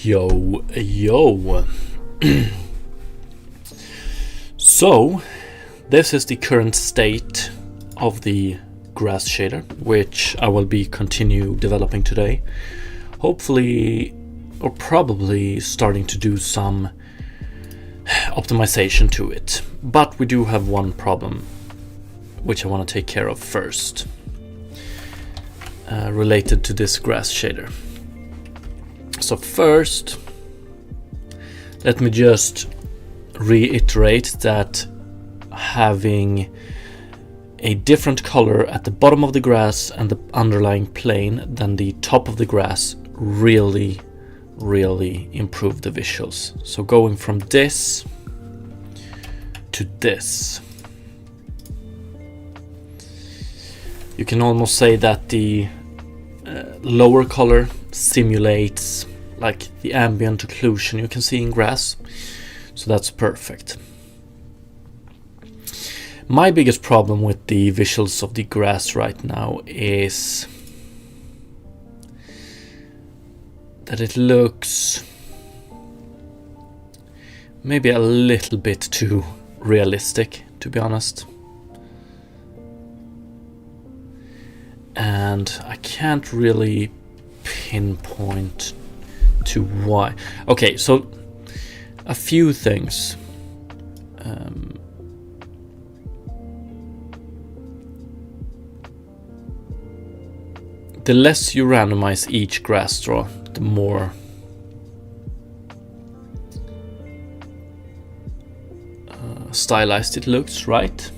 Yo. So this is the current state of the grass shader, which I will be continue developing today. Hopefully, or probably starting to do some optimization to it. But we do have one problem, which I want to take care of first, related to this grass shader. So first, let me just reiterate that having a different color at the bottom of the grass and the underlying plane than the top of the grass really improved the visuals. So going from this to this, you can almost say that the lower color simulates like the ambient occlusion you can see in grass, so that's perfect. My biggest problem with the visuals of the grass right now is that it looks maybe a little bit too realistic, to be honest. And I can't really pinpoint to why. Okay, so a few things. The less you randomize each grass straw, the more stylized it looks, right?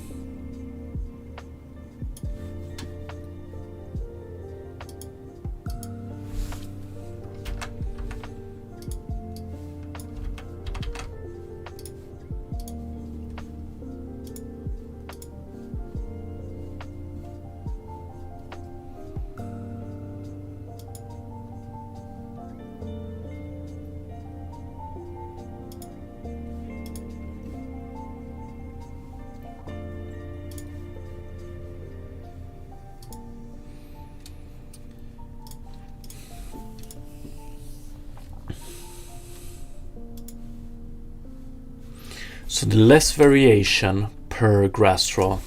So the less variation per grass straw,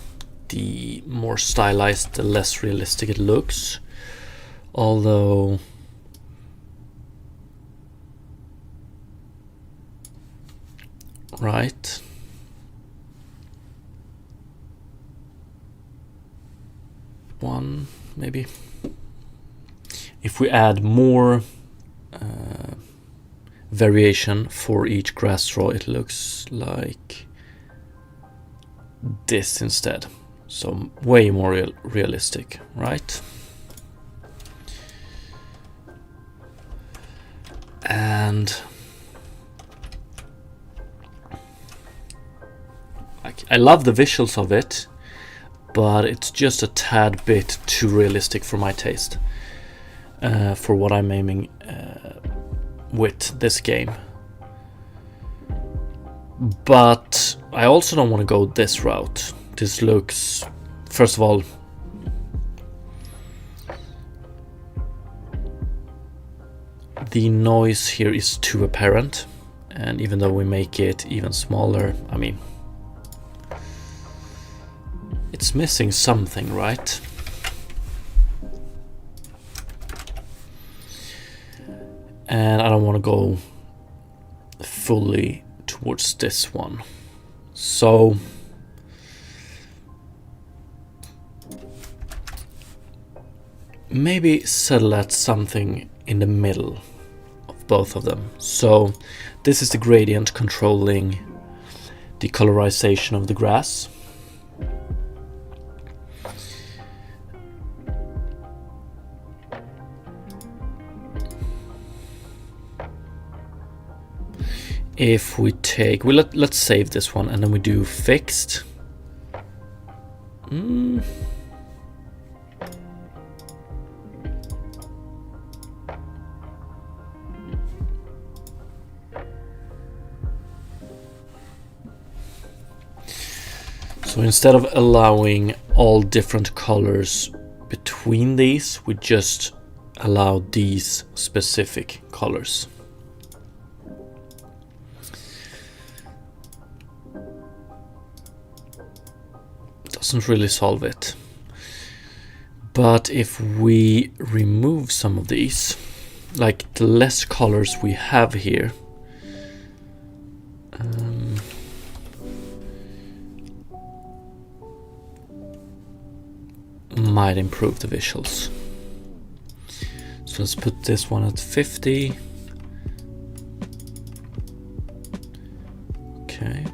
the more stylized, the less realistic it looks. Although right, one maybe. If we add more variation for each grass straw, it looks like this instead. So way more realistic, right? And I love the visuals of it, but it's just a tad bit too realistic for my taste. for what I'm aiming with this game. But I also don't want to go this route. This looks, first of all, the noise here is too apparent, and even though we make it even smaller, I mean, it's missing something, right? And I don't want to go fully towards this one. So maybe settle at something in the middle of both of them. So this is the gradient controlling the colorization of the grass. If we take, let's save this one and then we do fixed. So instead of allowing all different colors between these, we just allow these specific colors. Doesn't really solve it. But if we remove some of these, like the less colors we have here, might improve the visuals. So let's put this one at 50. Okay.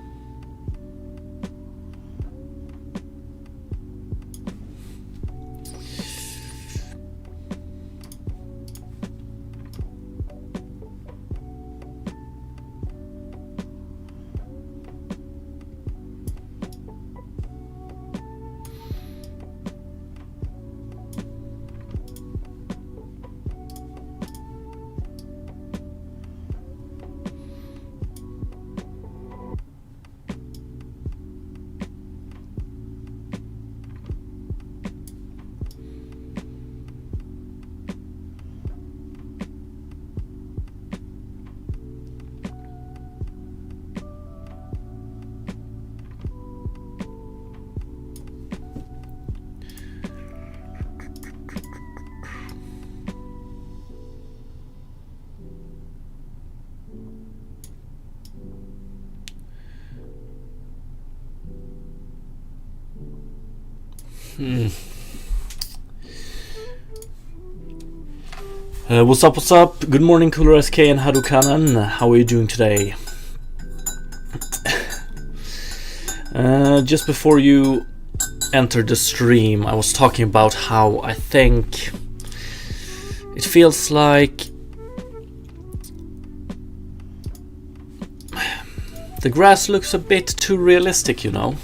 What's up, what's up? Good morning, Cooler SK and Harukanen. How are you doing today? Just before you entered the stream, I was talking about how I think it feels like the grass looks a bit too realistic, you know?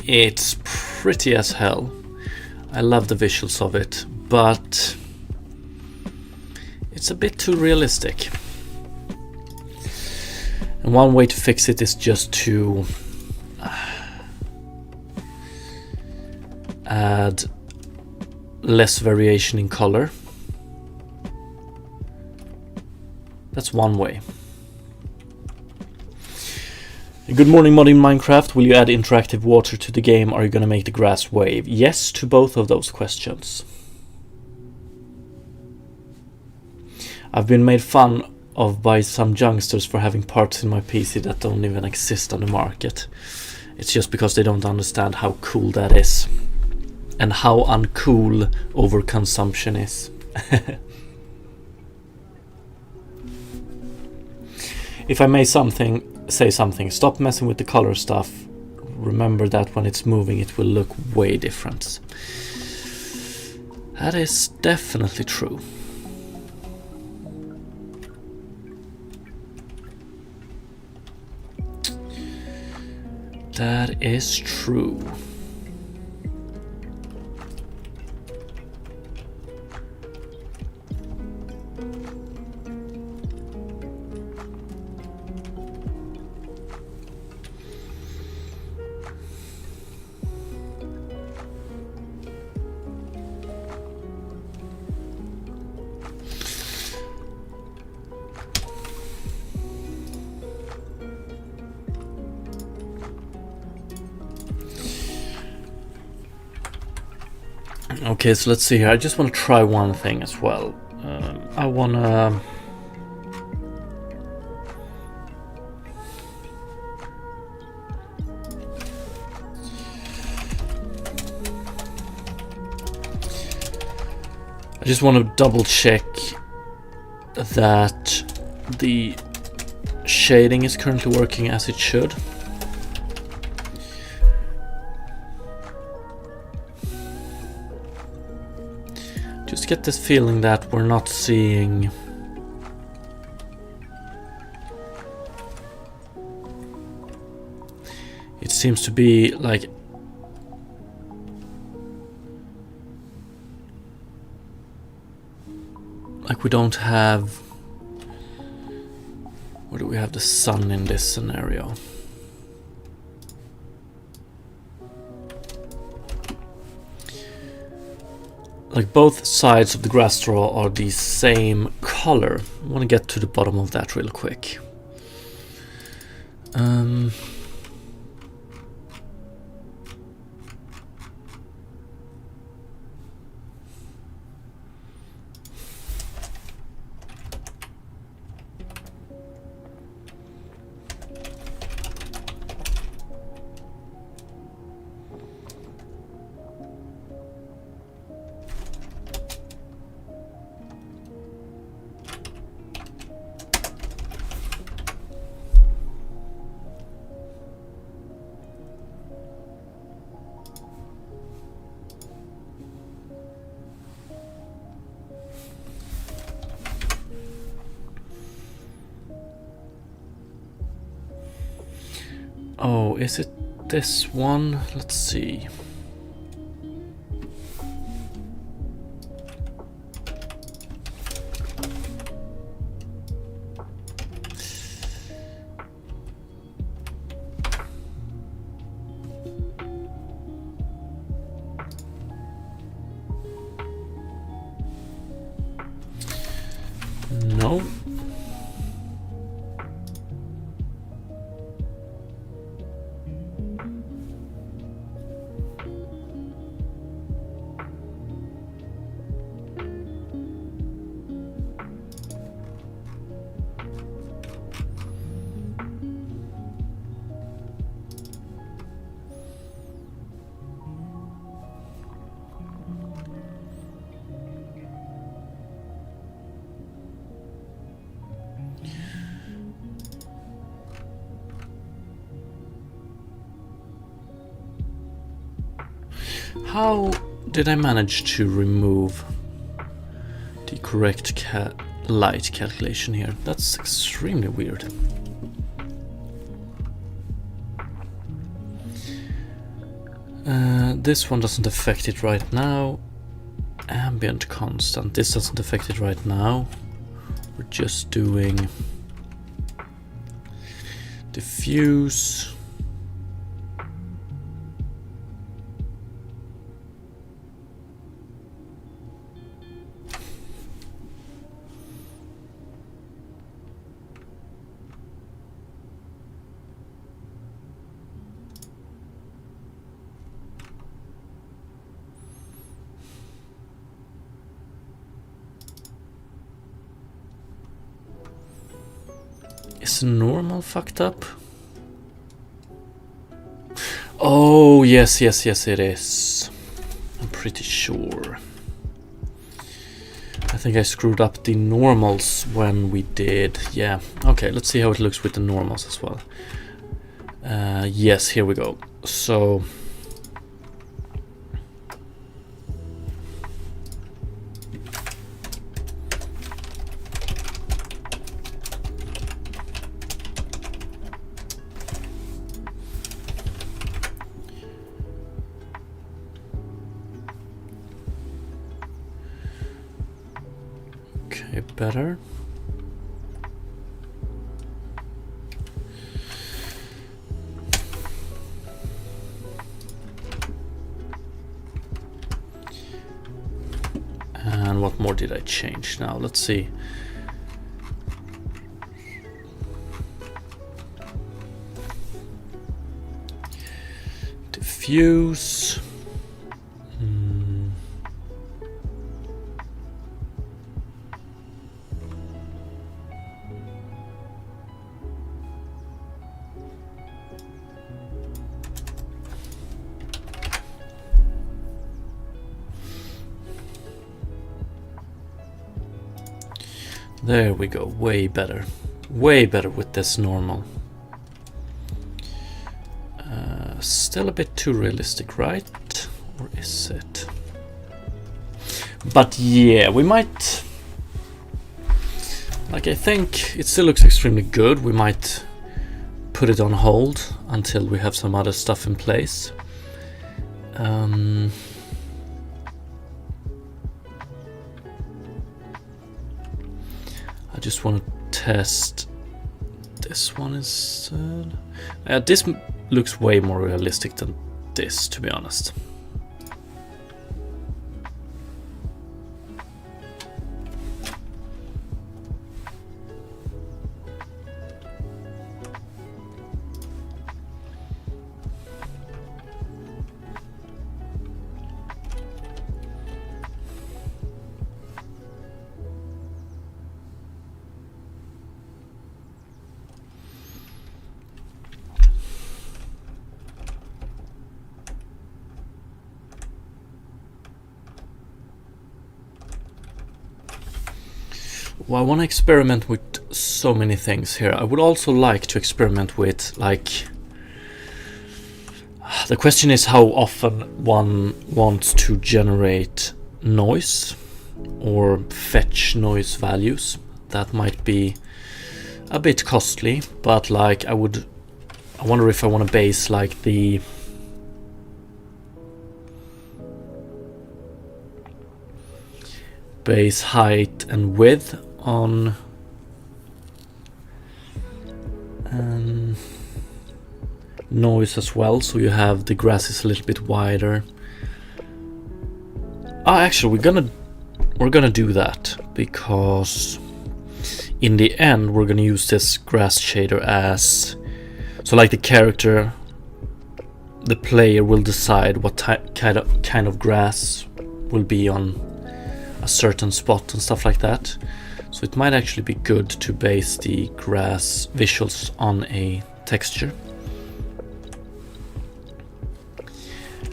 It's pretty as hell. I love the visuals of it, but it's a bit too realistic. And one way to fix it is just to add less variation in color. That's one way. Good morning, Modding Minecraft. Will you add interactive water to the game? Are you going to make the grass wave? Yes to both of those questions. I've been made fun of by some youngsters for having parts in my PC that don't even exist on the market. It's just because they don't understand how cool that is and how uncool overconsumption is. If I may say something, stop messing with the color stuff. Remember that when it's moving it will look way different. That is definitely true. That is true. Okay, so let's see here. I just want to try one thing as well. I want to... I just want to double check that the shading is currently working as it should. Just get this feeling that we're not seeing it seems to be like we don't have, where do we have the sun in this scenario? Like both sides of the grass straw are the same color. I want to get to the bottom of that real quick. Oh, is it this one? Let's see. No. How did I manage to remove the correct light calculation here? That's extremely weird. This one doesn't affect it right now. Ambient constant. This doesn't affect it right now. We're just doing diffuse. Is normal fucked up? Oh, yes, it is. I'm pretty sure. I think I screwed up the normals when we did. Yeah, okay, let's see how it looks with the normals as well. Yes, here we go. So... better. And what more did I change now? Let's see. Diffuse. There we go, way better. Way better with this normal. Still a bit too realistic, right? Or is it? But yeah, we might... Like, I think it still looks extremely good. We might put it on hold until we have some other stuff in place. I just want to test this one instead. This looks way more realistic than this, to be honest. Well, I want to experiment with so many things here. I would also like to experiment with, like, the question is how often one wants to generate noise or fetch noise values. That might be a bit costly, but like I wonder if I want to base like the base height and width on noise as well, so you have the grass is a little bit wider. Actually we're gonna do that, because in the end we're gonna use this grass shader as, so like the character, the player will decide what kind of grass will be on a certain spot and stuff like that. So it might actually be good to base the grass visuals on a texture.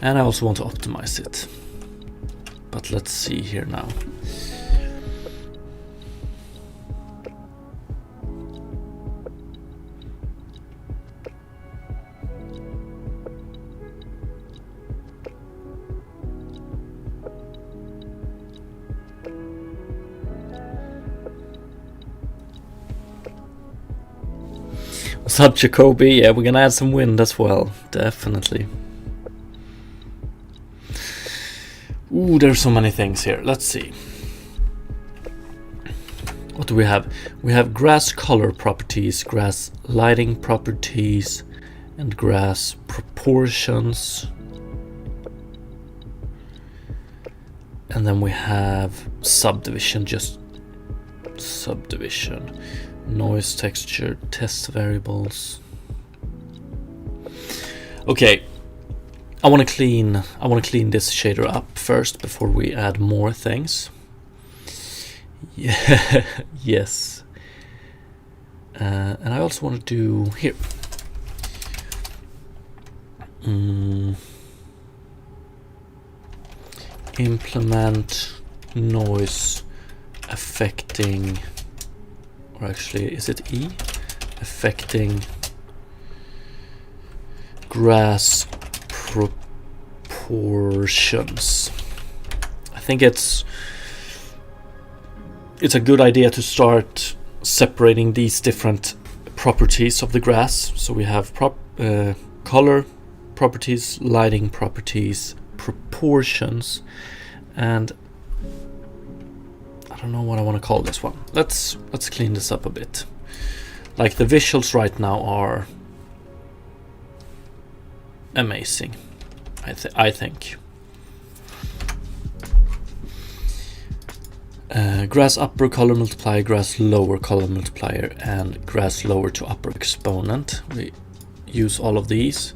And I also want to optimize it. But let's see here now. What's up, Jacoby? Yeah, we're gonna add some wind as well, definitely. Ooh, there's so many things here. Let's see. What do we have? We have grass color properties, grass lighting properties, and grass proportions. And then we have subdivision, just subdivision. Noise, texture, test variables. Okay, I want to clean this shader up first before we add more things. Yeah, yes. And I also want to do here. Implement noise affecting, or actually, is it E? Affecting grass proportions. I think it's a good idea to start separating these different properties of the grass. So we have color properties, lighting properties, proportions, and I don't know what I want to call this one. Let's clean this up a bit. Like, the visuals right now are amazing, I think. Grass upper color multiplier, grass lower color multiplier, and grass lower to upper exponent. We use all of these.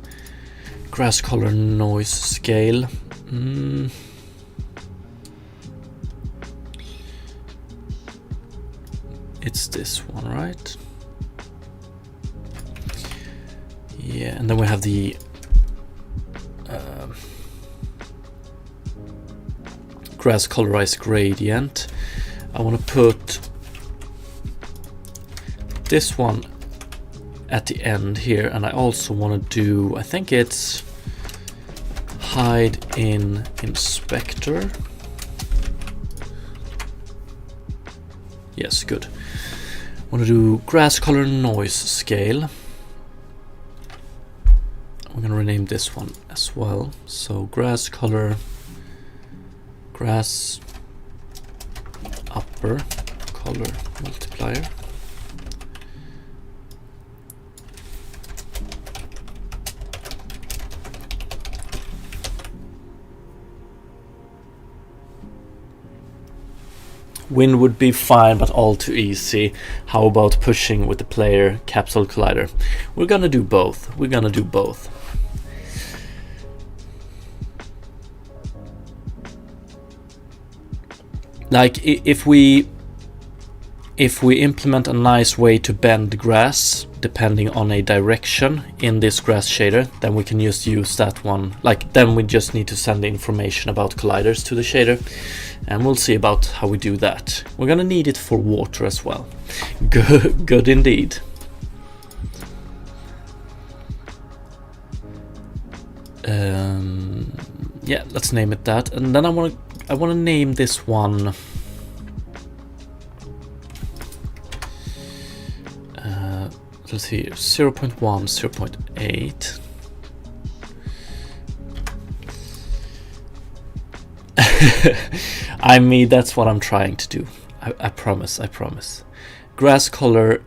Grass color noise scale. It's this one, right? Yeah, and then we have the grass colorized gradient. I want to put this one at the end here, and I also want to do, I think it's hide in inspector. Yes, good. I want to do grass color noise scale. We're going to rename this one as well. So grass color, grass upper color multiplier. Win would be fine, but all too easy. How about pushing with the player capsule collider? We're gonna do both. We're gonna do both. Like if we implement a nice way to bend grass depending on a direction in this grass shader, then we can just use that one. Like then we just need to send the information about colliders to the shader, and we'll see about how we do that. We're gonna need it for water as well. Good indeed. Yeah, let's name it that, and then I want to name this one. Let's see, 0.1, 0.8. I mean, that's what I'm trying to do. I promise. Grass color.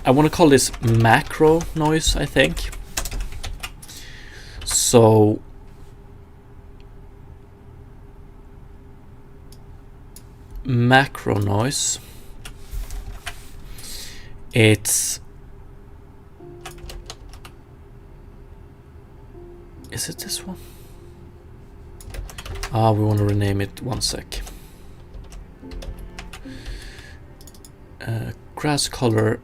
I want to call this macro noise, I think. So macro noise. Is it this one? We want to rename it. One sec. Grass color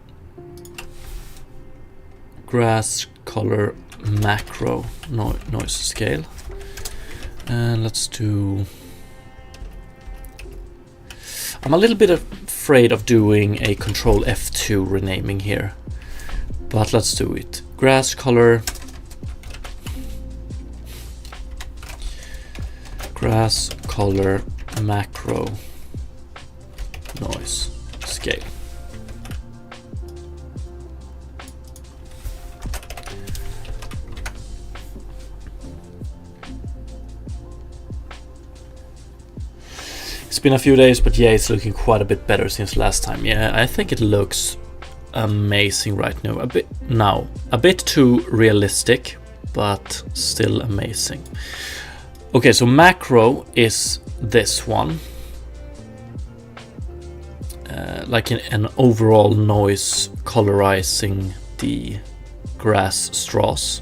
macro noise scale, and let's do. I'm a little bit afraid of doing a Control F2 renaming here, but let's do it. Grass color macro noise scale. It's been a few days, but yeah, it's looking quite a bit better since last time. Yeah, I think it looks amazing right now. A bit too realistic, but still amazing. Okay, so macro is this one, like an overall noise colorizing the grass straws.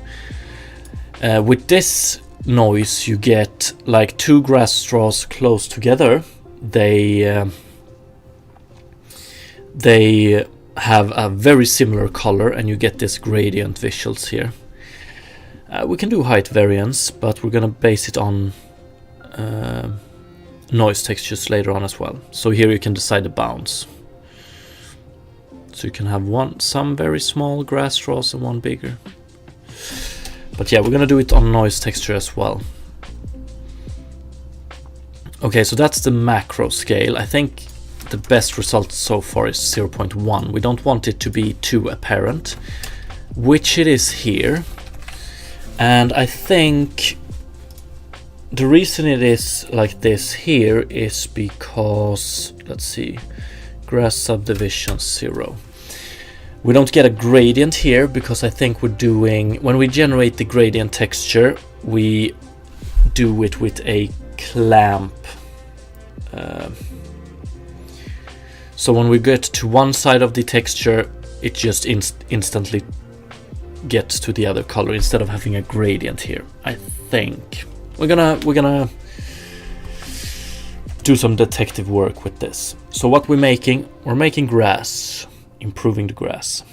With this noise, you get like two grass straws close together. They have a very similar color, and you get this gradient visuals here. We can do height variance, but we're gonna base it on noise textures later on as well. So here you can decide the bounds. So you can have some very small grass straws and one bigger. But yeah, we're gonna do it on noise texture as well. Okay, so that's the macro scale. I think the best result so far is 0.1. We don't want it to be too apparent, which it is here. And I think the reason it is like this here is because, let's see, grass subdivision 0. We don't get a gradient here because I think we're doing, when we generate the gradient texture, we do it with a clamp. So when we get to one side of the texture, it just instantly gets to the other color instead of having a gradient here. I think we're gonna do some detective work with this. So what we're making grass, improving the grass.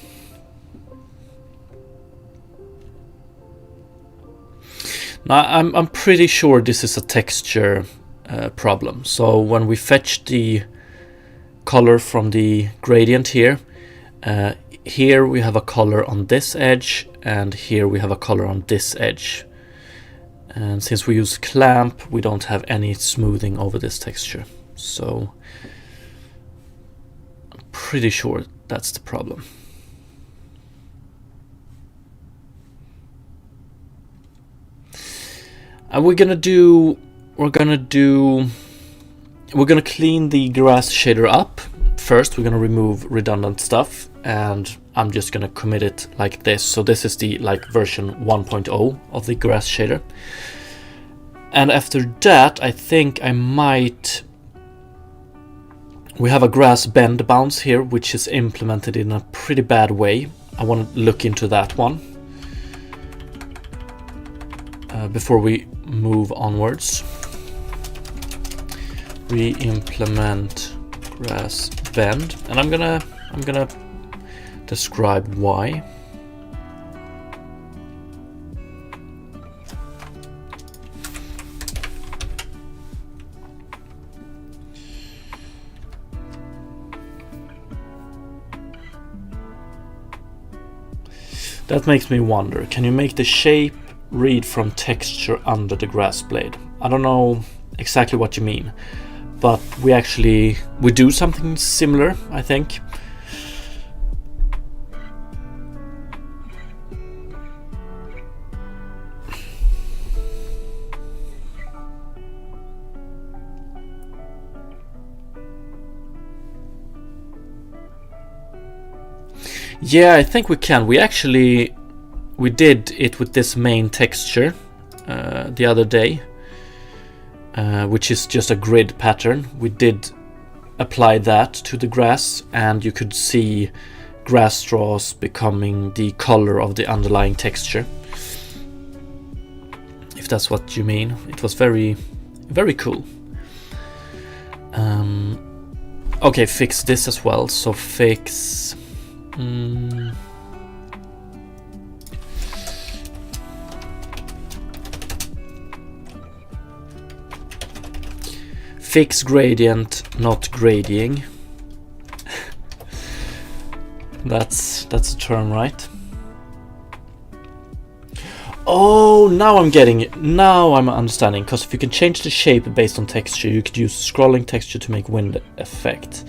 Now I'm pretty sure this is a texture problem. So when we fetch the color from the gradient here, Here we have a color on this edge, and here we have a color on this edge. And since we use clamp, we don't have any smoothing over this texture. So I'm pretty sure that's the problem. And we're gonna clean the grass shader up. First, we're gonna remove redundant stuff, and I'm just gonna commit it like this. So this is the version 1.0 of the grass shader. And after that, I think we have a grass bend bounce here, which is implemented in a pretty bad way. I want to look into that one before we move onwards. Re-implement grass bend, and I'm gonna describe why. That makes me wonder, can you make the shape read from texture under the grass blade? I don't know exactly what you mean, but we do something similar, I think. Yeah, I think we can. We did it with this main texture the other day, which is just a grid pattern. We did apply that to the grass, and you could see grass straws becoming the color of the underlying texture. If that's what you mean. It was very, very cool. Okay, fix this as well. So fix... fix gradient, not grading. That's a term, right? Oh, now I'm getting it. Now I'm understanding. Because if you can change the shape based on texture, you could use scrolling texture to make wind effect.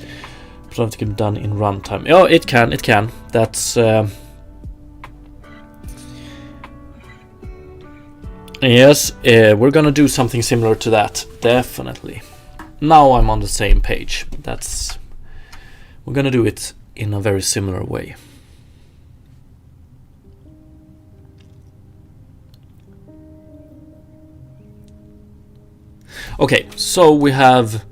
But it can be done in runtime. Oh, it can. That's yes. We're gonna do something similar to that, definitely. Now I'm on the same page. We're gonna do it in a very similar way. Okay, so we have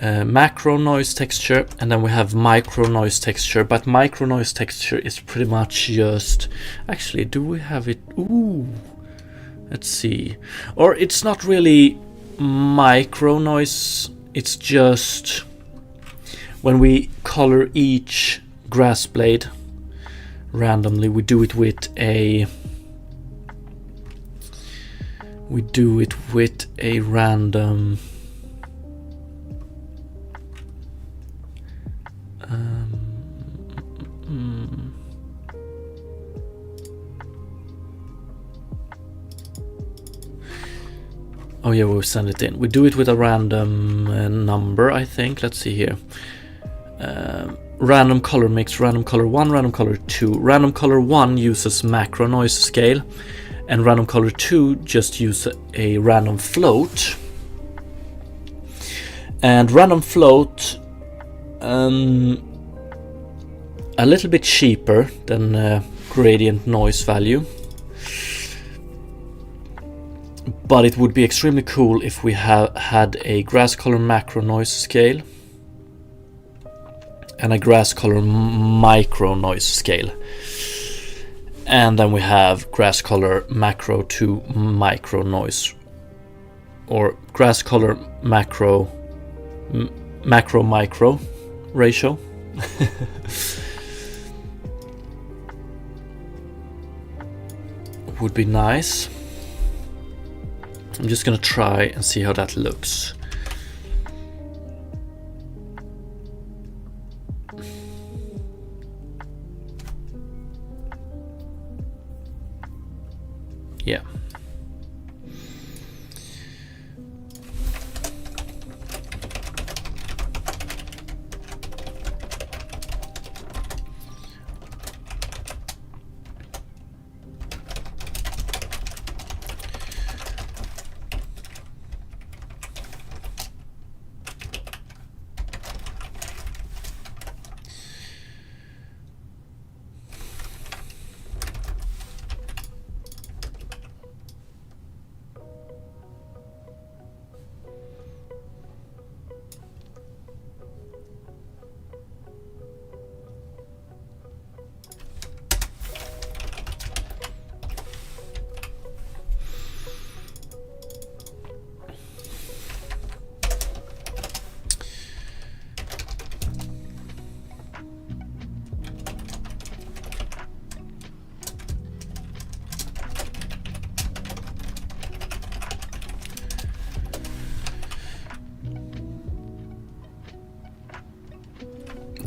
macro noise texture, and then we have micro noise texture, but micro noise texture is pretty much just... Actually, do we have it? Ooh, let's see. Or it's not really micro noise, it's just when we color each grass blade randomly, we do it with a random oh yeah, we'll send it in. We do it with a random number, I think. Let's see here. Random color mix, random color 1, random color 2. Random color 1 uses macro noise scale, and random color 2 just use a random float. And random float a little bit cheaper than gradient noise value. But it would be extremely cool if we had a grass color macro noise scale and a grass color micro noise scale. And then we have grass color macro to micro noise, or grass color macro micro ratio. Would be nice. I'm just gonna try and see how that looks. Yeah.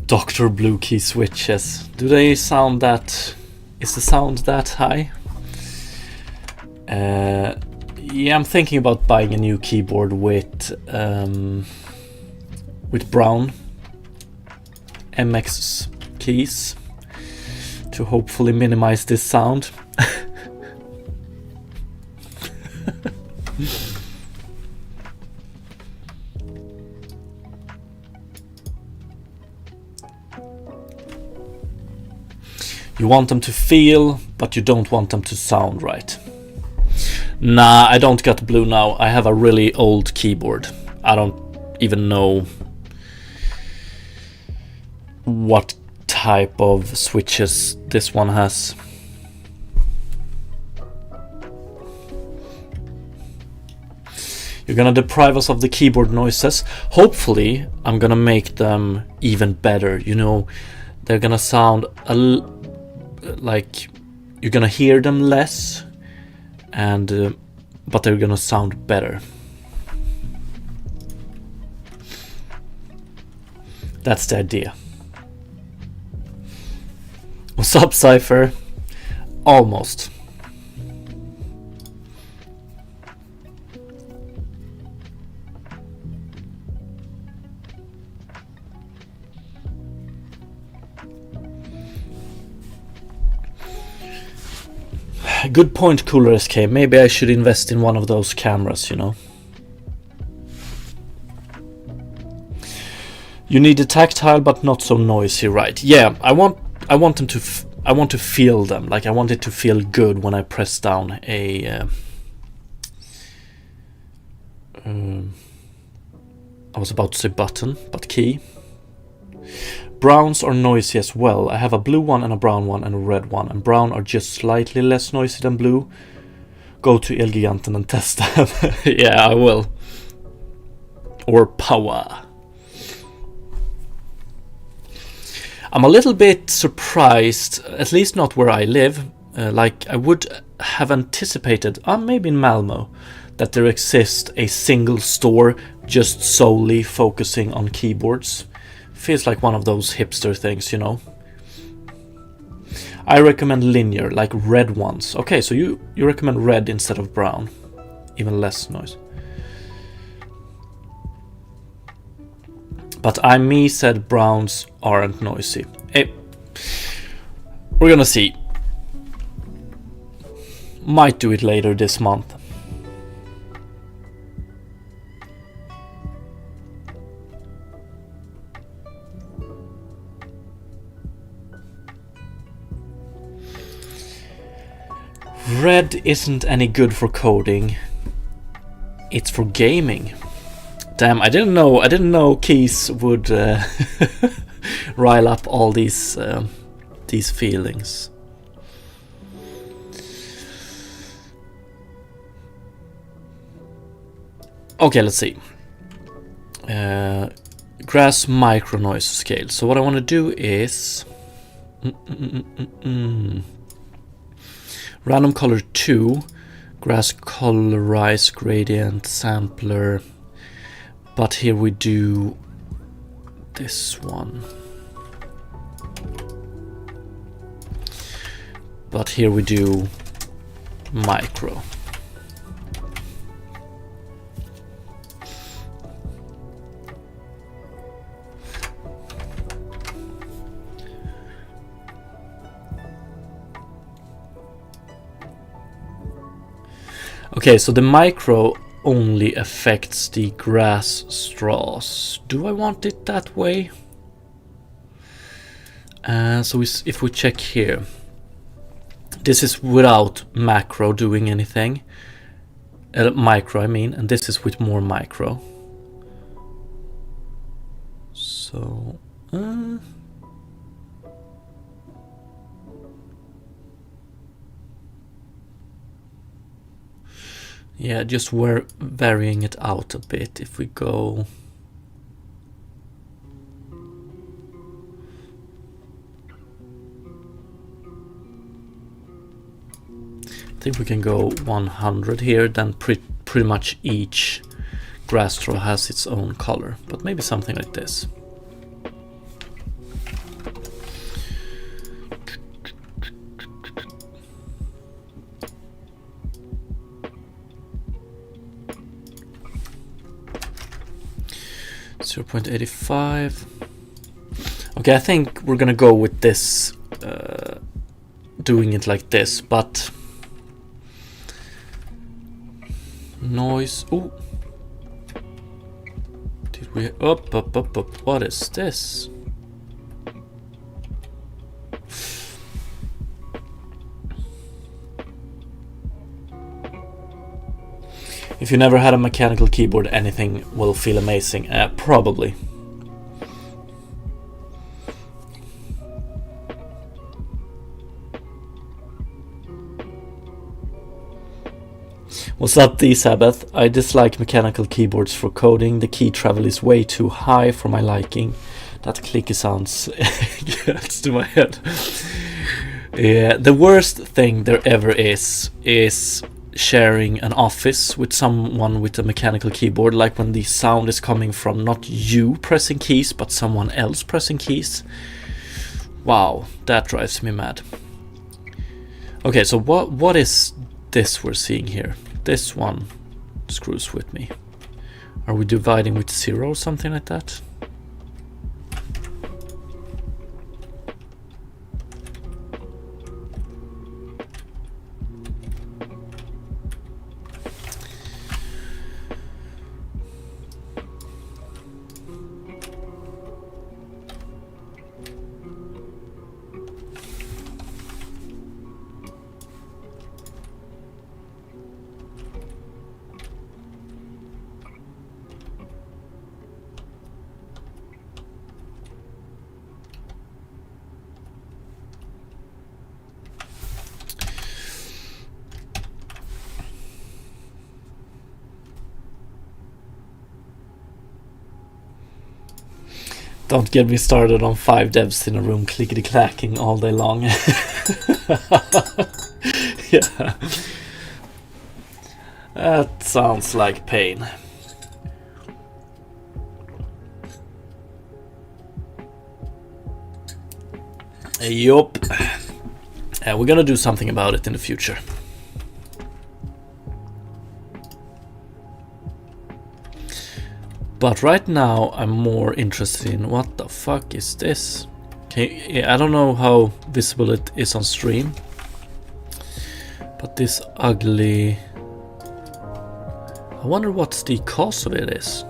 Dr. Blue key switches. Do they sound that... Is the sound that high? Yeah, I'm thinking about buying a new keyboard with brown MX keys to hopefully minimize this sound. You want them to feel, but you don't want them to sound right. Nah, I don't got blue now. I have a really old keyboard. I don't even know what type of switches this one has. You're gonna deprive us of the keyboard noises. Hopefully, I'm gonna make them even better. You know, they're gonna sound like you're gonna hear them less, and but they're gonna sound better. That's the idea. What's up, Cypher? Almost. Good point, Cooler SK. Maybe I should invest in one of those cameras, you know. You need a tactile but not so noisy, right? Yeah, I want them to I want to feel them. Like I want it to feel good when I press down a I was about to say button, but key. Browns are noisy as well. I have a blue one and a brown one and a red one, and brown are just slightly less noisy than blue. Go to Elgiganten and test them. Yeah, I will. Or power. I'm a little bit surprised, at least not where I live. Like I would have anticipated, maybe in Malmo, that there exists a single store just solely focusing on keyboards. Feels like one of those hipster things, you know. I recommend linear, like red ones. Okay, so you recommend red instead of brown. Even less noise. But me said browns aren't noisy. Hey, we're gonna see. Might do it later this month. Red isn't any good for coding. It's for gaming. Damn, I didn't know keys would rile up all these feelings. Okay, let's see. Grass micro noise scale. So what I want to do is random color 2, grass colorize gradient sampler, but here we do this one. But here we do micro. Okay, so the micro only affects the grass straws. Do I want it that way? So if we check here, this is without macro doing anything. Micro, I mean, and this is with more micro. So, yeah, just we're varying it out a bit. If we go, I think we can go 100 here, then pretty much each grass straw has its own color, but maybe something like this. .85. Okay, I think we're gonna go with this, doing it like this, but noise. Oh, did we up? What is this? If you never had a mechanical keyboard, anything will feel amazing. Probably. What's up, the Sabbath? I dislike mechanical keyboards for coding. The key travel is way too high for my liking. That clicky sounds gets to my head. Yeah, the worst thing there ever is sharing an office with someone with a mechanical keyboard, like when the sound is coming from not you pressing keys but someone else pressing keys. Wow, that drives me mad. Okay, so what is this we're seeing here? This one screws with me. Are we dividing with 0 or something like that? Don't get me started on 5 devs in a room clickety-clacking all day long. Yeah. That sounds like pain. Yup. We're gonna do something about it in the future. But right now I'm more interested in what the fuck is this? Okay, I don't know how visible it is on stream, but this ugly, I wonder what the cause of it is.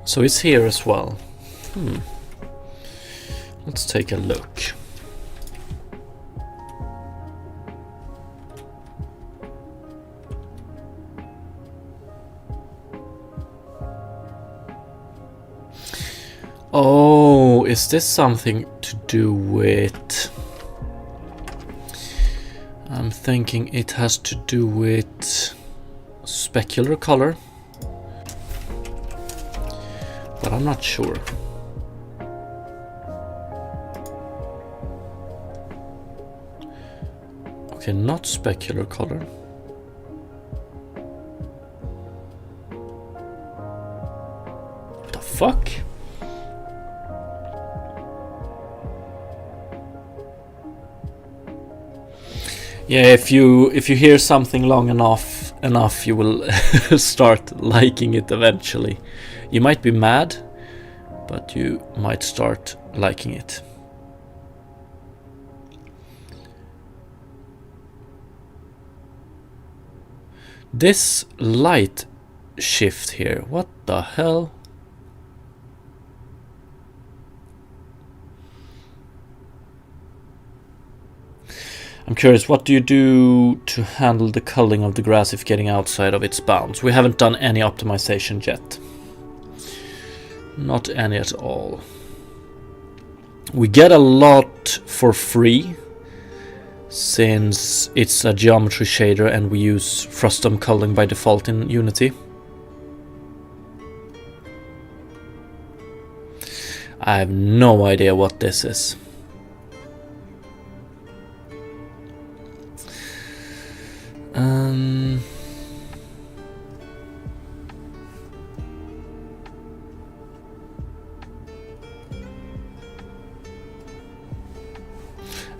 So it's here as well. Let's take a look. Oh, is this something to do with... I'm thinking it has to do with specular color. But I'm not sure. Okay, not specular color. What the fuck? Yeah, if you hear something long enough, you will start liking it eventually. You might be mad, but you might start liking it. This light shift here, what the hell? I'm curious, what do you do to handle the culling of the grass if getting outside of its bounds? We haven't done any optimization yet. Not any at all. We get a lot for free, since it's a geometry shader and we use frustum culling by default in Unity. I have no idea what this is.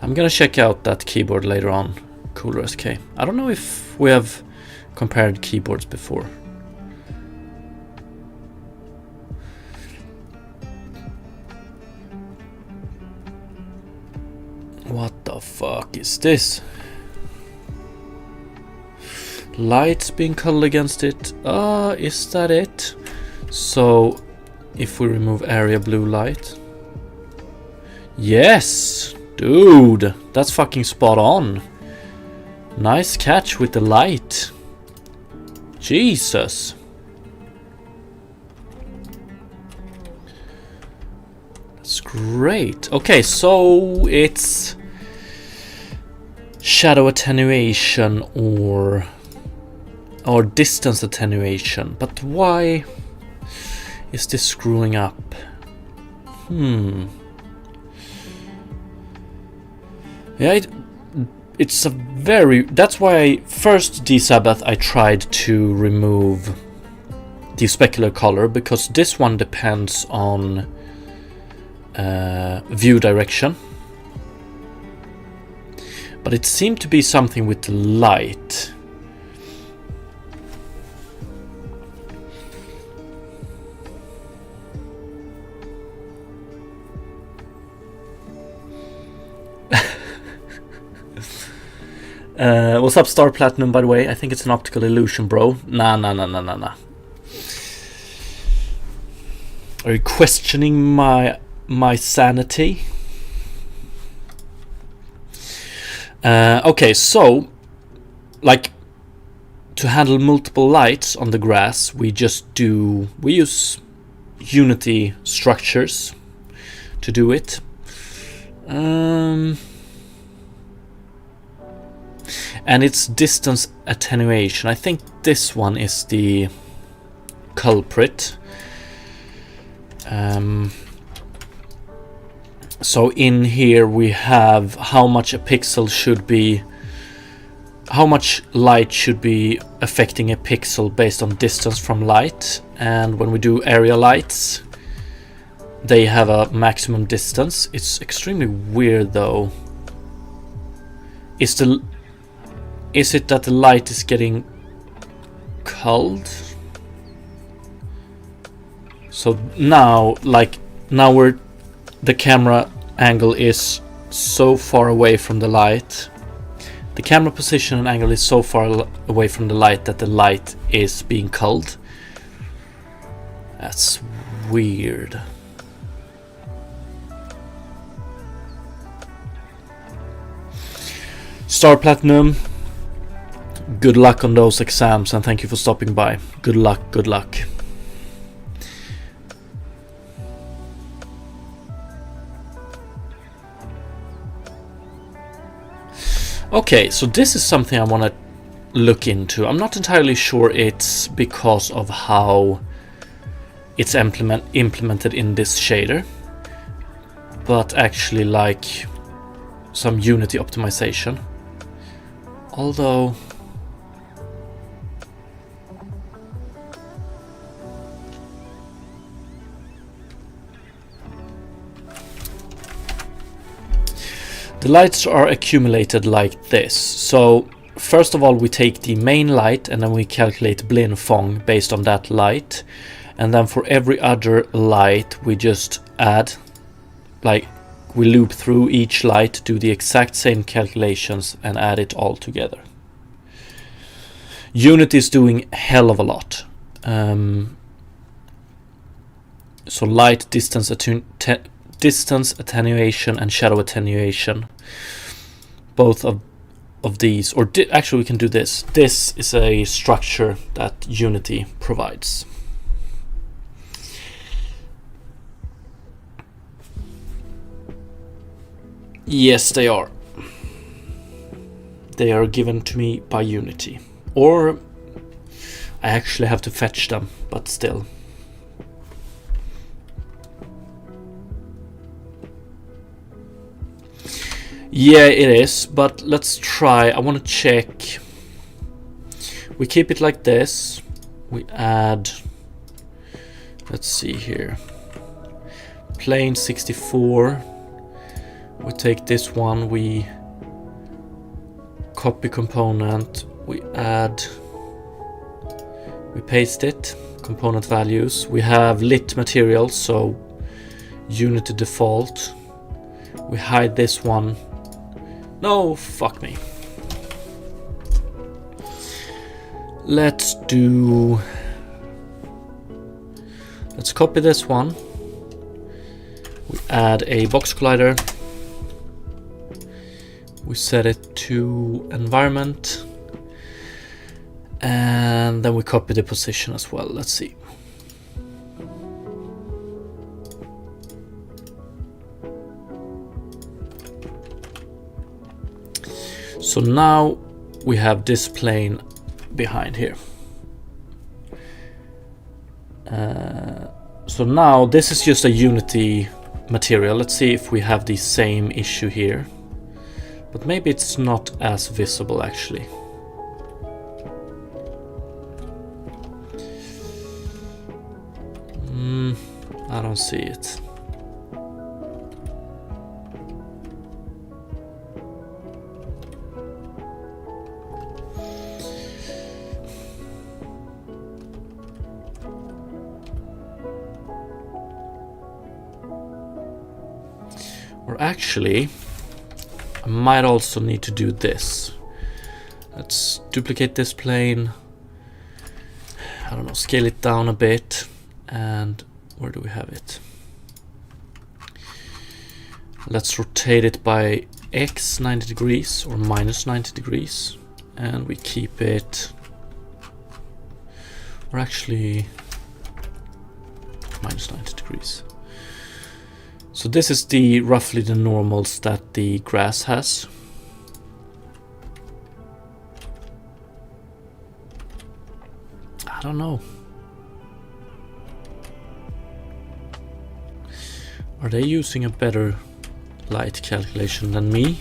I'm gonna check out that keyboard later on, Cooler SK. I don't know if we have compared keyboards before. What the fuck is this? Lights being culled against it. Is that it? So if we remove area blue light. Yes! Dude, that's fucking spot on. Nice catch with the light. Jesus. That's great. Okay, so it's shadow attenuation or distance attenuation. But why is this screwing up? Yeah, it's a very... That's why first D-Sabbath I tried to remove the specular color, because this one depends on view direction. But it seemed to be something with light. What's up, Star Platinum, by the way? I think it's an optical illusion, bro. Nah. Are you questioning my sanity? Okay, so, like, to handle multiple lights on the grass, we use Unity structures to do it. And it's distance attenuation. I think this one is the culprit. So in here we have how much a pixel should be, how much light should be affecting a pixel based on distance from light. And when we do area lights, they have a maximum distance. It's extremely weird though. Is it that the light is getting culled? So now, the camera angle is so far away from the light. The camera position and angle is so far away from the light that the light is being culled. That's weird. Star Platinum, good luck on those exams and thank you for stopping by. Good luck, good luck. Okay, so this is something I want to look into. I'm not entirely sure it's because of how it's implemented in this shader, but actually like some Unity optimization. Although the lights are accumulated like this. So first of all, we take the main light and then we calculate blin fong based on that light. And then for every other light, we just add, like, we loop through each light, do the exact same calculations and add it all together. Unity is doing a hell of a lot. So light, distance attenuation and shadow attenuation, both of these, or actually we can do this. This is a structure that Unity provides. Yes, they are. They are given to me by Unity, or I actually have to fetch them, but still. Yeah, it is, but let's try. I want to check. We keep it like this. We add, let's see here, plane 64. We take this one, we copy component, we add, we paste it, component values. We have lit materials, so Unity default. We hide this one. No, fuck me. Let's copy this one. We add a box collider. We set it to environment. And then we copy the position as well. Let's see. So now we have this plane behind here. So now this is just a Unity material. Let's see if we have the same issue here. But maybe it's not as visible actually. I don't see it. Or actually, I might also need to do this. Let's duplicate this plane. I don't know, scale it down a bit. And where do we have it? Let's rotate it by X 90 degrees or minus 90 degrees. And we keep it, or actually minus 90 degrees. So this is roughly the normals that the grass has. I don't know. Are they using a better light calculation than me?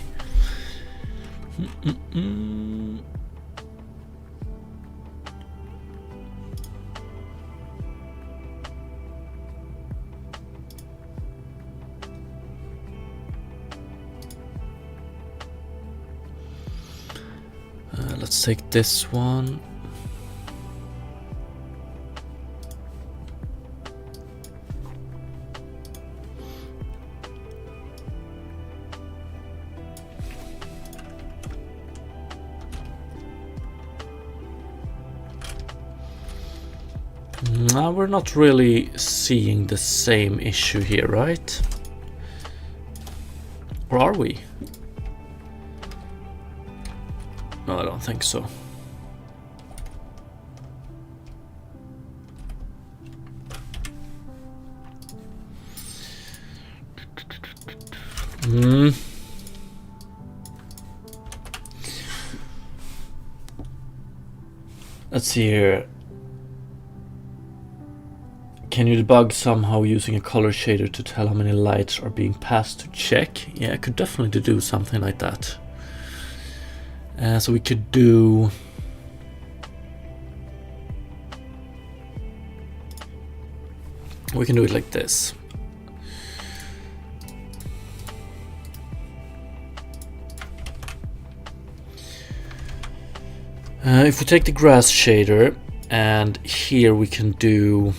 Let's take this one. Now we're not really seeing the same issue here, right? Or are we? No, I don't think so. Let's see here. Can you debug somehow using a color shader to tell how many lights are being passed to check? Yeah, I could definitely do something like that. So we could do it like this. If we take the grass shader, and here we can do,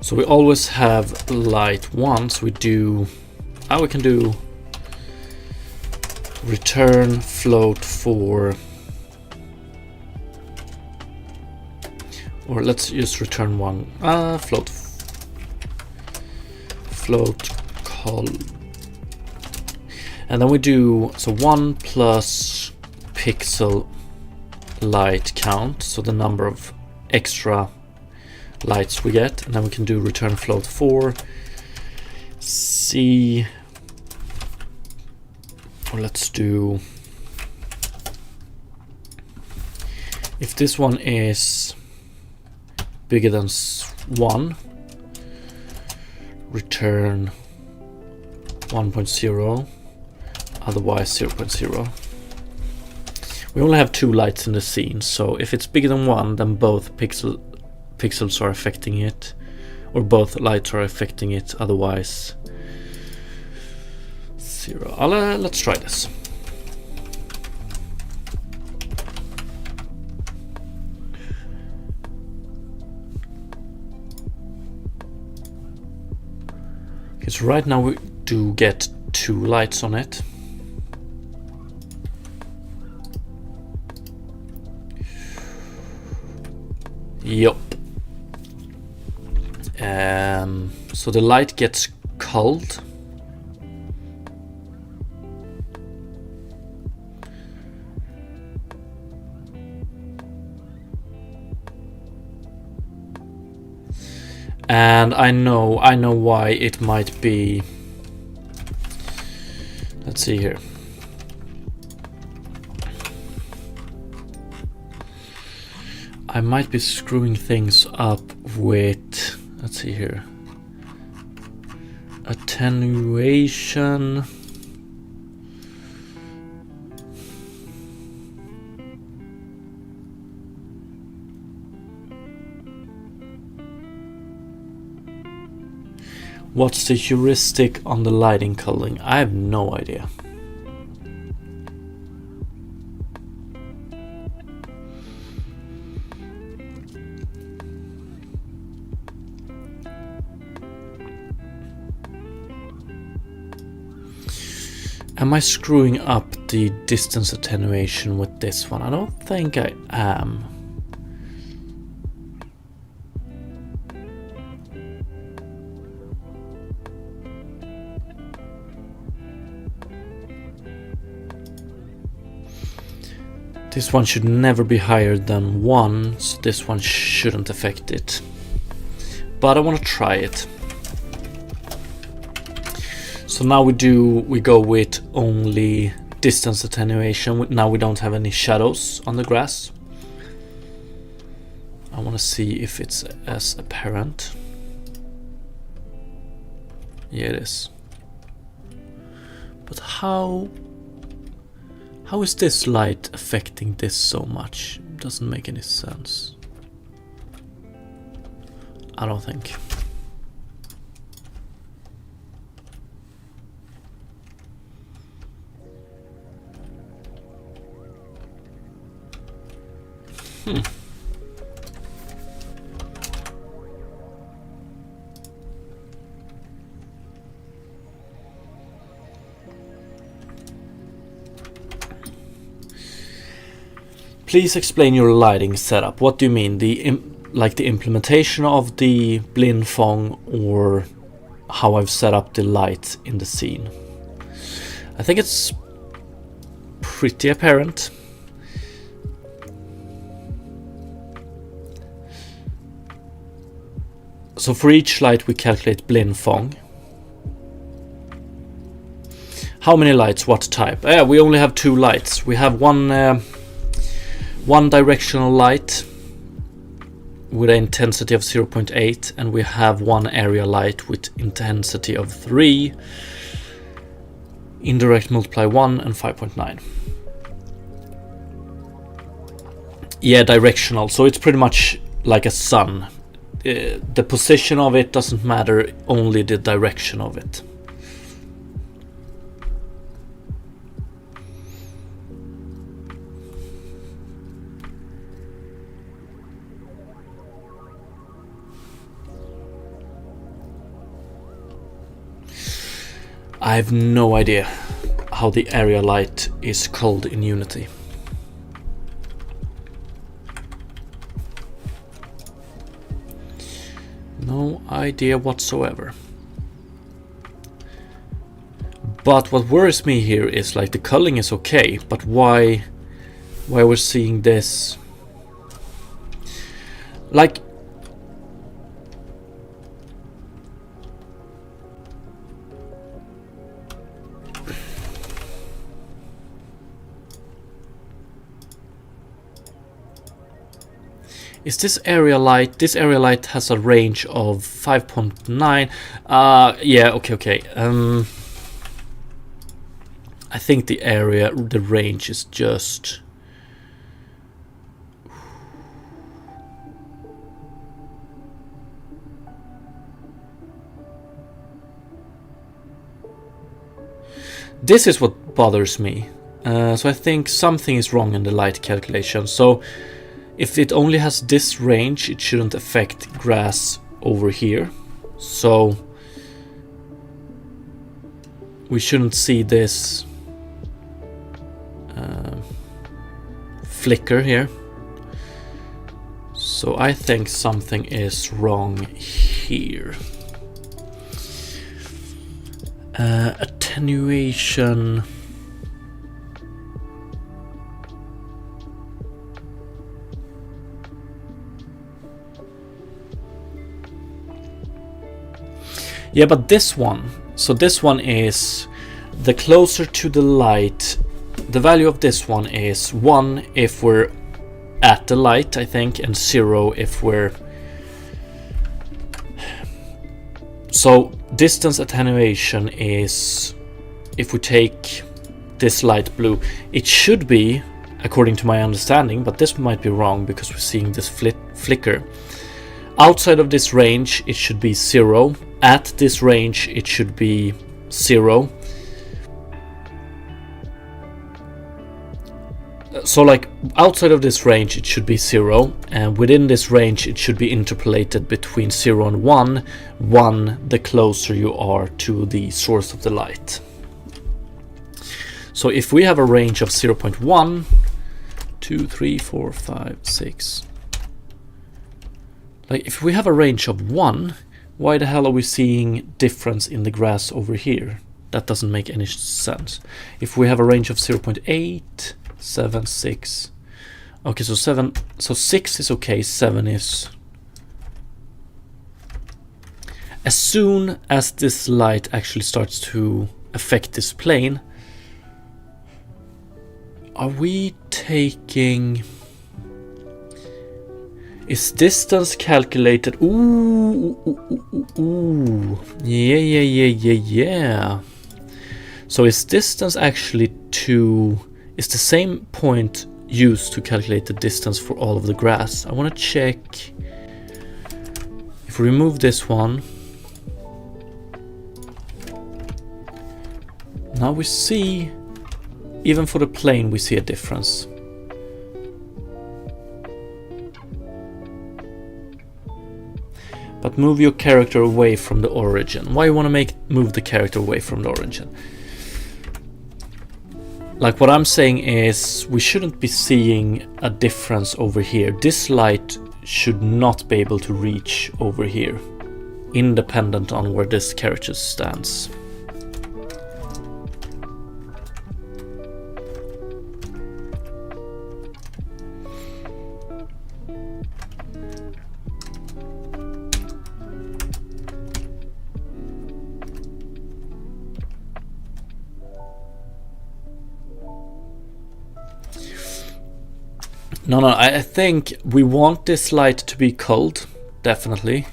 so we always have light once. We do, we can do return float for, or let's just return one float call, and then we do, so 1 plus pixel light count, so the number of extra lights we get, and then we can do return float for C, or let's do, if this one is bigger than 1, return 1.0, otherwise 0.0. We only have 2 lights in the scene, so if it's bigger than 1, then both pixels are affecting it, or both lights are affecting it, otherwise 0. Let's try this. Okay, so right now we do get 2 lights on it. Yup. So the light gets culled. And I know why it might be. Let's see here. I might be screwing things up with, let's see here, attenuation. What's the heuristic on the lighting culling? I have no idea. Am I screwing up the distance attenuation with this one? I don't think I am. This one should never be higher than 1, so this one shouldn't affect it. But I want to try it. So now we go with only distance attenuation. Now we don't have any shadows on the grass. I want to see if it's as apparent. Yeah, it is. But how is this light affecting this so much? It doesn't make any sense. I don't think. Please explain your lighting setup. What do you mean? Like the implementation of the Blin Fong, or how I've set up the light in the scene? I think it's pretty apparent. So for each light we calculate Blin Fong. How many lights? What type? We only have 2 lights. We have one directional light with an intensity of 0.8, and we have one area light with intensity of 3. Indirect multiply 1 and 5.9. Yeah, directional. So it's pretty much like a sun. The position of it doesn't matter, only the direction of it. I have no idea how the area light is called in Unity. No idea whatsoever. But what worries me here is like the culling is okay, but why we're seeing this? Like, is this area light? This area light has a range of 5.9. Yeah, okay. I think the range is just... This is what bothers me. So I think something is wrong in the light calculation. So if it only has this range, it shouldn't affect grass over here. So we shouldn't see this flicker here. So I think something is wrong here. Attenuation. Yeah, but this one, so this one is the closer to the light. The value of this one is 1 if we're at the light, I think, and 0 if we're... So distance attenuation is, if we take this light blue, it should be, according to my understanding, but this might be wrong because we're seeing this flicker. Outside of this range, it should be 0. At this range, it should be 0. So like outside of this range, it should be 0. And within this range, it should be interpolated between 0 and 1. 1 the closer you are to the source of the light. So if we have a range of 0.1, 2, 3, 4, 5, 6. Like if we have a range of 1, why the hell are we seeing difference in the grass over here? That doesn't make any sense. If we have a range of 0.8, 7, 6. Okay, so 7, so 6 is okay, 7 is... As soon as this light actually starts to affect this plane, are we taking... Is distance calculated? Ooh. Yeah. So is distance actually to... Is the same point used to calculate the distance for all of the grass? I want to check. If we remove this one. Now we see, even for the plane, we see a difference. But move your character away from the origin. Why you want to move the character away from the origin? Like what I'm saying is we shouldn't be seeing a difference over here. This light should not be able to reach over here, independent on where this character stands. No, I think we want this light to be cold, definitely.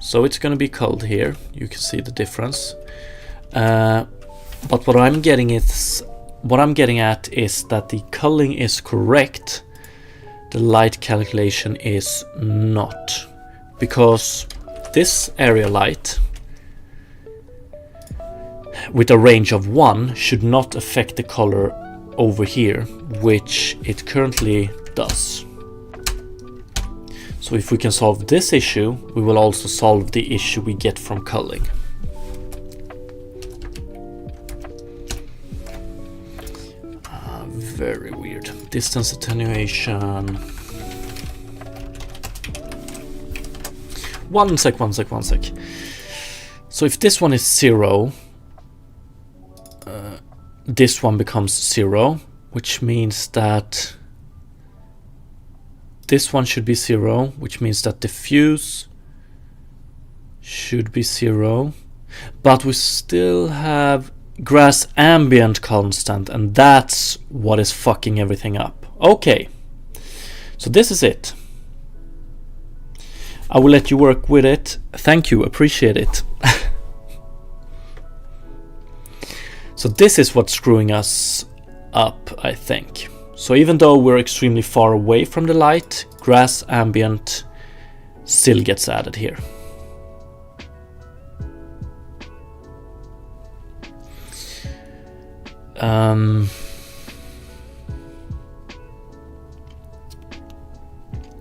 So it's going to be cold here. You can see the difference. But what I'm getting at is that the culling is correct, the light calculation is not, because this area light with a range of 1 should not affect the color over here, which it currently does. So if we can solve this issue, we will also solve the issue we get from culling. Very weird. Distance attenuation. One sec. So if this one is 0, this one becomes 0, which means that this one should be 0, which means that diffuse should be 0, but we still have grass ambient constant, and that's what is fucking everything up. Okay, so this is it. I will let you work with it. Thank you, appreciate it. So this is what's screwing us up, I think. So even though we're extremely far away from the light, grass ambient still gets added here.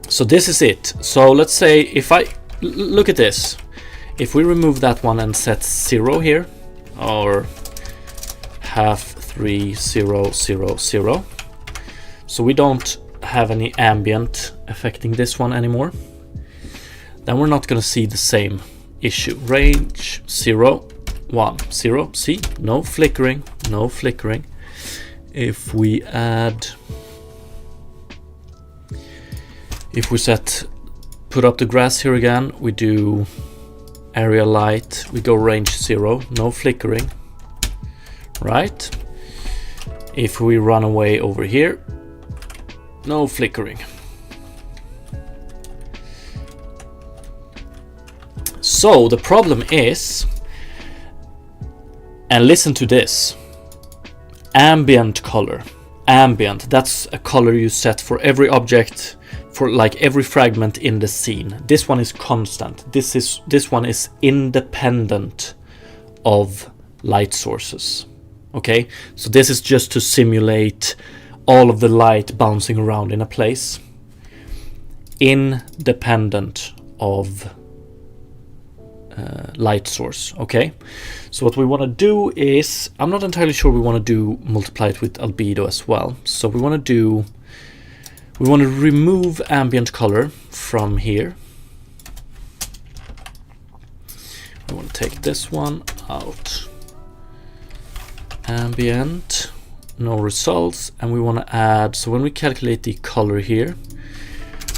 So this is it. So let's say if I look at this, if we remove that one and set 0 here, or half 3 0 0 0, so we don't have any ambient affecting this one anymore, then we're not going to see the same issue. Range 0 1 0, see, no flickering. If we add, if we put up the grass here again, we do area light, we go range 0, no flickering, right? If we run away over here, no flickering. So the problem is, and listen to this, ambient color. Ambient, that's a color you set for every object, for like every fragment in the scene. This one is constant. This one is independent of light sources. Okay, so this is just to simulate all of the light bouncing around in a place, independent of light source. Okay, so what we want to do is, I'm not entirely sure we want to do multiply it with albedo as well. So we want to remove ambient color from here. We want to take this one out, ambient, no results, and we want to add, so when we calculate the color here,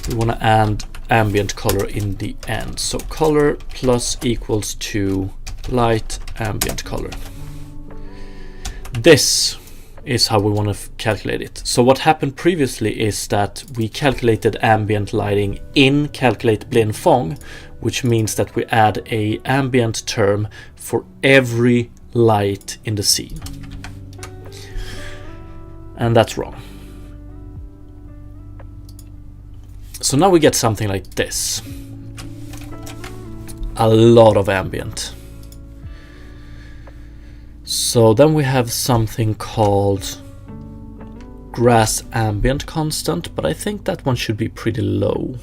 we want to add ambient color in the end. So color plus equals to light ambient color. This is how we want to calculate it. So what happened previously is that we calculated ambient lighting in calculate blin fong, which means that we add a ambient term for every light in the scene. And that's wrong. So now we get something like this. A lot of ambient. So then we have something called grass ambient constant, but I think that one should be pretty low.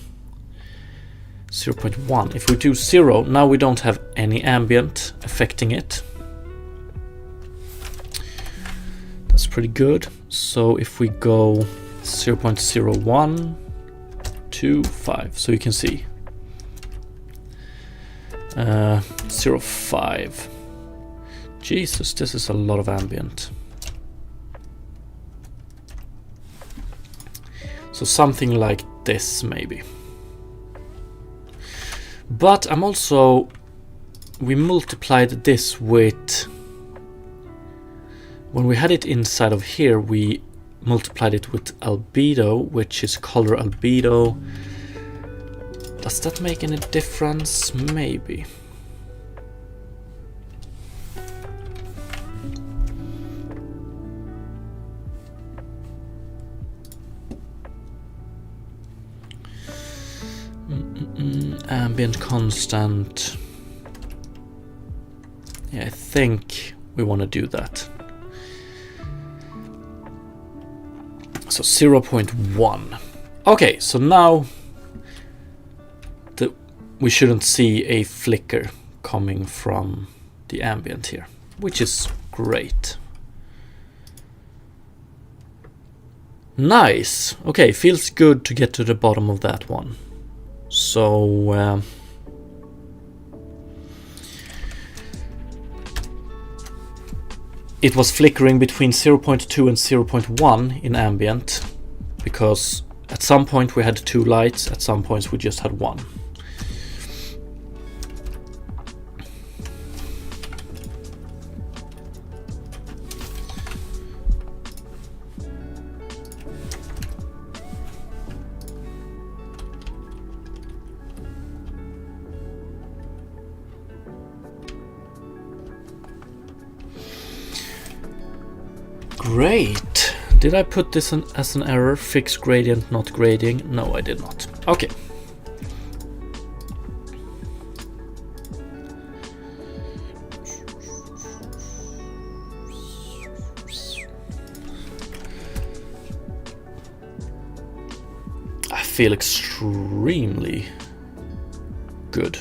0.1. If we do 0, now we don't have any ambient affecting it. That's pretty good. So if we go 0.01 to 5, so you can see 0.5. Jesus, this is a lot of ambient. So something like this maybe. But I'm also, we multiplied this with, when we had it inside of here, we multiplied it with albedo, which is color albedo. Does that make any difference? Maybe. Ambient constant. Yeah, I think we want to do that. So 0.1. Okay, so now we shouldn't see a flicker coming from the ambient here, which is great. Nice. Okay, feels good to get to the bottom of that one. So it was flickering between 0.2 and 0.1 in ambient, because at some point we had 2 lights, at some points we just had 1. Great. Did I put this as an error? Fix gradient not grading? No, I did not. Okay. I feel extremely good.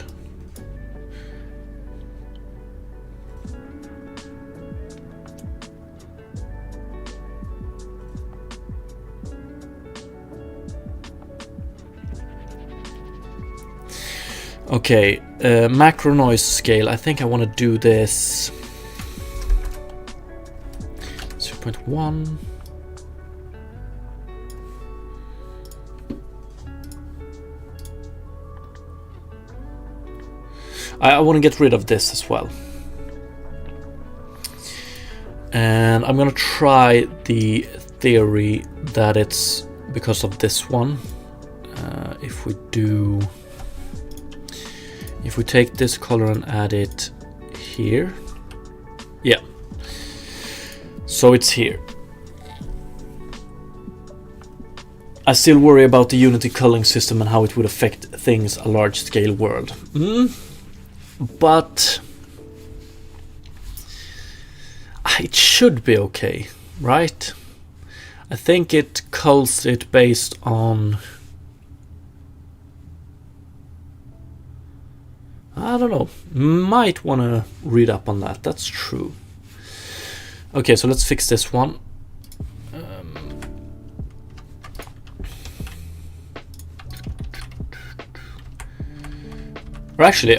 Okay, macro noise scale. I think I want to do this 0.1. I want to get rid of this as well. And I'm going to try the theory that it's because of this one. If we take this color and add it here, yeah, so it's here. I still worry about the Unity culling system and how it would affect things a large scale world. But it should be okay, right? I think it culls it based on, I don't know, might want to read up on that. That's true. Okay, so let's fix this one. Or actually,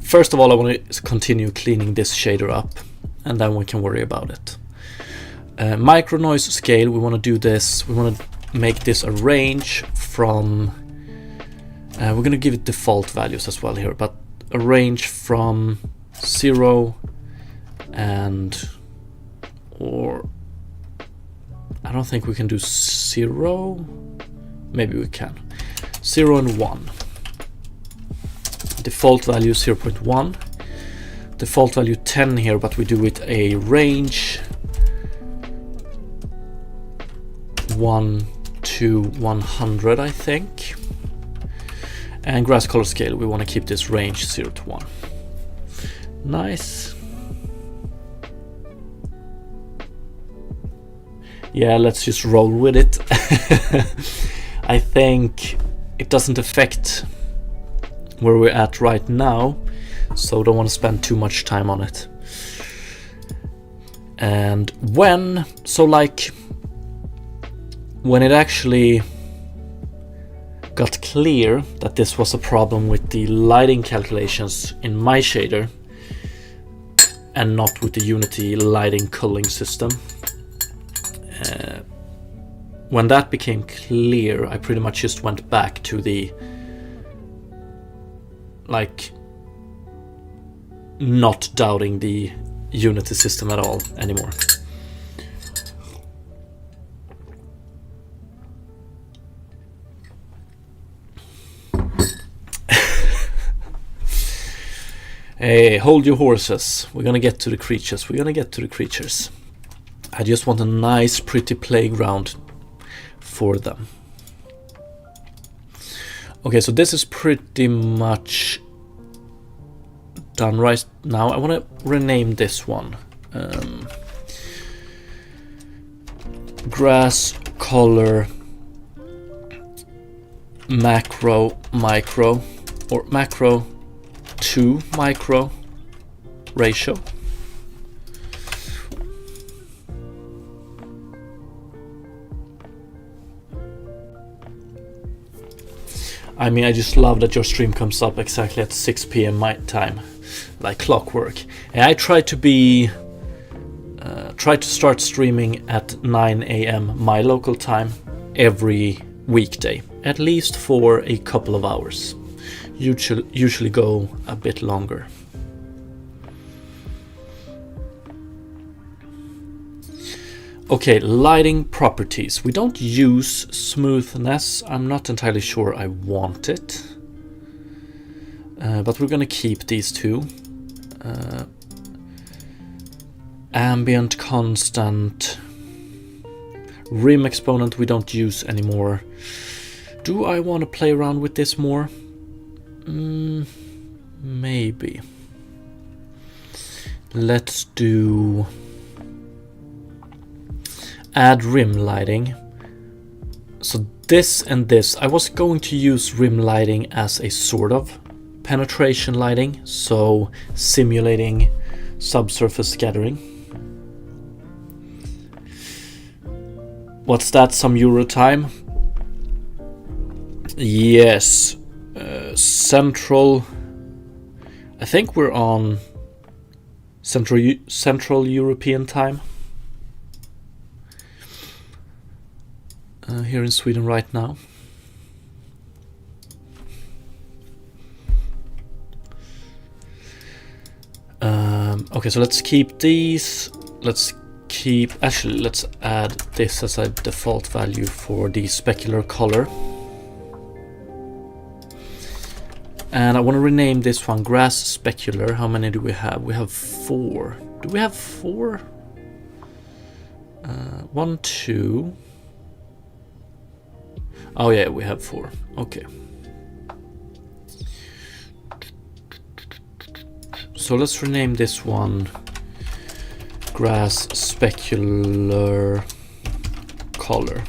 first of all, I want to continue cleaning this shader up, and then we can worry about it. Micro noise scale, we want to do this. We want to make this a range from, we're going to give it default values as well here, but a range from 0 and, or I don't think we can do 0. Maybe we can. 0 and 1. Default value 0.1. Default value 10 here, but we do it a range 1 to 100, I think. And grass color scale, we want to keep this range 0 to 1. Nice. Yeah, let's just roll with it. I think it doesn't affect where we're at right now, so don't want to spend too much time on it. And when it actually got clear that this was a problem with the lighting calculations in my shader and not with the Unity lighting culling system, when that became clear, I pretty much just went back to the not doubting the Unity system at all anymore. Hey, hold your horses. We're gonna get to the creatures. I just want a nice, pretty playground for them. Okay, so this is pretty much done right now. I want to rename this one grass color macro micro, or macro to micro ratio. I mean, I just love that your stream comes up exactly at 6 p.m. my time, like clockwork. And I try to start streaming at 9 a.m. my local time every weekday, at least for a couple of hours. Usually go a bit longer. Okay, lighting properties. We don't use smoothness. I'm not entirely sure I want it. But we're gonna keep these two. Ambient constant. Rim exponent we don't use anymore. Do I want to play around with this more? Maybe. Let's do add rim lighting. So this and this, I was going to use rim lighting as a sort of penetration lighting, so simulating subsurface scattering. What's that, some Euro time? Yes, Central, I think we're on Central European time. Here in Sweden right now. Okay, so let's keep these. Let's add this as a default value for the specular color. And I want to rename this one grass specular. How many do we have? We have 4. Do we have 4? 1, 2. Oh yeah, we have 4. Okay. So let's rename this one grass specular color.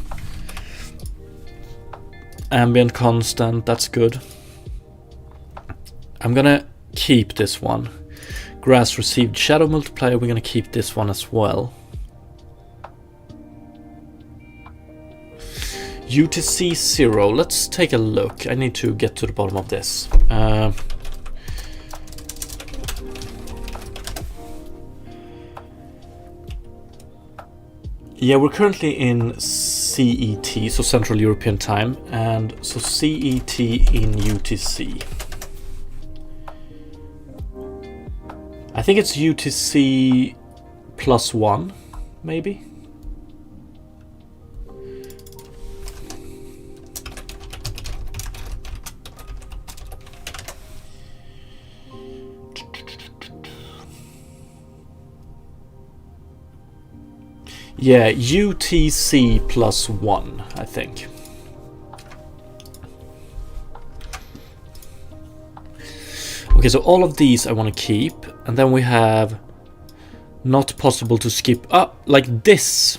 Ambient constant, that's good. I'm gonna keep this one. Grass received shadow multiplier, we're gonna keep this one as well. UTC 0, let's take a look. I need to get to the bottom of this. Yeah, we're currently in CET, so Central European Time, and so CET in UTC. I think it's UTC +1, maybe? Yeah, UTC +1, I think. Okay, so all of these I want to keep, and then we have not possible to skip up like this.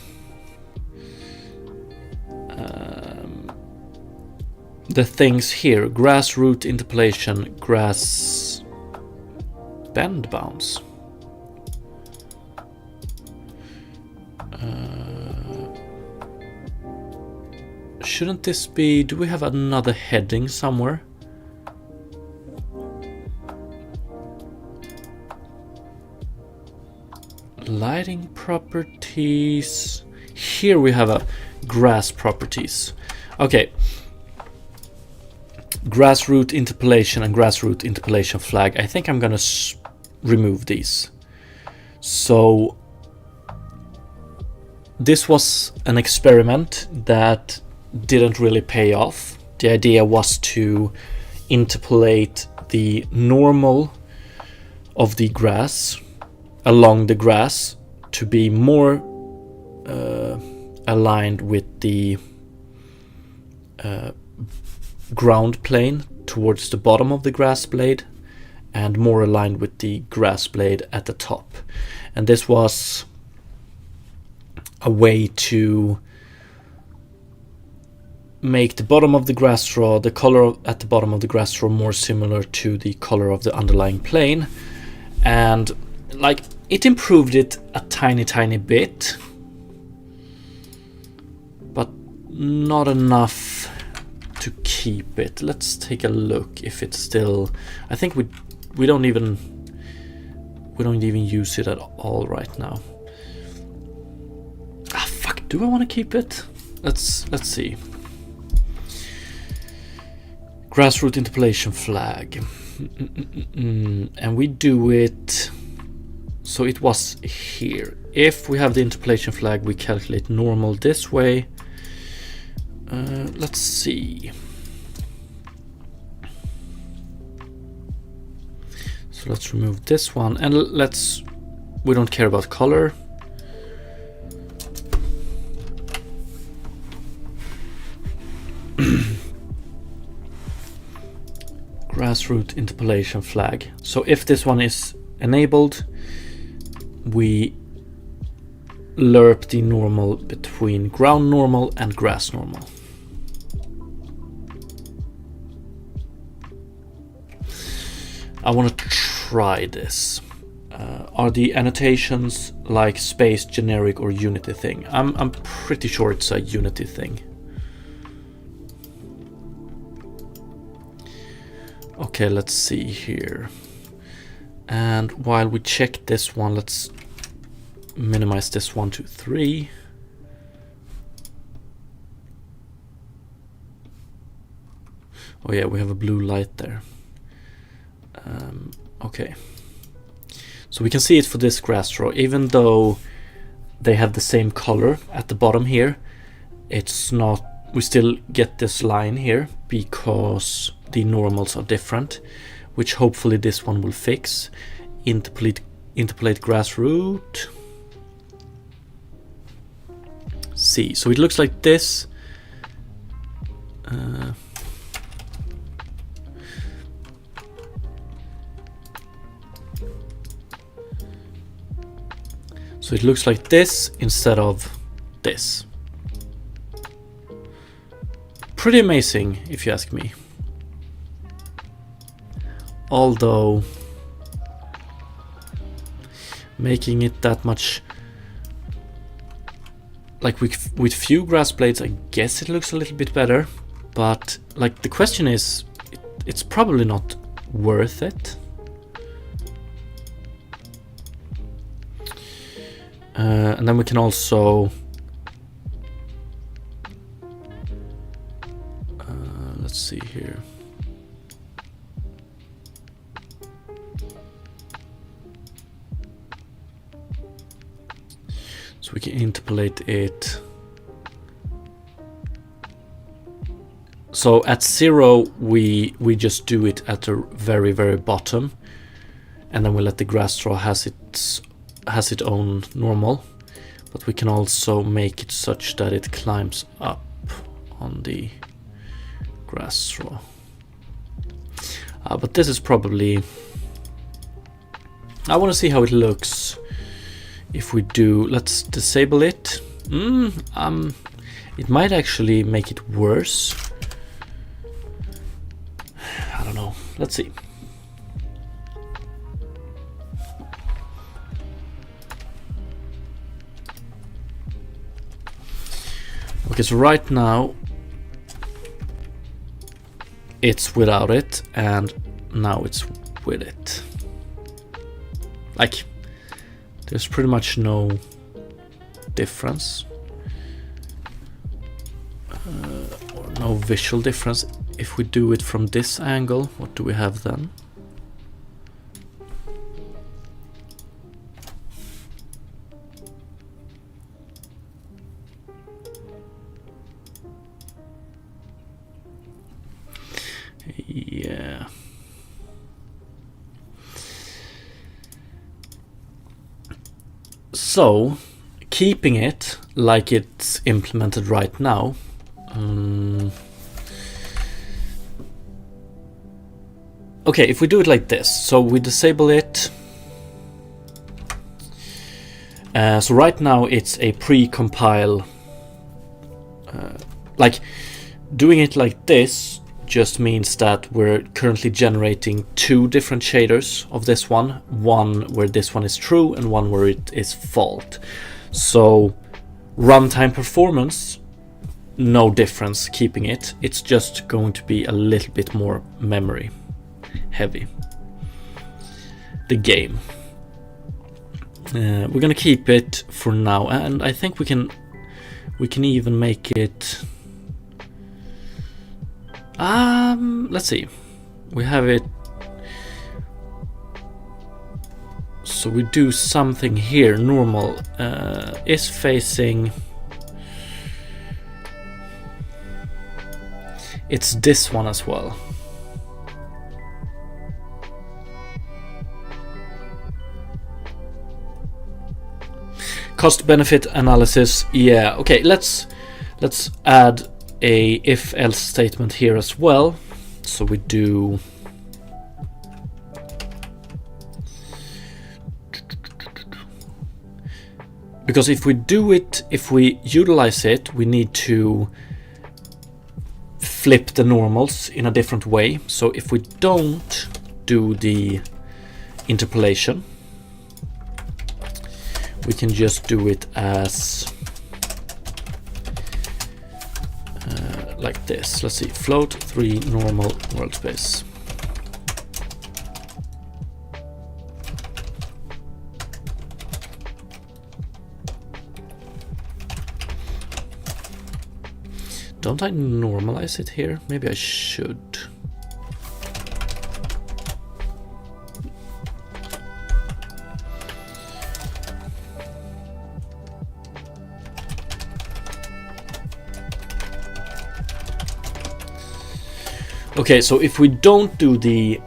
The things here: grass root interpolation, grass bend bounce. Shouldn't this be... do we have another heading somewhere? Lighting properties. Here we have a grass properties. Okay. Grass root interpolation and grass root interpolation flag. I think I'm gonna remove these. So this was an experiment that didn't really pay off. The idea was to interpolate the normal of the grass along the grass to be more aligned with the ground plane towards the bottom of the grass blade and more aligned with the grass blade at the top. And this was a way to make the bottom of the grass straw, the color at the bottom of the grass straw, more similar to the color of the underlying plane. And like, it improved it a tiny bit, but not enough to keep it. Let's take a look if it's still, I think we don't even use it at all right now. Ah, fuck, do I want to keep it? Let's see. Grassroot interpolation flag. And we do it, so it was here. If we have the interpolation flag, we calculate normal this way. Let's see. So let's remove this one, and we don't care about color. Grassroot interpolation flag. So if this one is enabled, we lerp the normal between ground normal and grass normal. I want to try this. Are the annotations like space, generic, or unity thing? I'm pretty sure it's a unity thing. Okay, let's see here. And while we check this one, let's minimize this 1, 2, 3. Oh yeah, we have a blue light there. Okay. So we can see it for this grass straw, even though they have the same color at the bottom here, it's not, we still get this line here because the normals are different, which hopefully this one will fix. Interpolate grassroot. See, so it looks like this. So it looks like this instead of this. Pretty amazing, if you ask me. Although making it that much, like with few grass blades, I guess it looks a little bit better. But like the question is, it's probably not worth it. And then we can also let's see here. So we can interpolate it. So at 0 we just do it at the very bottom, and then we let the grass straw has its own normal, but we can also make it such that it climbs up on the grass straw. But this is probably, I want to see how it looks if we do, let's disable it. It might actually make it worse. I don't know, let's see. Okay, so right now it's without it, and now it's with it. Like, there's pretty much no difference, or no visual difference. If we do it from this angle, what do we have then? Yeah. So, keeping it like it's implemented right now, Okay, if we do it like this, so we disable it. So right now it's a pre-compile. Like doing it like this just means that we're currently generating two different shaders of this one where this one is true and one where it is fault. So runtime performance, no difference keeping it. It's just going to be a little bit more memory heavy. The game. We're gonna keep it for now, and I think we can even make it. Let's see. We have it. So we do something here. Normal is facing. It's this one as well. Cost benefit analysis. Yeah, okay, let's add a if else statement here as well. So we do because if we utilize it, we need to flip the normals in a different way. So if we don't do the interpolation, we can just do it as like this. Let's see, float 3 normal world space. Don't I normalize it here? Maybe I should. Okay, so if we don't do the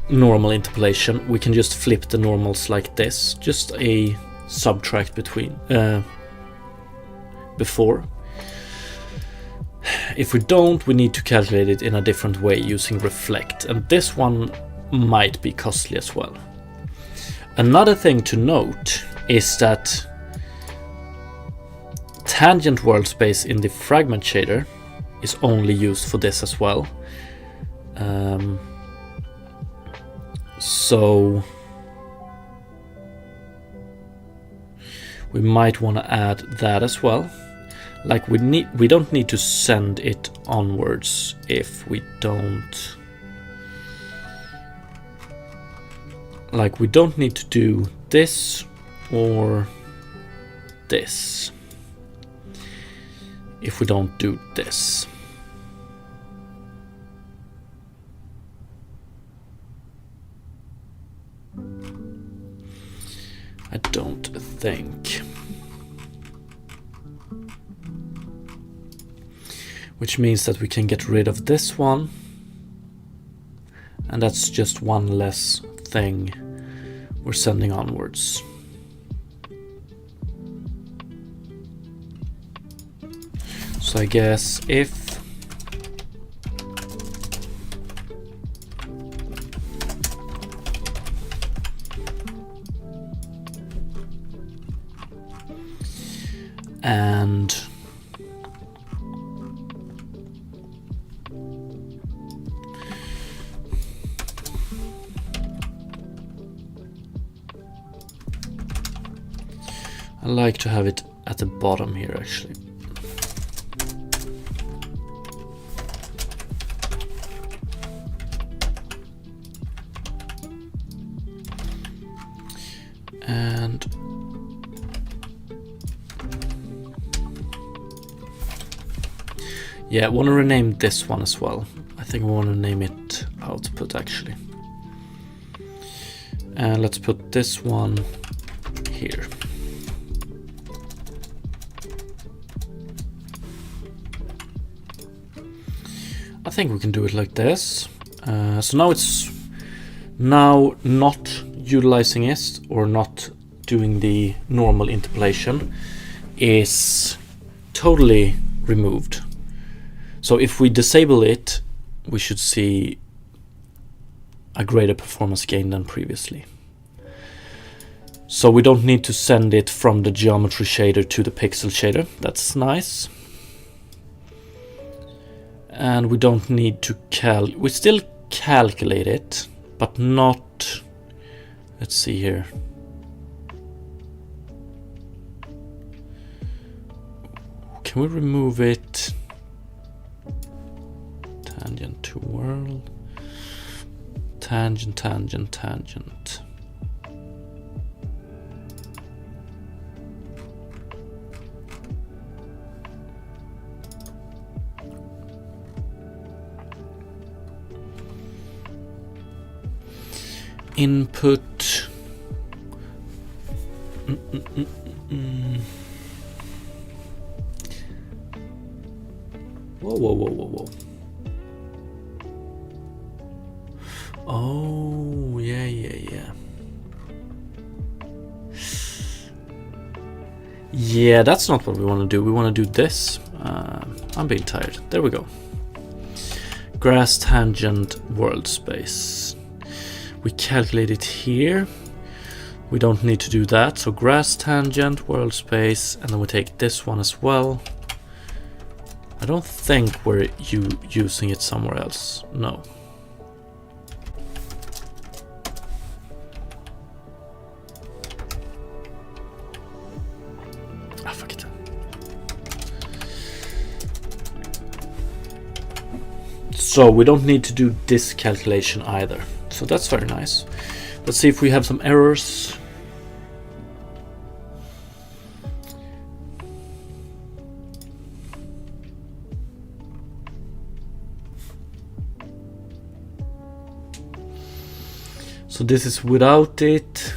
normal interpolation, we can just flip the normals like this. Just a subtract between before. If we don't, we need to calculate it in a different way using reflect, and this one might be costly as well. Another thing to note is that tangent world space in the fragment shader is only used for this as well. So we might want to add that as well. Like we don't need to send it onwards if we don't. Like we don't need to do this or this if we don't do this. I don't think. Which means that we can get rid of this one. And that's just one less thing we're sending onwards. So I guess if and I like to have it at the bottom here actually. And yeah, I want to rename this one as well. I think I want to name it output actually. And let's put this one here. I think we can do it like this. So now it's not utilizing it or not doing the normal interpolation is totally removed. So if we disable it, we should see a greater performance gain than previously. So we don't need to send it from the geometry shader to the pixel shader. That's nice. And we don't need to we still calculate it, but not, let's see here. Can we remove it? Tangent to world. Tangent, tangent, tangent. Input. Whoa, whoa, whoa, whoa, whoa. Oh, yeah, yeah, yeah. Yeah, that's not what we want to do. We want to do this. I'm being tired. There we go. Grass tangent world space. We calculate it here. We don't need to do that. So grass tangent world space, and then we take this one as well. I don't think we're using it somewhere else. No. Ah, fuck it. So we don't need to do this calculation either. So that's very nice. Let's see if we have some errors. So this is without it.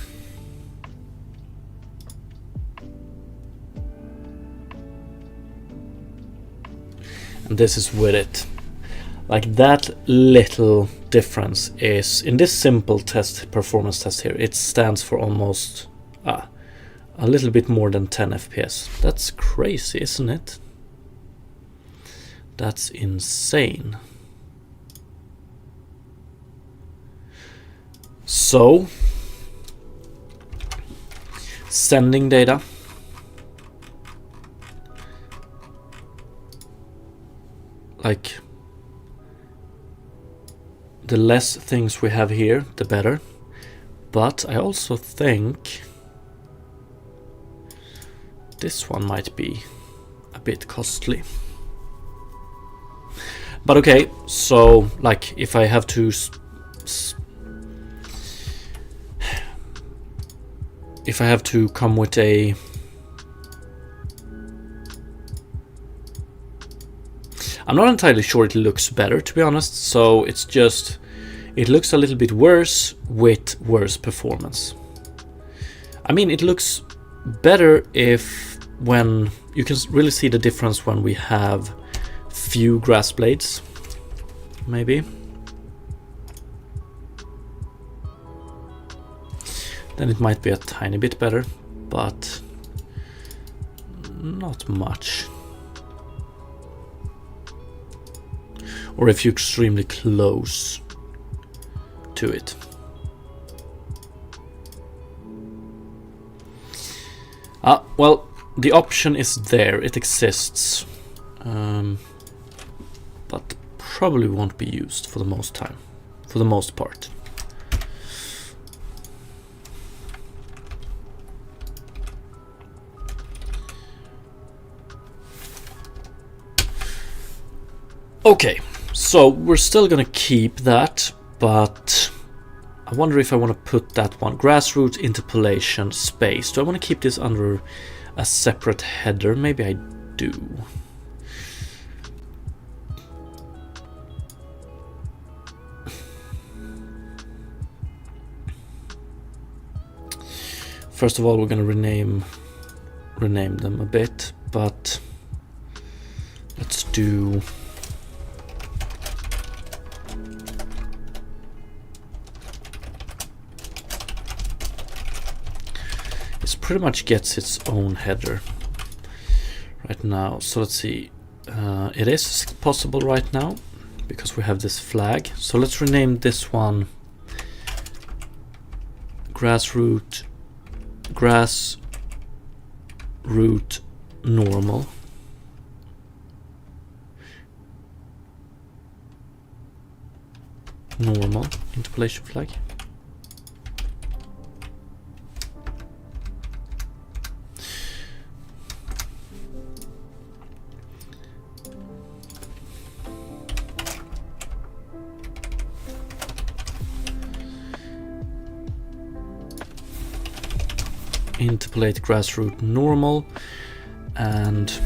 And this is with it. Like that little difference is, in this simple test, performance test here, it stands for almost a little bit more than 10 FPS. That's crazy, isn't it? That's insane. So, sending data. Like, the less things we have here, the better. But I also think this one might be a bit costly. But okay, so like if I have to come with a I'm not entirely sure it looks better, to be honest, so it's just, it looks a little bit worse with worse performance. I mean, it looks better when you can really see the difference when we have few grass blades, maybe. Then it might be a tiny bit better, but not much. Or if you're extremely close to it. Well, the option is there, it exists, but probably won't be used for the most part. Okay. So we're still gonna keep that, but I wonder if I want to put that one, grassroots interpolation space. Do I want to keep this under a separate header? Maybe I do. First of all, we're gonna rename them a bit, but let's do pretty much gets its own header right now. So let's see, it is possible right now because we have this flag. So let's rename this one grass root normal. Normal interpolation flag. Interpolate grassroot normal and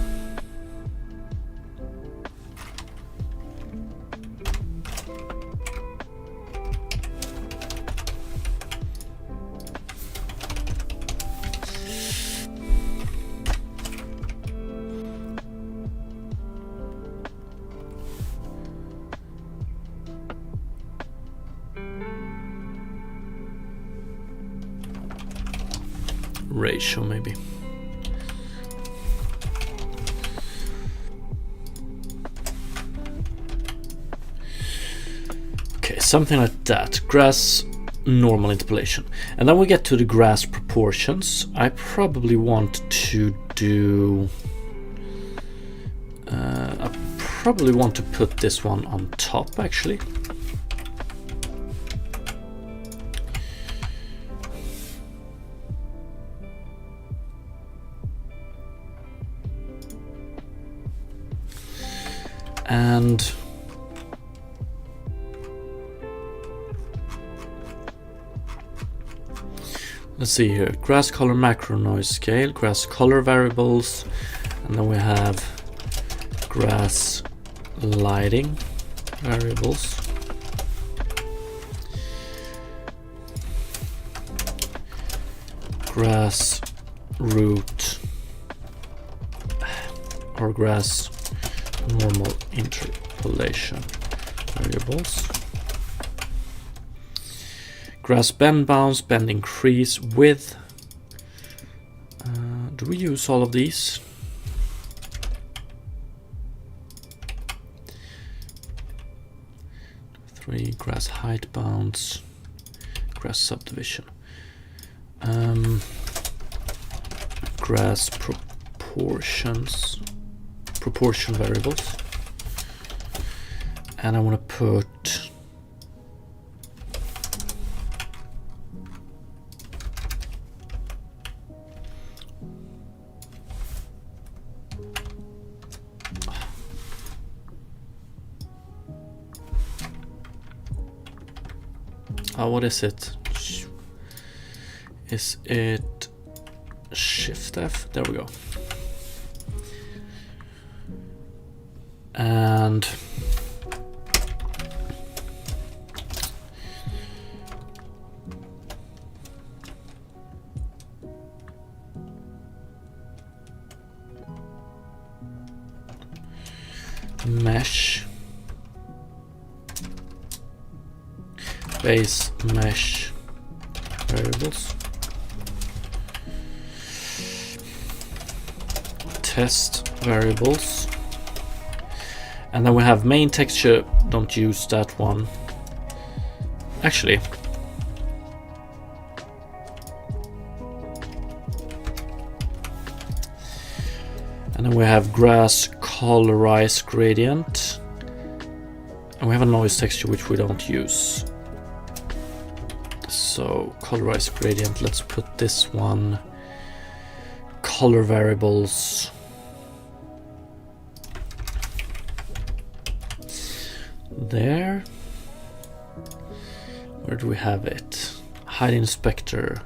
ratio maybe. Okay, something like that. Grass normal interpolation. And then we get to the grass proportions. I probably want to do I probably want to put this one on top actually. And let's see here, grass color macro noise scale, grass color variables, and then we have grass lighting variables. Grass root or grass normal interpolation variables. Grass bend bounce, bend increase, width. Do we use all of these? Three, grass height bounce, grass subdivision. Grass proportion variables, and I want to put what is it? Is it Shift F? There we go. And mesh, base mesh variables, test variables, and then we have main texture. Don't use that one actually. And then we have grass colorize gradient, and we have a noise texture which we don't use. So colorize gradient, let's put this one, color variables, there. Where do we have it? Hide inspector.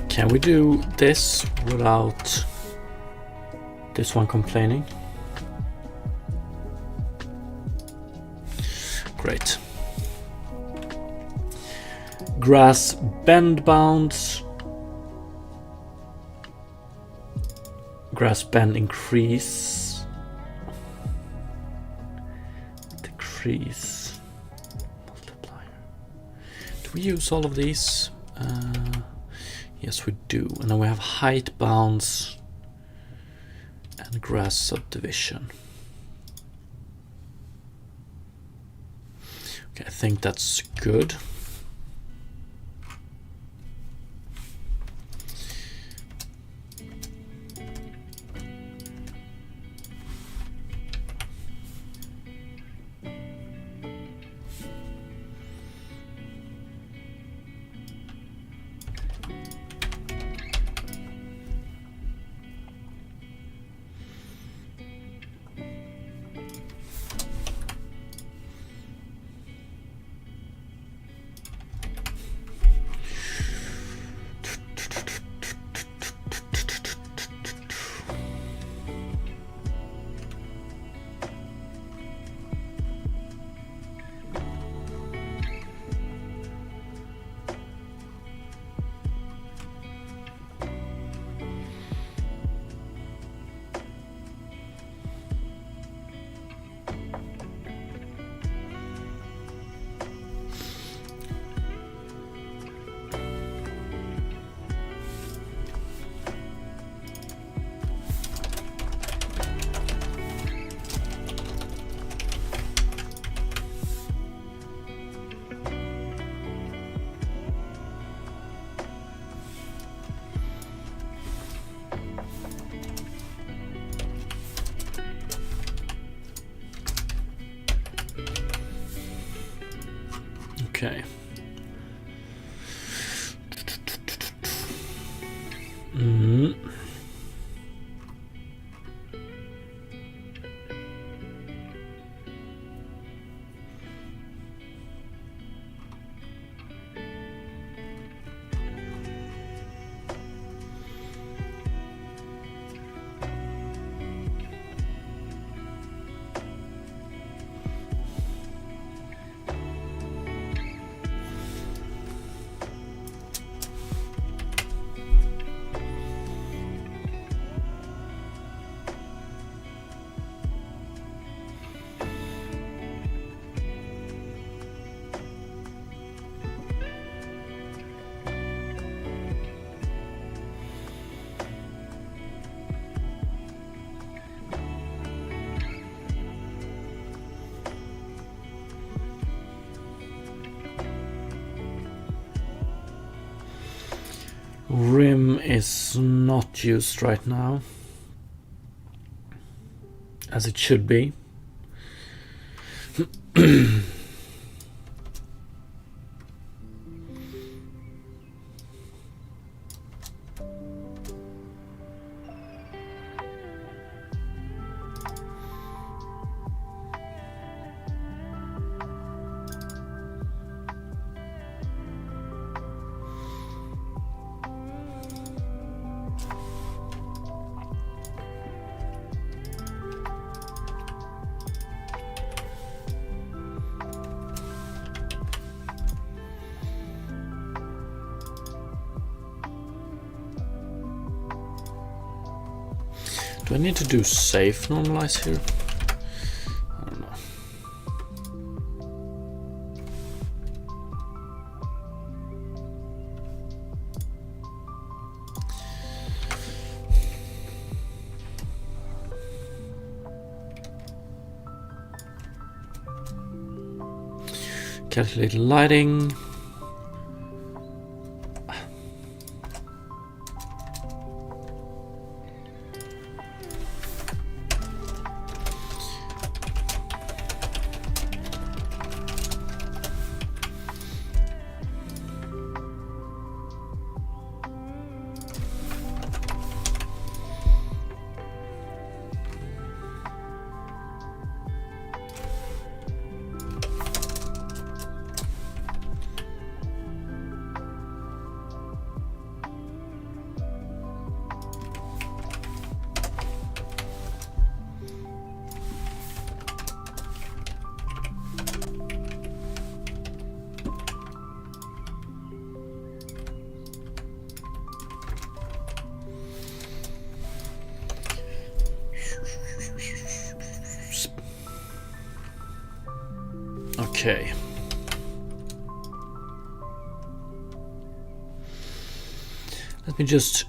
Can we do this without this one complaining? Great. Grass bend bounce, grass bend increase, decrease, multiplier. Do we use all of these? Yes, we do. And then we have height bounce, and grass subdivision. Okay, I think that's good. Okay. Rim is not used right now, as it should be. Do I need to do safe normalize here? I don't know. Calculate lighting. Okay. Let me just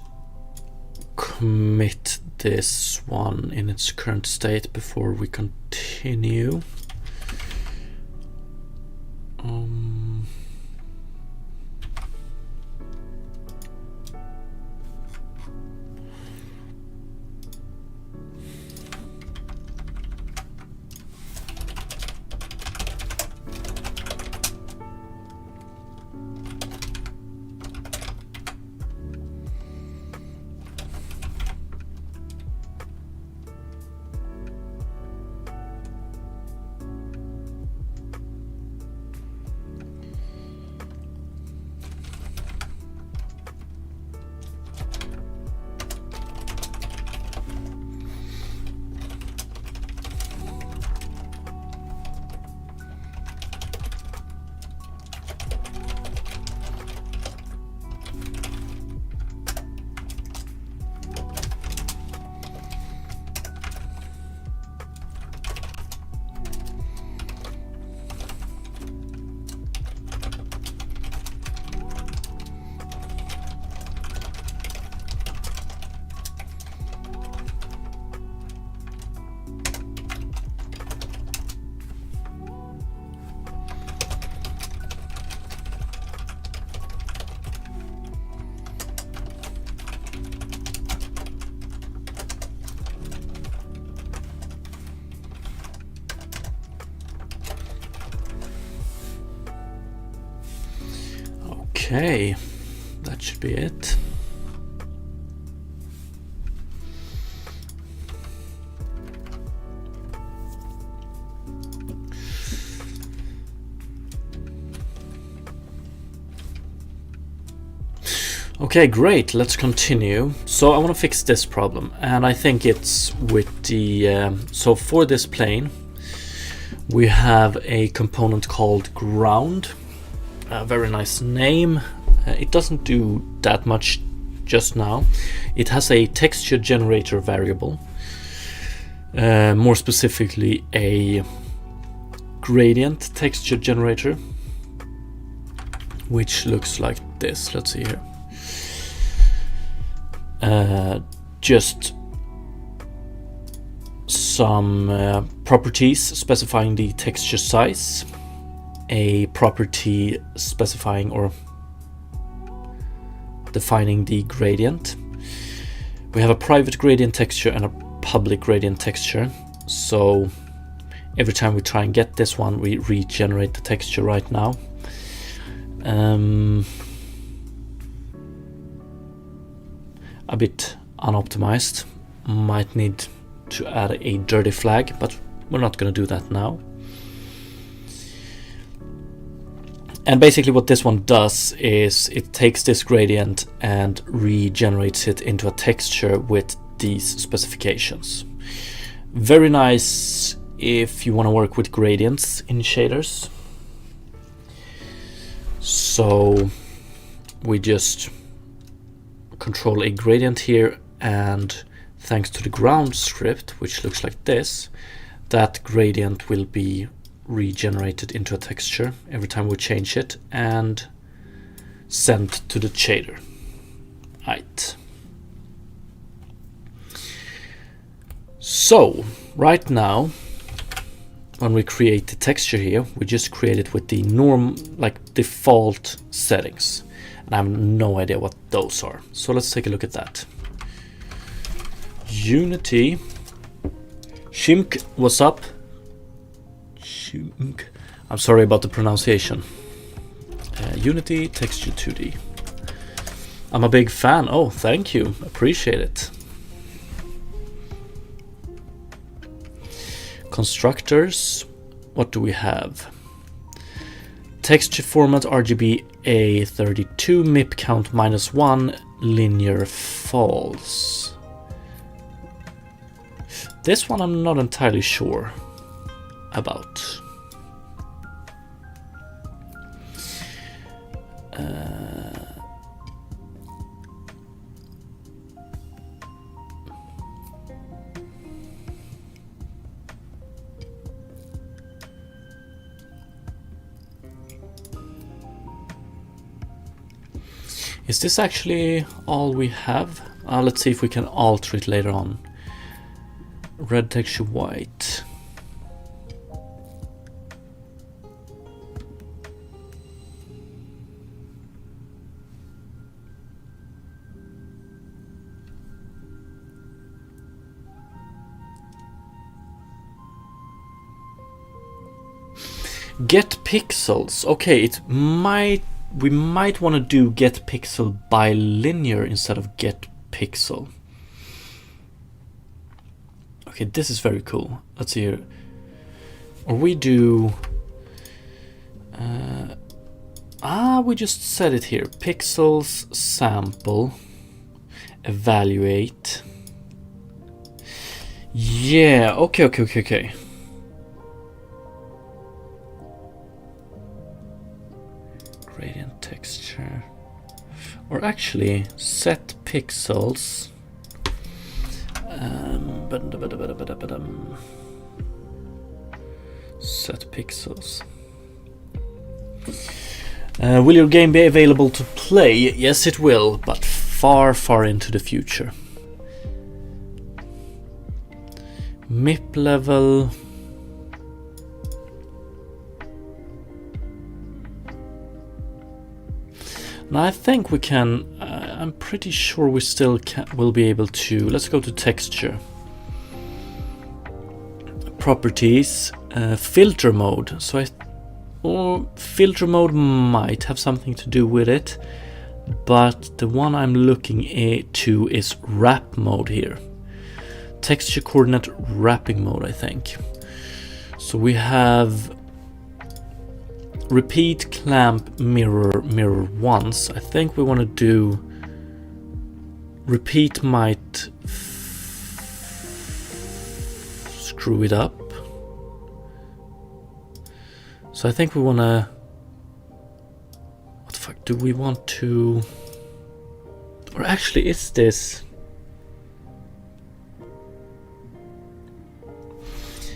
commit this one in its current state before we continue. Okay, that should be it. Okay, great, let's continue. So I want to fix this problem, and I think it's with the so for this plane we have a component called ground. A very nice name. It doesn't do that much just now. It has a texture generator variable, more specifically a gradient texture generator, which looks like this. Let's see here. Just some properties specifying the texture size, a property specifying or defining the gradient. We have a private gradient texture and a public gradient texture. So every time we try and get this one, we regenerate the texture right now. A bit unoptimized. Might need to add a dirty flag, but we're not going to do that now. And basically what this one does is it takes this gradient and regenerates it into a texture with these specifications. Very nice if you want to work with gradients in shaders. So we just control a gradient here, and thanks to the ground script, which looks like this, that gradient will be regenerated into a texture every time we change it and sent to the shader. Right. So right now, when we create the texture here, we just create it with the default settings, and I have no idea what those are. So let's take a look at that. Unity. Shimk, what's up? I'm sorry about the pronunciation. Unity texture 2D. I'm a big fan. Oh, thank you. Appreciate it. Constructors. What do we have? Texture format RGB A32, MIP count -1, linear false. This one I'm not entirely sure about. Is this actually all we have? Let's see if we can alter it later on. Red texture white. Get pixels. Okay, we might want to do get pixel bilinear instead of get pixel. Okay, this is very cool. Let's see here. Or we do we just set it here. Pixels sample evaluate. Yeah, okay. Gradient texture, or actually set pixels. Set pixels. Will your game be available to play? Yes, it will, but far into the future. MIP level. Now I think we can, I'm pretty sure we still will be able to, let's go to texture. Properties, filter mode. So filter mode might have something to do with it, but the one I'm looking to is wrap mode here. Texture coordinate wrapping mode, I think. So we have repeat clamp mirror once. I think we want to do repeat might screw it up. So I think we want to, what the fuck do we want to, or actually is this,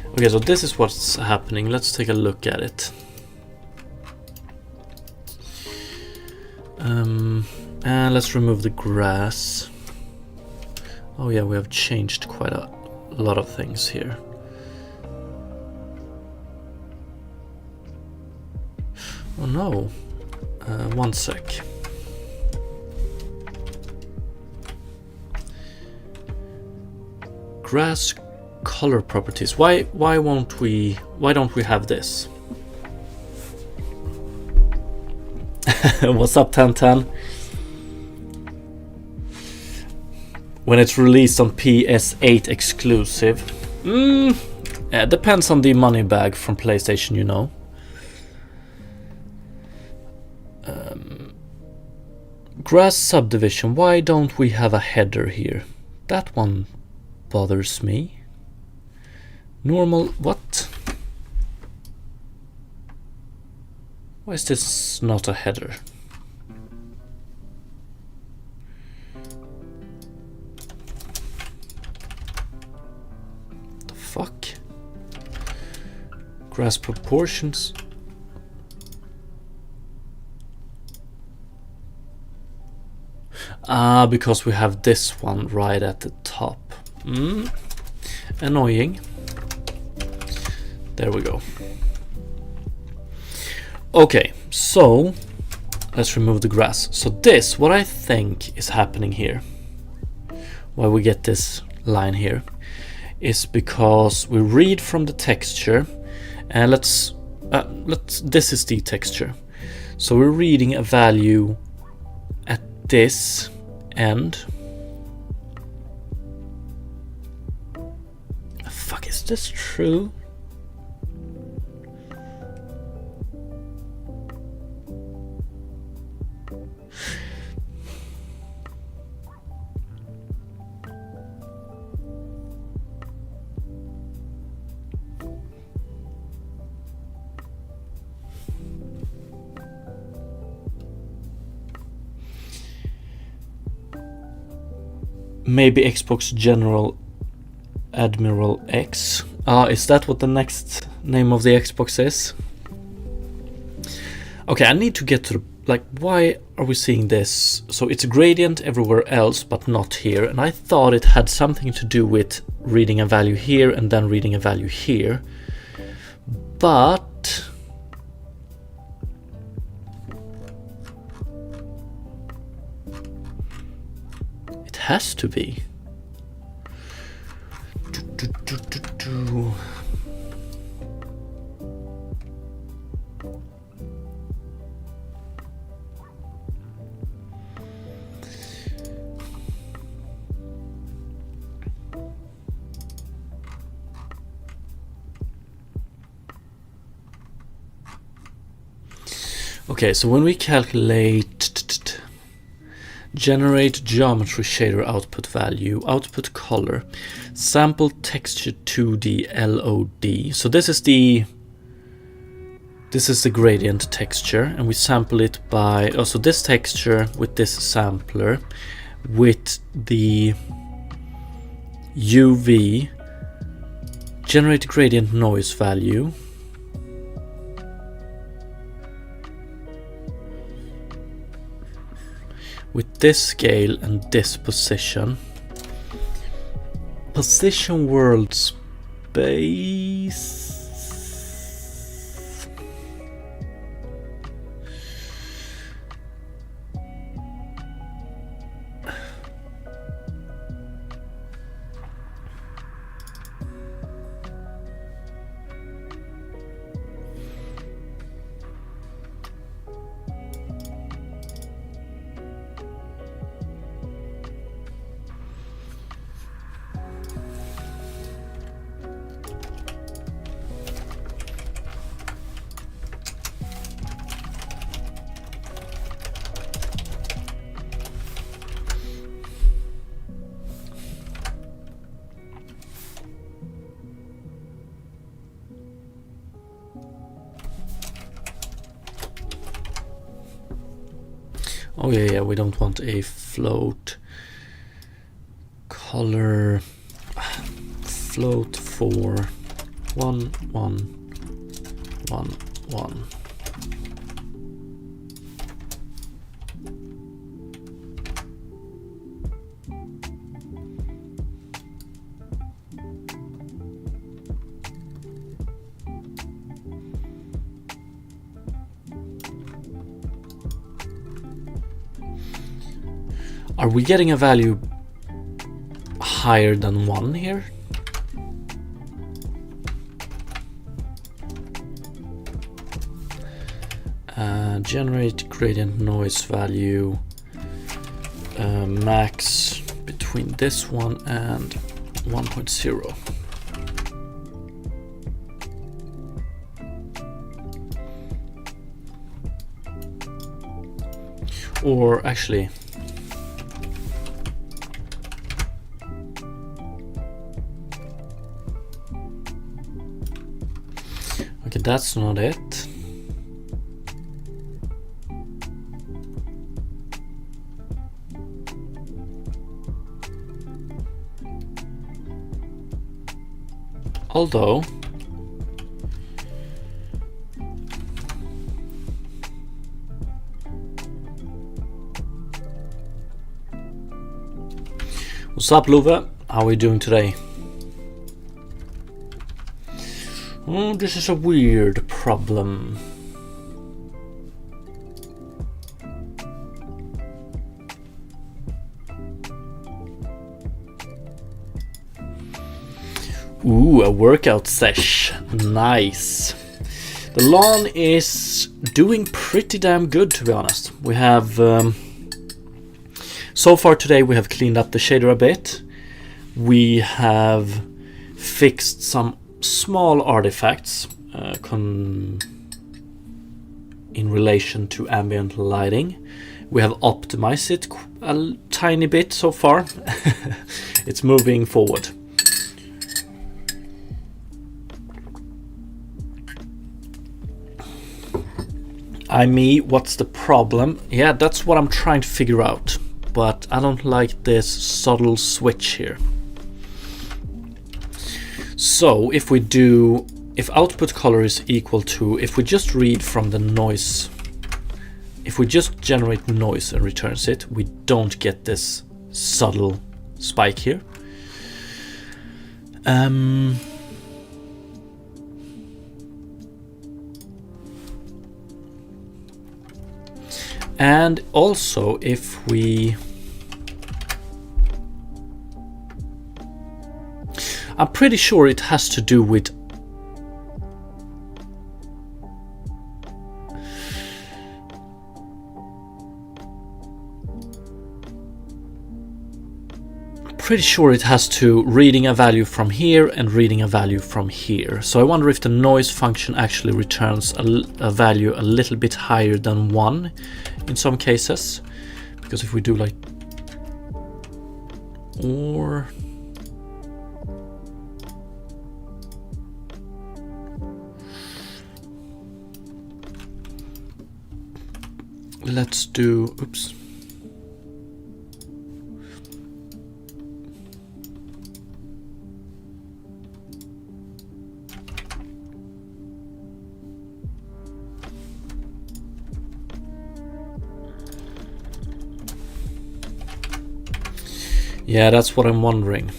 okay, so this is what's happening. Let's take a look at it. And let's remove the grass. Oh yeah, we have changed quite a lot of things here. Oh no, one sec. Grass color properties. Why don't we have this? What's up, Tan? When it's released on PS8 exclusive. Yeah, depends on the money bag from PlayStation, you know. Grass subdivision. Why don't we have a header here? That one bothers me. Normal. What? Why is this not a header? The fuck? Grass proportions. Because we have this one right at the top. Annoying. There we go. Okay, so let's remove the grass. So this, what I think is happening here, why we get this line here, is because we read from the texture, and let's this is the texture. So we're reading a value at this end. Fuck, is this true? Maybe Xbox General Admiral X. Is that what the next name of the Xbox is? Okay, I need to get to the like, why are we seeing this? So it's a gradient everywhere else, but not here. And I thought it had something to do with reading a value here and then reading a value here. But it has to be. Okay, so when we calculate generate geometry shader output value, output color, sample texture 2D LOD. So this is the gradient texture, and we sample it by also this texture with this sampler with the UV generate gradient noise value. With this scale and this position world space. Oh yeah, we don't want a float color float for 1 1 1 1. Are we getting a value higher than 1 here? Generate gradient noise value max between this one and 1.0. Or actually, okay, that's not it. Although what's up, Love? How are we doing today? Oh, this is a weird problem. Ooh, a workout sesh. Nice. The lawn is doing pretty damn good, to be honest. We have so far today we have cleaned up the shader a bit. We have fixed some small artifacts in relation to ambient lighting. We have optimized it a tiny bit so far. It's moving forward. What's the problem? Yeah, that's what I'm trying to figure out, but I don't like this subtle switch here. So if output color is equal to, if we just read from the noise if we just generate noise and returns it, we don't get this subtle spike here. And also, if we... I'm pretty sure it has to do with... Pretty sure it has to reading a value from here and reading a value from here. So I wonder if the noise function actually returns a value a little bit higher than 1 in some cases. Because if we do like... Or... Let's do... Oops. Yeah, that's what I'm wondering.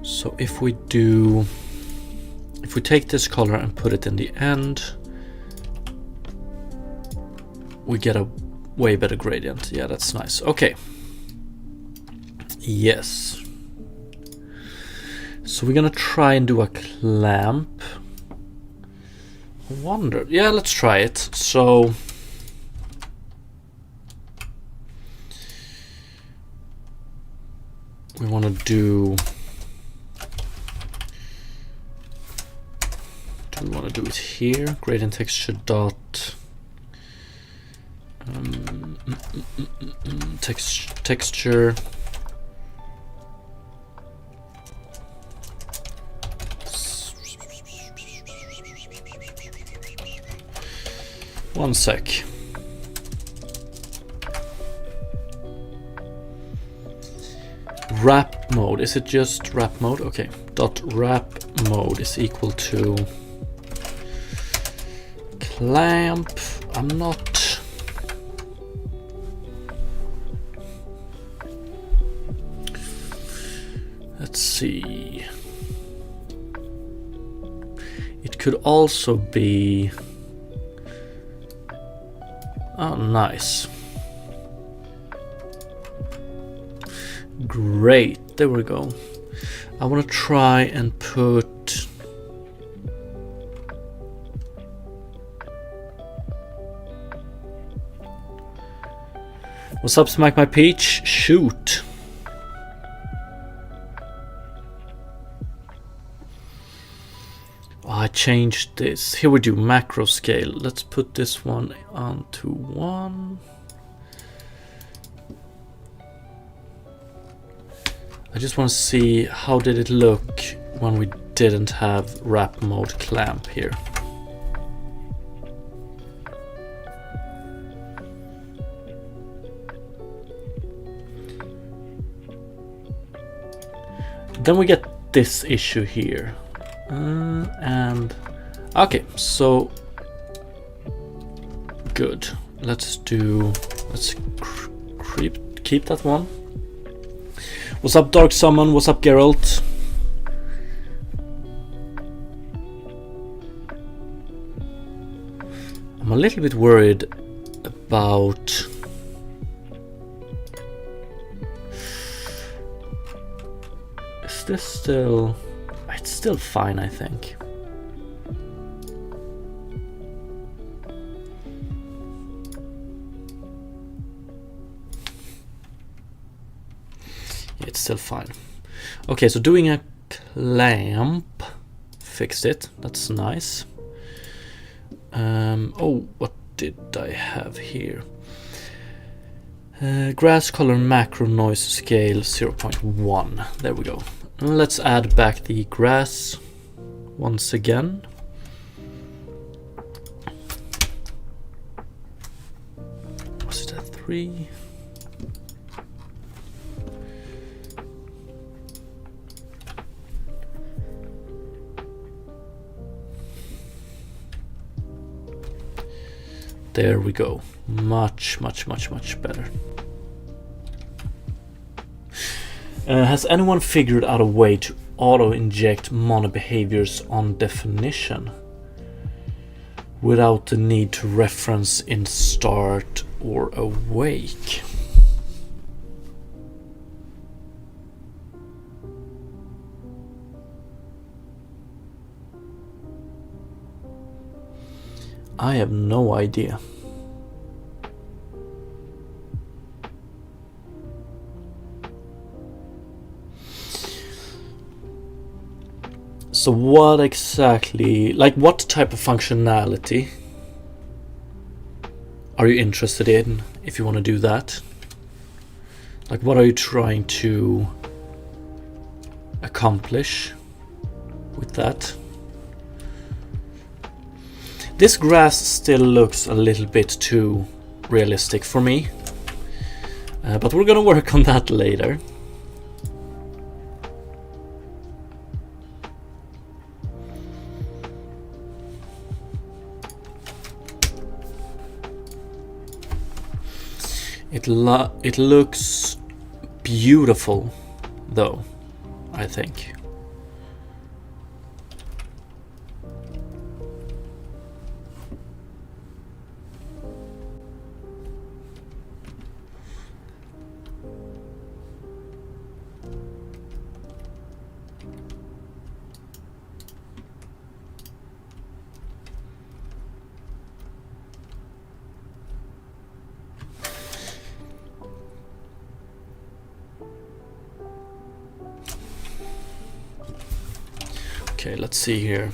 So if we take this color and put it in the end, we get a way better gradient. Yeah, that's nice. Okay. Yes. So we're gonna try and do a clamp. Wonder. Yeah, let's try it. So we want to do we want to do it here? Gradient texture dot texture. One sec. Wrap mode. Is it just wrap mode? Okay. Dot wrap mode is equal to clamp. I'm not. Let's see. It could also be. Oh, nice. Great, there we go. I want to try and put... What's up, Smack My Peach? Shoot. I changed this. Here we do macro scale. Let's put this one onto 1. I just want to see how did it look when we didn't have wrap mode clamp here. Then we get this issue here. And okay, so good. Let's keep that one. What's up, Dark Summon? What's up, Geralt? I'm a little bit worried about is this still... It's still fine, I think. Yeah, it's still fine. Okay, so doing a clamp fixed it. That's nice. Oh, what did I have here? Grass color macro noise scale 0.1. There we go. Let's add back the grass once again. Was it a 3? There we go. Much better. Has anyone figured out a way to auto-inject mono behaviors on definition without the need to reference in start or awake? I have no idea. So what exactly, like what type of functionality are you interested in if you want to do that? Like what are you trying to accomplish with that? This grass still looks a little bit too realistic for me, but we're gonna work on that later. It looks beautiful, though, I think. Okay, let's see here.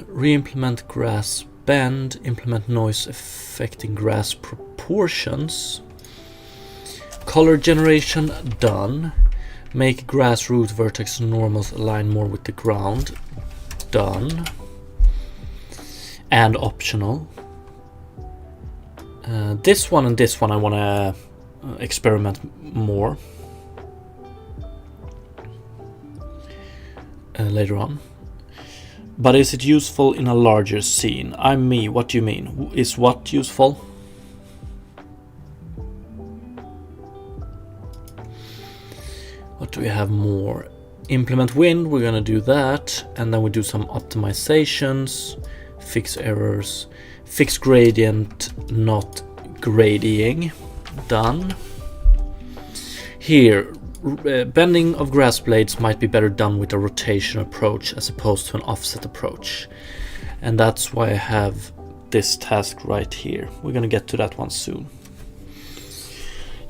Re-implement grass bend, implement noise affecting grass proportions. Color generation, done. Make grass root vertex normals align more with the ground, done. And optional. This one and this one I want to experiment more. Later on. But is it useful in a larger scene? I'm me, what do you mean? Is what useful? What do we have more? Implement wind, we're gonna do that. And then we do some optimizations, fix errors, fix gradient, not grading, done. Here, bending of grass blades might be better done with a rotation approach as opposed to an offset approach. And that's why I have this task right here. We're gonna get to that one soon.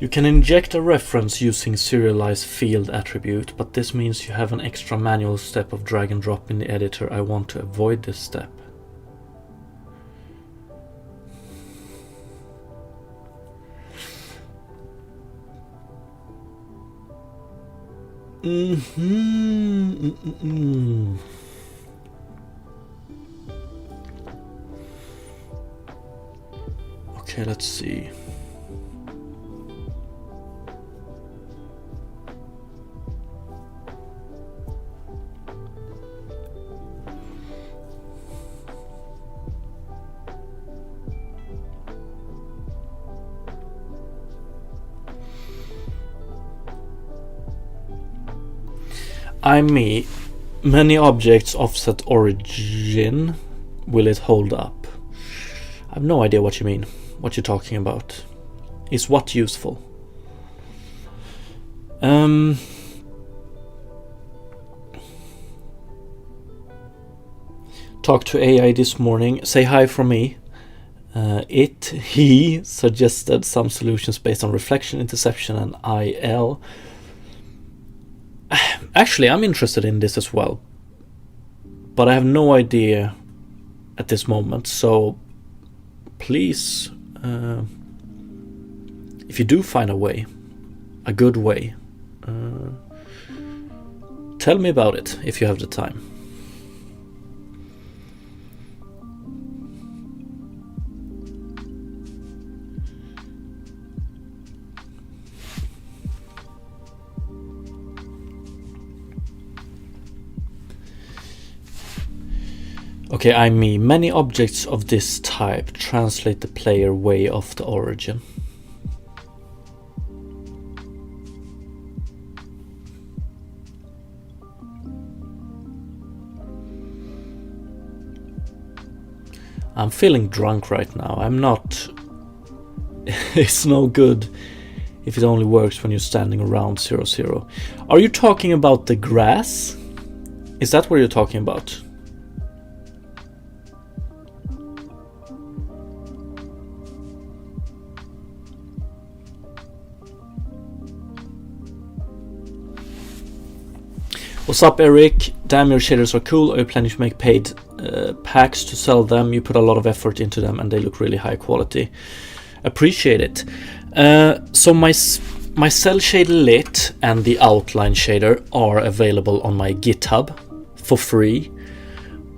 You can inject a reference using serialized field attribute, but this means you have an extra manual step of drag and drop in the editor. I want to avoid this step. Okay, let's see. I'm me. Many objects offset origin. Will it hold up? I have no idea what you mean. What you're talking about. Is what useful? Talked to AI this morning. Say hi from me. He suggested some solutions based on reflection, interception, and IL. Actually, I'm interested in this as well, but I have no idea at this moment. So please, if you do find a way, a good way, tell me about it if you have the time. Okay, I'm me. Many objects of this type translate the player way of the origin. I'm feeling drunk right now. I'm not... It's no good if it only works when you're standing around 0, 0. Are you talking about the grass? Is that what you're talking about? What's up, Eric? Damn, your shaders are cool. Are you planning to make paid packs to sell them? You put a lot of effort into them and they look really high quality. Appreciate it. So my cell shader lit and the outline shader are available on my GitHub for free,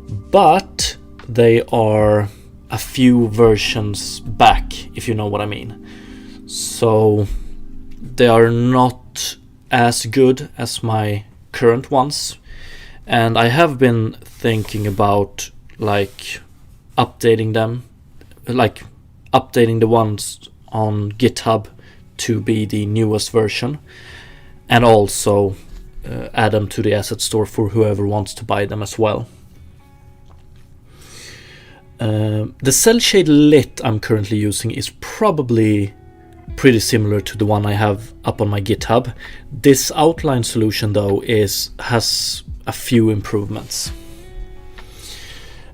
but they are a few versions back, if you know what I mean. So they are not as good as my current ones, and I have been thinking about like updating them, like updating the ones on GitHub to be the newest version, and also add them to the asset store for whoever wants to buy them as well. The cell shade lit I'm currently using is probably pretty similar to the one I have up on my GitHub. This outline solution though has a few improvements.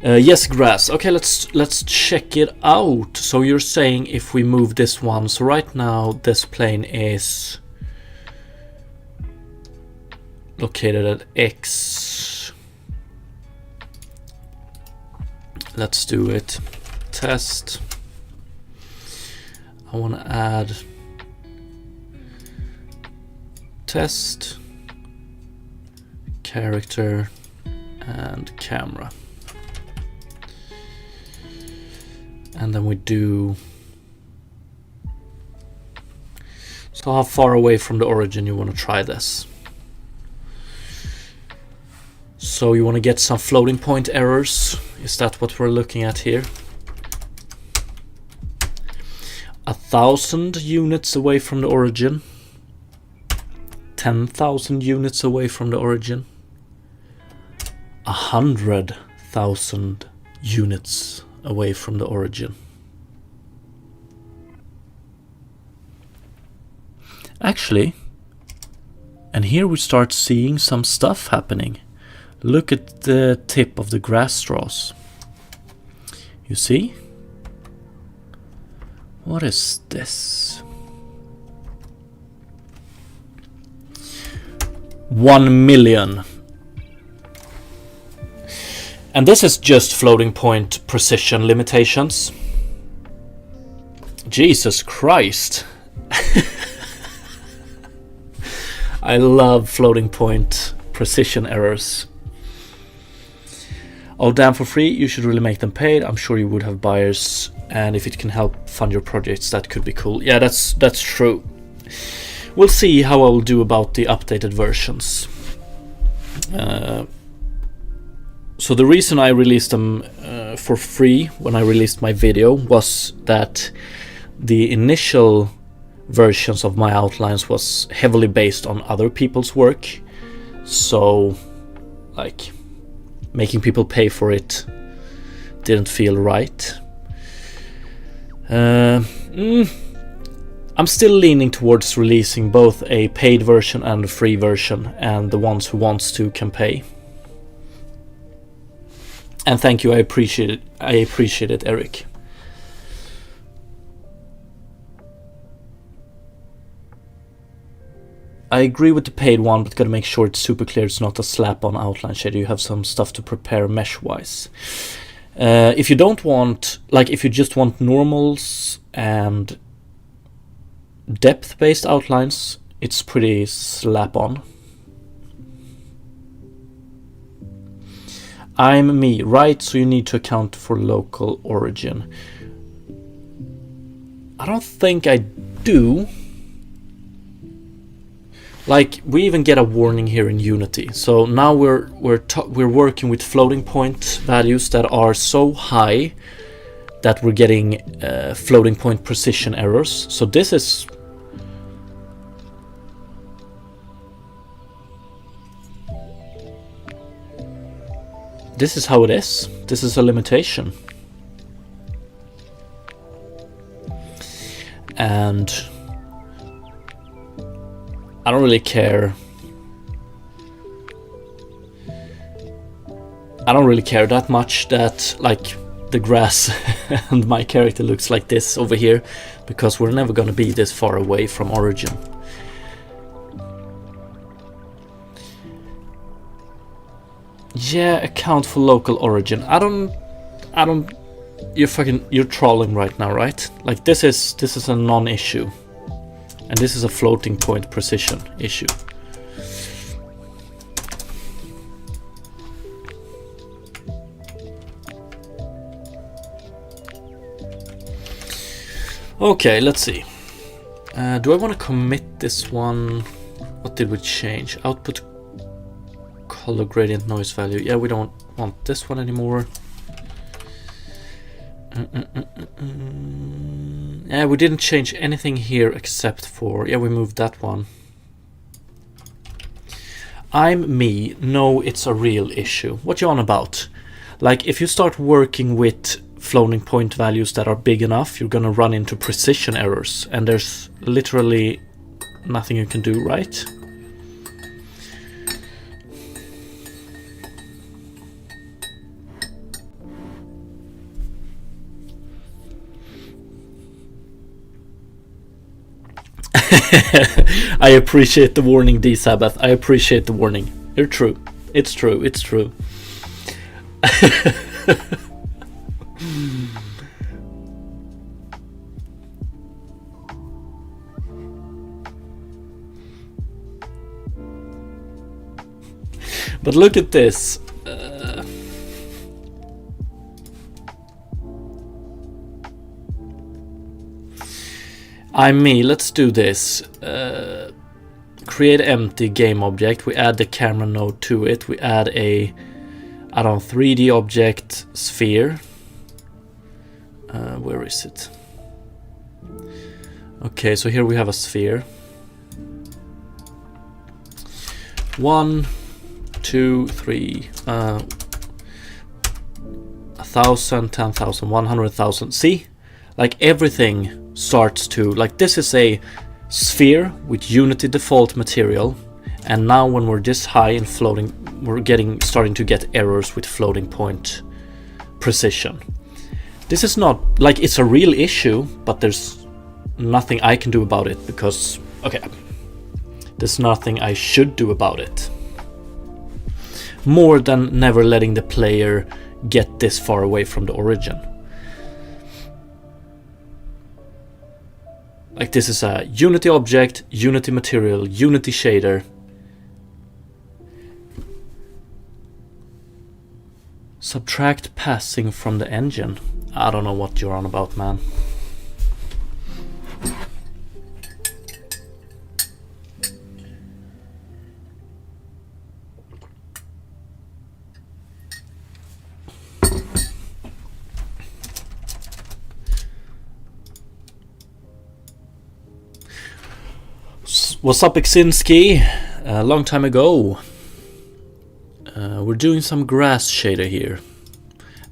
Yes, grass. Okay, let's check it out. So you're saying if we move this one, so right now this plane is located at X. Let's do it. Test. I want to add test, character, and camera. And then we do... So how far away from the origin you want to try this? So you want to get some floating point errors. Is that what we're looking at here? 1,000 units away from the origin. 10,000 units away from the origin. 100,000 units away from the origin. Actually, and here we start seeing some stuff happening. Look at the tip of the grass straws. You see? What is this? 1 million. And this is just floating point precision limitations. Jesus Christ. I love floating point precision errors. Oh, damn, for free, you should really make them paid. I'm sure you would have buyers, and if it can help fund your projects, that could be cool. Yeah, that's true. We'll see how I will do about the updated versions. So the reason I released them for free when I released my video was that the initial versions of my outlines was heavily based on other people's work. So, like, making people pay for it didn't feel right. I'm still leaning towards releasing both a paid version and a free version, and the ones who wants to can pay. And thank you, I appreciate it. I appreciate it, Eric. I agree with the paid one, but gotta make sure it's super clear. It's not a slap-on outline shader. You have some stuff to prepare mesh-wise. If you don't want, like, if you just want normals and depth-based outlines, it's pretty slap-on. I'm me, right? So you need to account for local origin. I don't think I do. Like, we even get a warning here in Unity. So now we're working with floating point values that are so high that we're getting floating point precision errors. So this is how it is. This is a limitation. And I don't really care. I don't really care that much that, like, the grass and my character looks like this over here, because we're never gonna be this far away from origin. Yeah, account for local origin. I don't. You're trolling right now, right? Like, this is a non-issue. And this is a floating point precision issue. Okay, let's see. Do I want to commit this one? What did we change? Output color gradient noise value. Yeah, we don't want this one anymore. Yeah, we didn't change anything here except for, yeah, we moved that one. I'm me. No, it's a real issue. What you on about? Like, if you start working with floating point values that are big enough, you're gonna run into precision errors, and there's literally nothing you can do, right? I appreciate the warning, D Sabbath. I appreciate the warning. You're true. It's true. It's true. But look at this. I'm me. Let's do this. Create empty game object. We add the camera node to it. We add a, I don't know, 3D object sphere. Where is it? Okay, so here we have a sphere. 1, 2, 3, 1,000, 10,000, 100,000. See, like, everything starts to, like, this is a sphere with Unity default material, and now when we're this high in floating, we're starting to get errors with floating point precision. This is not, like, it's a real issue, but there's nothing I can do about it, because, okay, there's nothing I should do about it. More than never letting the player get this far away from the origin. Like, this is a Unity object, Unity material, Unity shader. Subtract passing from the engine. I don't know what you're on about, man. What's up, Iksinski? A long time ago. We're doing some grass shader here,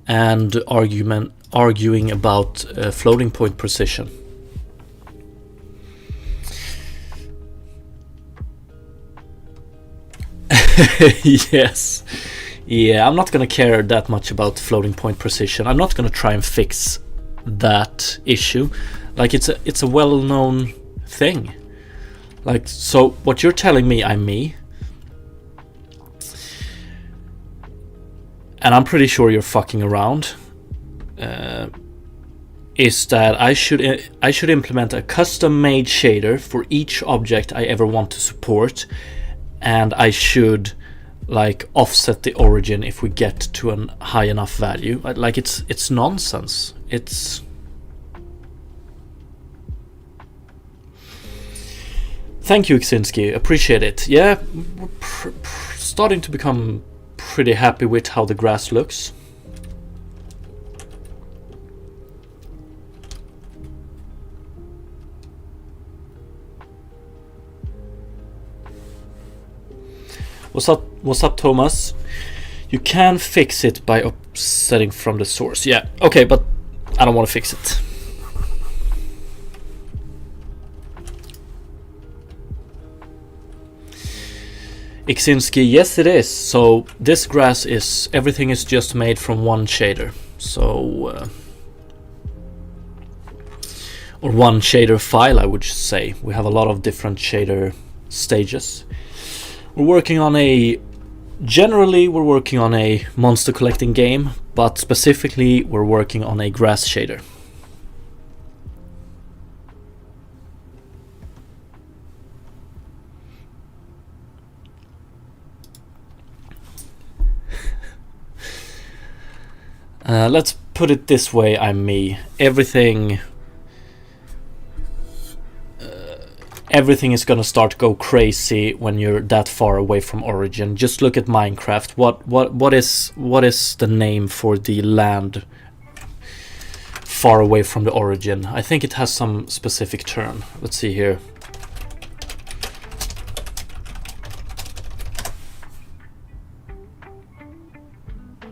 and arguing about floating point precision. Yes. Yeah, I'm not gonna care that much about floating point precision. I'm not gonna try and fix that issue. Like, it's a well-known thing. Like, so what you're telling me, I'm me, and I'm pretty sure you're fucking around, is that I should implement a custom-made shader for each object I ever want to support, and I should, like, offset the origin if we get to a high enough value. Like, it's nonsense. Thank you, Xinski. Appreciate it. Yeah, we're starting to become pretty happy with how the grass looks. What's up, Thomas? You can fix it by offsetting from the source. Yeah, okay, but I don't want to fix it. Iksinski, yes it is. So this grass is, everything is just made from one shader. So, or one shader file, I would say. We have a lot of different shader stages. We're working on generally we're working on a monster collecting game, but specifically we're working on a grass shader. Let's put it this way, I'm me. Everything is gonna start go crazy when you're that far away from origin. Just look at Minecraft. What is the name for the land far away from the origin? I think it has some specific term. Let's see here.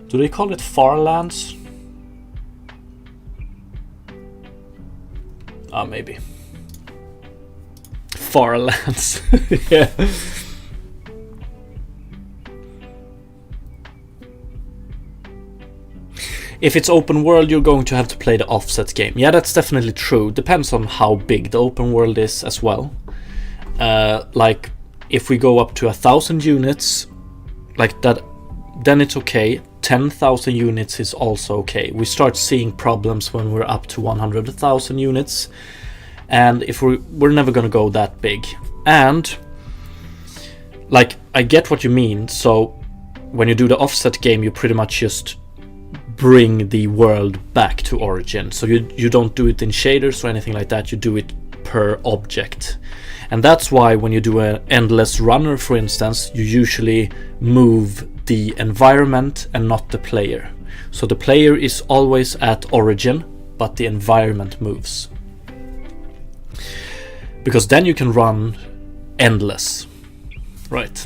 Do they call it farlands? Ah, maybe. Farlands. Yeah. If it's open world, you're going to have to play the offset game. Yeah, that's definitely true. Depends on how big the open world is as well. Like if we go up to 1,000 units, like that, then it's okay. 10,000 units is also okay. We start seeing problems when we're up to 100,000 units. And if we're never gonna go that big. And like I get what you mean. So when you do the offset game, you pretty much just bring the world back to origin. So you don't do it in shaders or anything like that. You do it per object. And that's why when you do an endless runner, for instance, you usually move the environment and not the player. So the player is always at origin, but the environment moves. Because then you can run endless, right?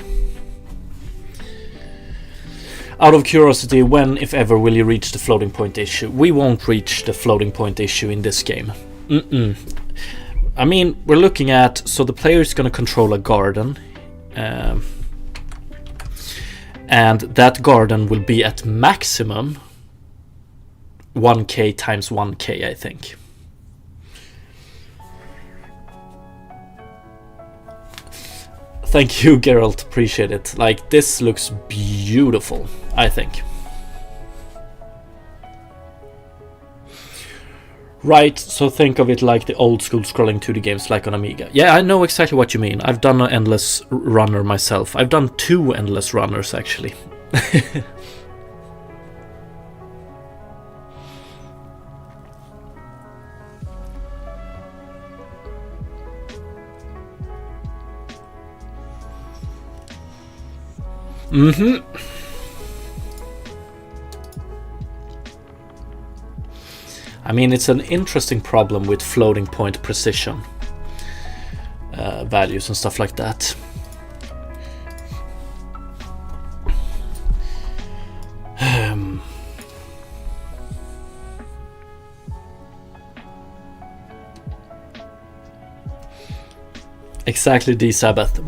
Out of curiosity, when, if ever, will you reach the floating point issue? We won't reach the floating point issue in this game. I mean, we're looking at, so the player is going to control a garden. And that garden will be at maximum 1k times 1k, I think. Thank you, Geralt. Appreciate it. Like, this looks beautiful, I think. Right, so think of it like the old school scrolling 2D games like on Amiga. Yeah, I know exactly what you mean. I've done an endless runner myself. I've done 2 endless runners, actually. I mean, it's an interesting problem with floating point precision values and stuff like that. Exactly, D Sabbath.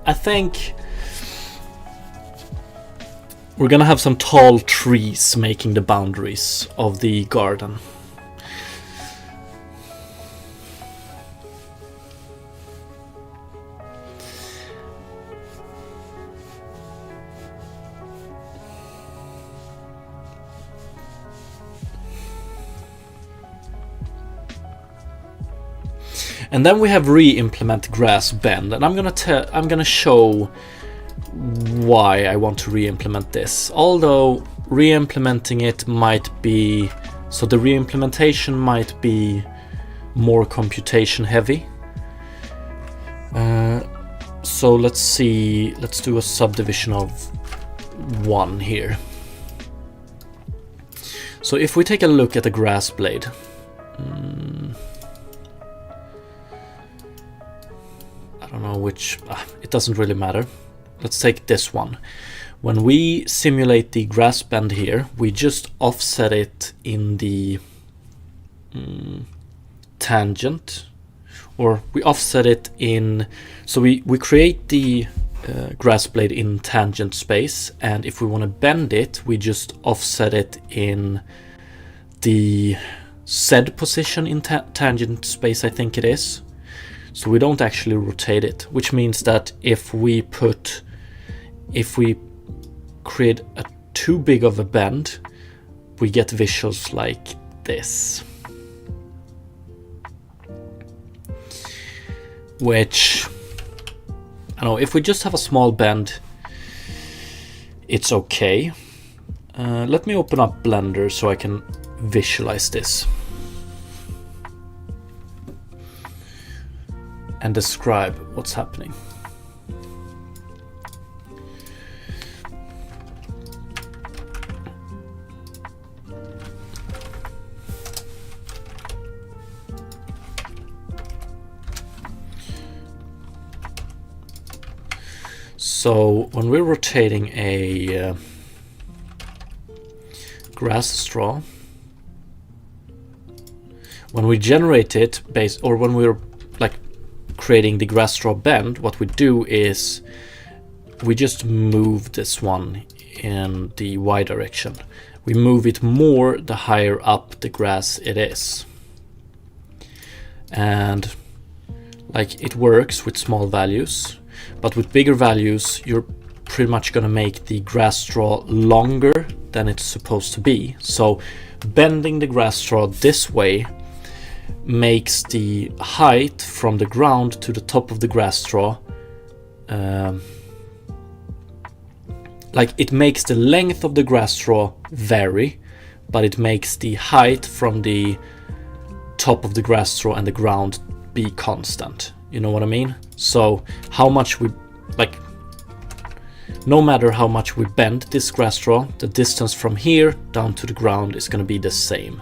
I think we're gonna have some tall trees making the boundaries of the garden. And then we have re-implement grass bend, and I'm gonna show why I want to re-implement this. Although re-implementing it might be, so the re-implementation might be more computation heavy. So let's see, let's do a subdivision of 1 here. So if we take a look at the grass blade, I don't know which, it doesn't really matter. Let's take this one. When we simulate the grass bend here, we just offset it in the tangent, or we offset it in, so we create the grass blade in tangent space, and if we want to bend it, we just offset it in the Z position in tangent space, I think it is. So we don't actually rotate it, which means that if we create a too big of a bend, we get visuals like this. Which, I don't know, if we just have a small bend, it's okay. Let me open up Blender so I can visualize this and describe what's happening. So when we're rotating a grass straw, when we generate it or when we're like creating the grass straw bend, what we do is we just move this one in the Y direction. We move it more the higher up the grass it is. And like it works with small values, but with bigger values, you're pretty much going to make the grass straw longer than it's supposed to be. So bending the grass straw this way makes the height from the ground to the top of the grass straw, like it makes the length of the grass straw vary, but it makes the height from the top of the grass straw and the ground be constant. You know what I mean? So how much we, like, no matter how much we bend this grass straw, the distance from here down to the ground is going to be the same.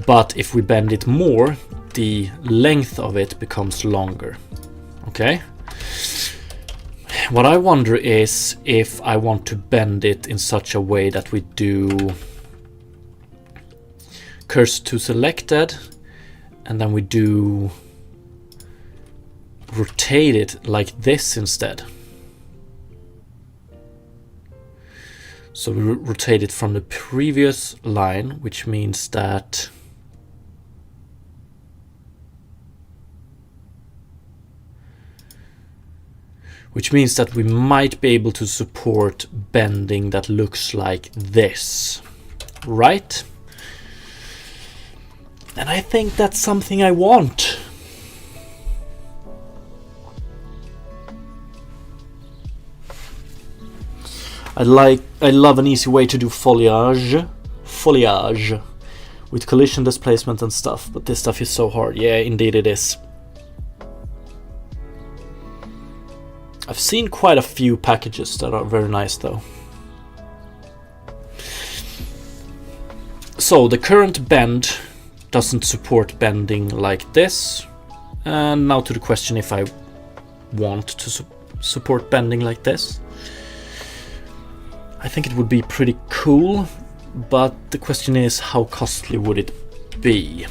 But if we bend it more, the length of it becomes longer. Okay? What I wonder is if I want to bend it in such a way that we do cursor to selected, and then we do rotate it like this instead. So we rotate it from the previous line, which means that we might be able to support bending that looks like this, right? And I think that's something I want. I love an easy way to do foliage with collision displacement and stuff, but this stuff is so hard. Yeah, indeed it is. I've seen quite a few packages that are very nice though. So the current bend doesn't support bending like this. And now to the question if I want to support bending like this. I think it would be pretty cool, but the question is how costly would it be?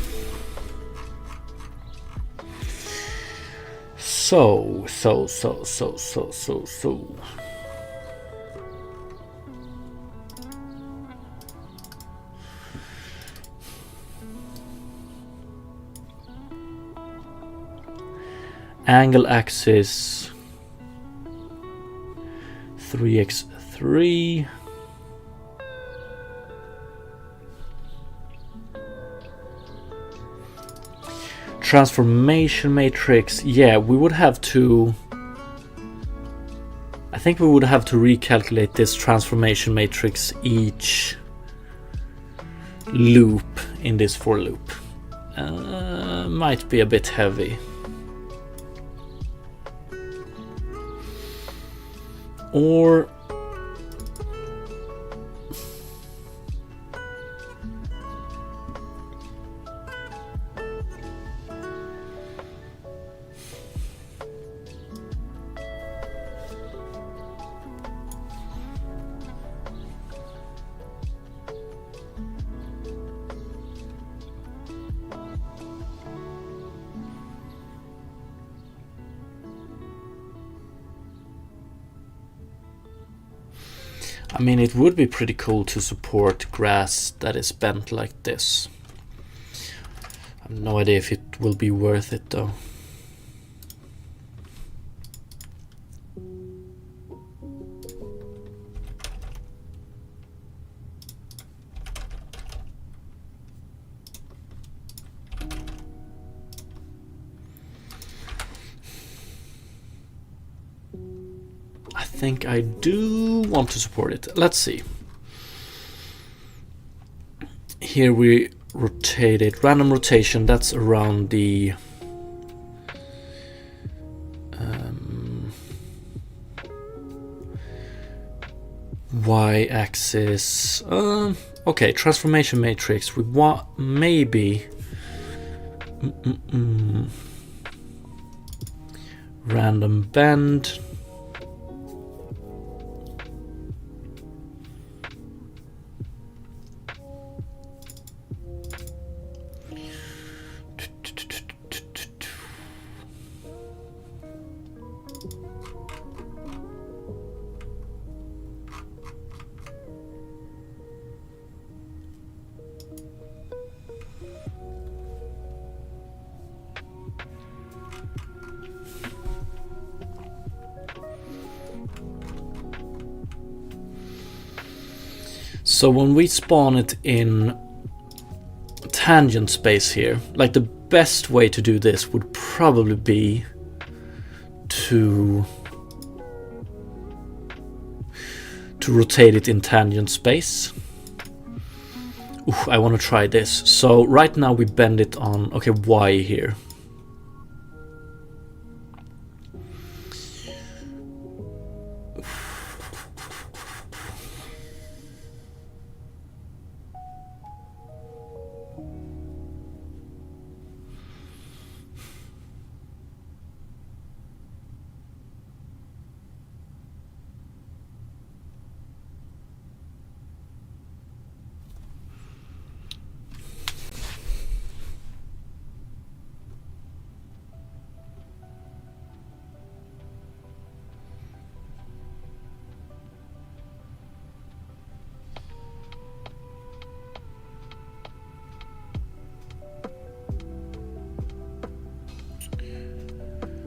So. Angle axis 3x3. Transformation matrix, yeah, we would have to, I think we would have to recalculate this transformation matrix each loop in this for loop. Might be a bit heavy. Or I mean, it would be pretty cool to support grass that is bent like this. I have no idea if it will be worth it though. I think I do want to support it. Let's see. Here we rotate it. Random rotation, that's around the y-axis. Okay, transformation matrix. We want maybe random bend. So when we spawn it in tangent space here, like the best way to do this would probably be to rotate it in tangent space. Ooh, I want to try this. So right now we bend it on, okay, Y here.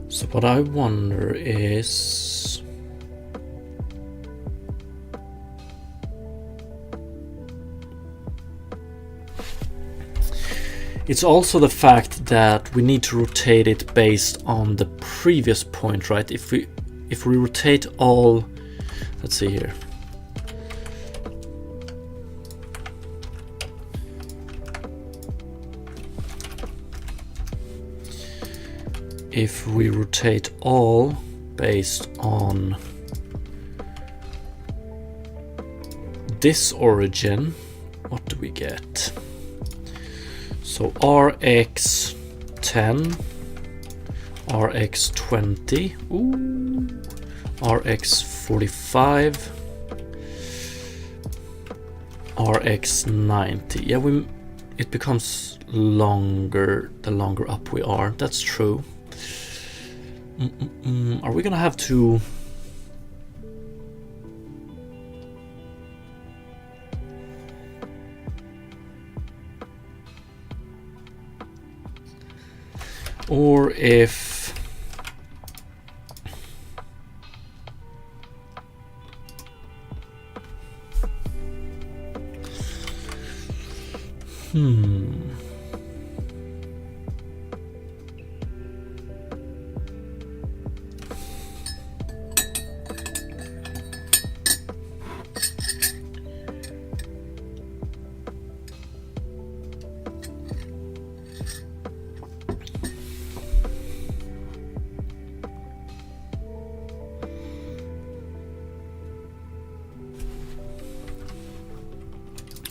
So what I wonder is, it's also the fact that we need to rotate it based on the previous point, right? If we rotate all, let's see here. If we rotate all based on this origin, what do we get? So RX 10, RX 20, ooh, RX 45, RX 90. Yeah, it becomes longer the longer up we are. That's true. Are we gonna have to? Or if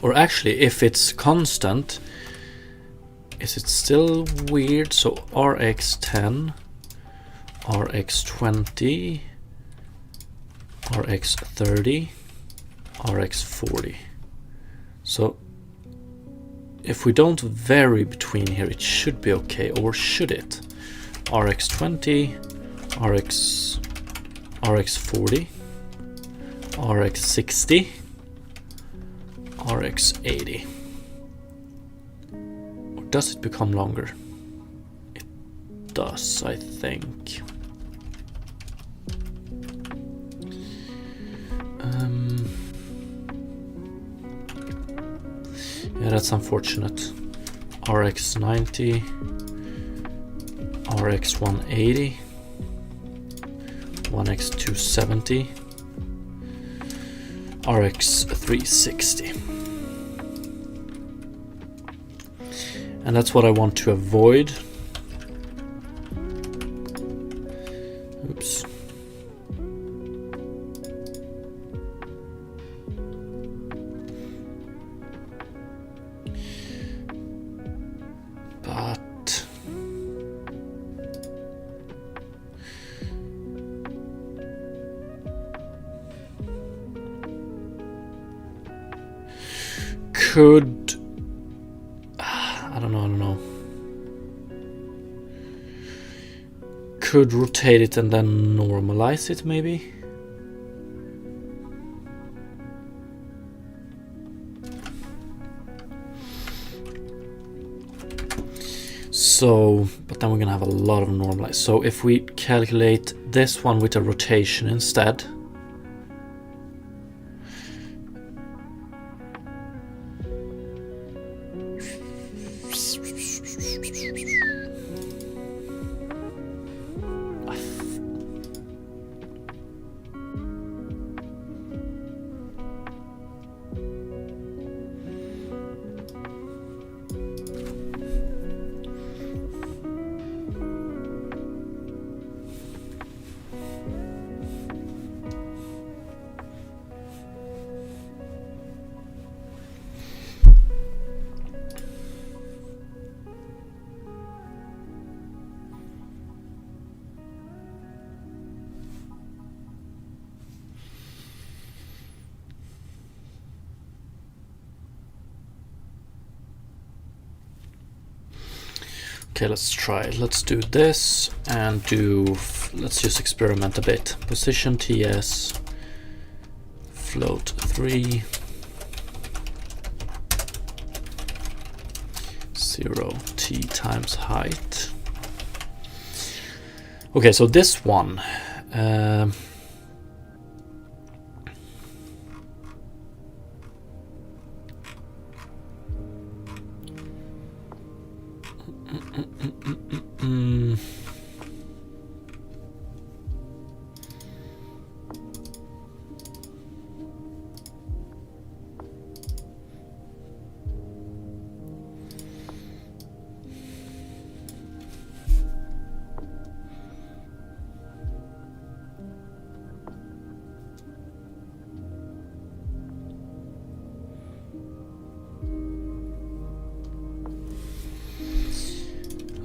Or actually, if it's constant, is it still weird? So RX10, RX20, RX30, RX40. So if we don't vary between here, it should be okay, or should it? RX20, RX40, RX60, RX80. Or does it become longer? It does, I think. Yeah, that's unfortunate. RX90, RX180, 1X270, RX360. And that's what I want to avoid. Oops. But could I don't know. Could rotate it and then normalize it, maybe. So, but then we're gonna have a lot of normalize. So if we calculate this one with a rotation instead, okay, let's try it. Let's do this and let's just experiment a bit. Position TS, float 3, 0 T times height. Okay, so this one,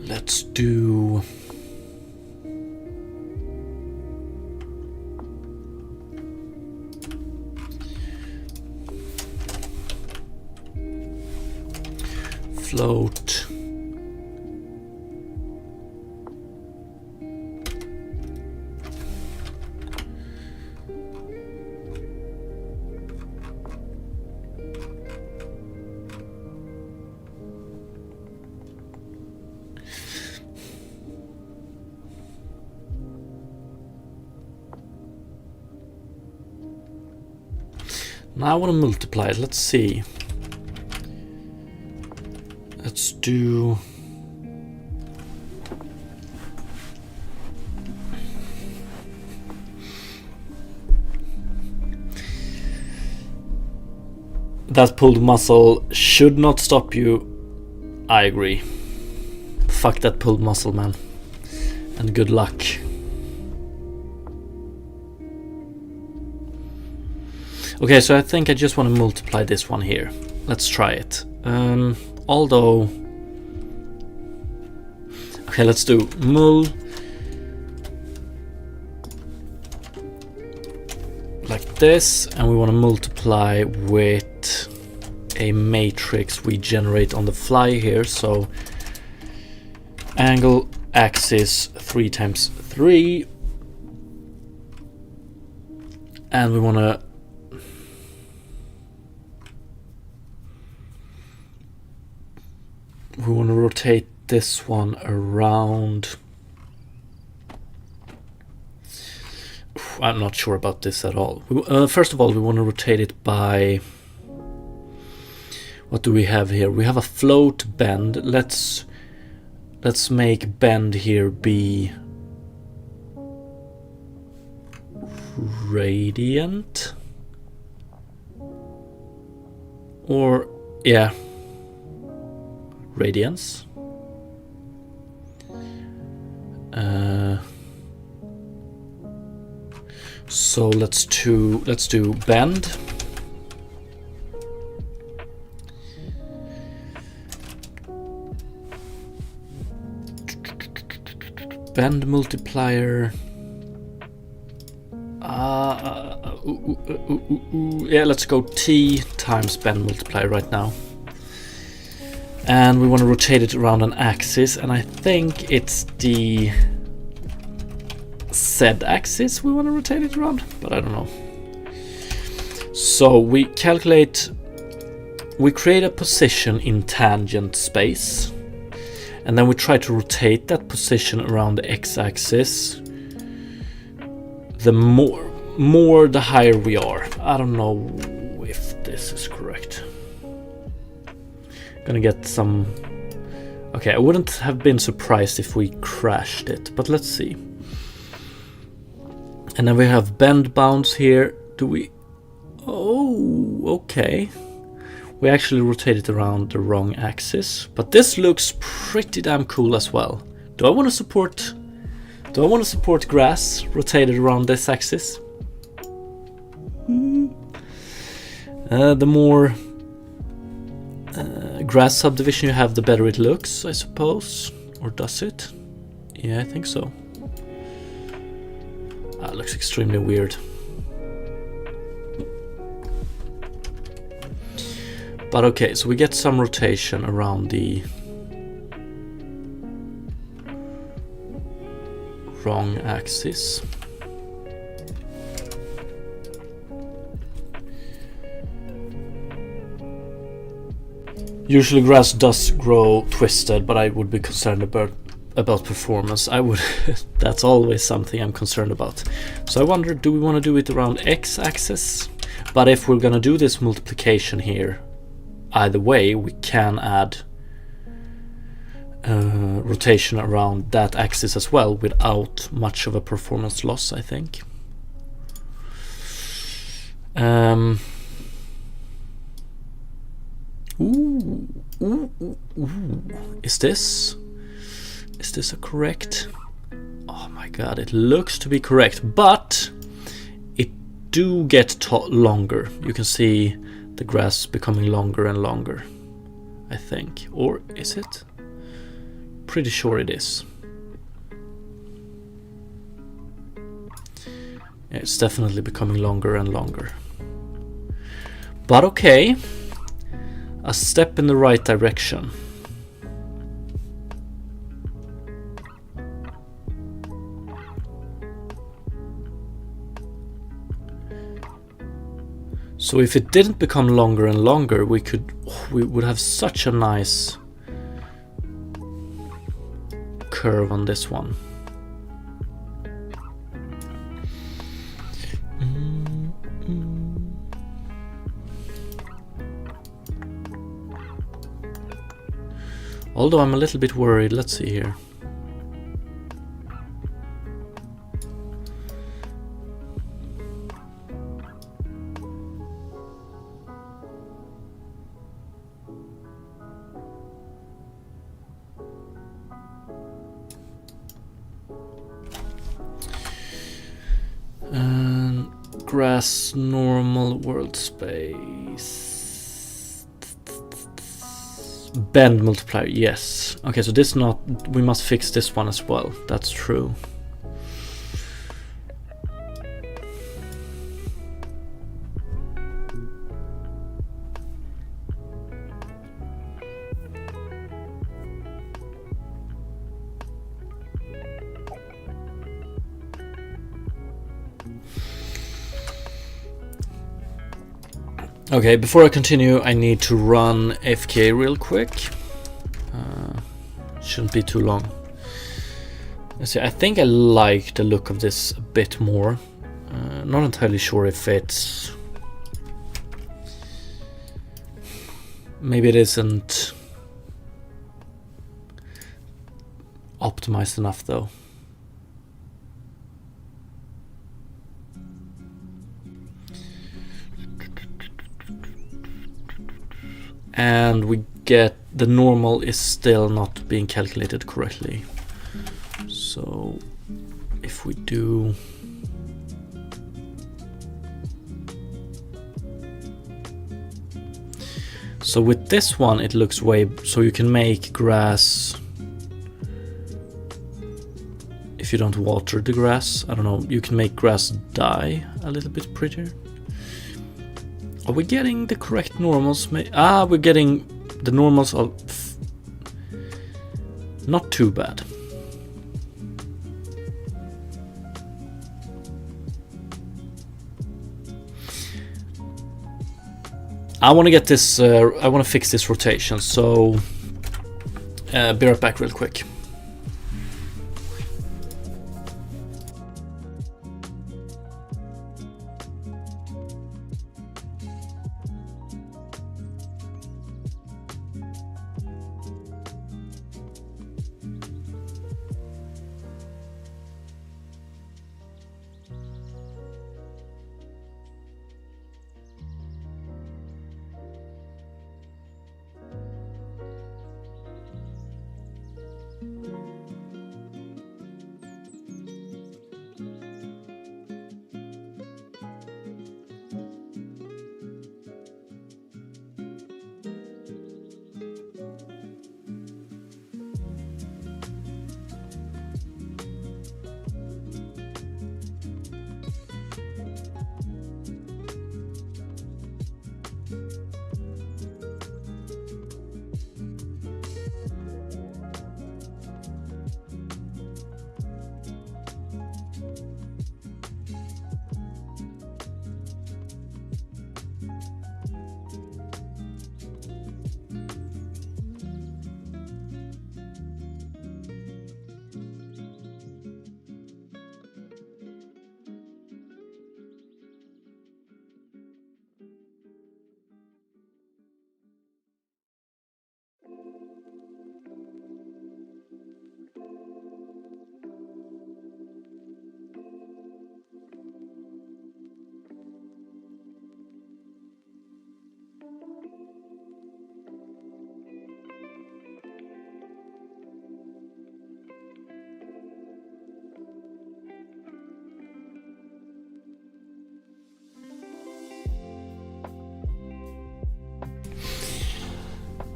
let's do float now. I want to multiply it. Let's see. Let's do that pulled muscle should not stop you. I agree. Fuck that pulled muscle, man. And good luck. Okay, so I think I just want to multiply this one here. Let's try it. Although, okay, let's do mul like this, and we want to multiply with a matrix we generate on the fly here. So angle axis 3 times 3, and we want to rotate this one around. I'm not sure about this at all. First of all, we want to rotate it by, what do we have here? We have a float bend. Let's make bend here be radiant, or yeah, radiance. So let's do bend. Bend multiplier. Yeah, let's go T times bend multiplier right now. And we want to rotate it around an axis, and I think it's the Z axis we want to rotate it around, but I don't know. So we create a position in tangent space, and then we try to rotate that position around the x-axis. The more the higher we are. I don't know if this is correct. Gonna get some. Okay, I wouldn't have been surprised if we crashed it, but let's see. And then we have bend bounds here. Do we? Oh, okay. We actually rotate it around the wrong axis, but this looks pretty damn cool as well. Do I want to support grass rotated around this axis? The more grass subdivision you have, the better it looks, I suppose. Or does it? Yeah, I think so. It looks extremely weird. But okay, so we get some rotation around the wrong axis. Usually grass does grow twisted, but I would be concerned about performance. That's always something I'm concerned about. So I wonder, do we want to do it around x-axis? But if we're gonna do this multiplication here, either way, we can add rotation around that axis as well without much of a performance loss, I think. Is this a correct? Oh my god, it looks to be correct, but it do get longer. You can see the grass becoming longer and longer, I think. Or is it? Pretty sure it is. Yeah, it's definitely becoming longer and longer. But okay, a step in the right direction. So if it didn't become longer and longer, we would have such a nice curve on this one. Although I'm a little bit worried. Let's see here. grass normal world space. Bend multiplier, yes. Okay, so this not, we must fix this one as well. That's true. Okay, before I continue, I need to run FK real quick. Shouldn't be too long. Let's see, I think I like the look of this a bit more. Not entirely sure if it's... Maybe it isn't optimized enough though. And we get the normal is still not being calculated correctly. So if we do so with this one it looks way, so you can make grass if you don't water the grass. I don't know, you can make grass die a little bit prettier. Are we getting the correct normals? We're getting the normals of not too bad. I want to get this, I want to fix this rotation, so be right back real quick.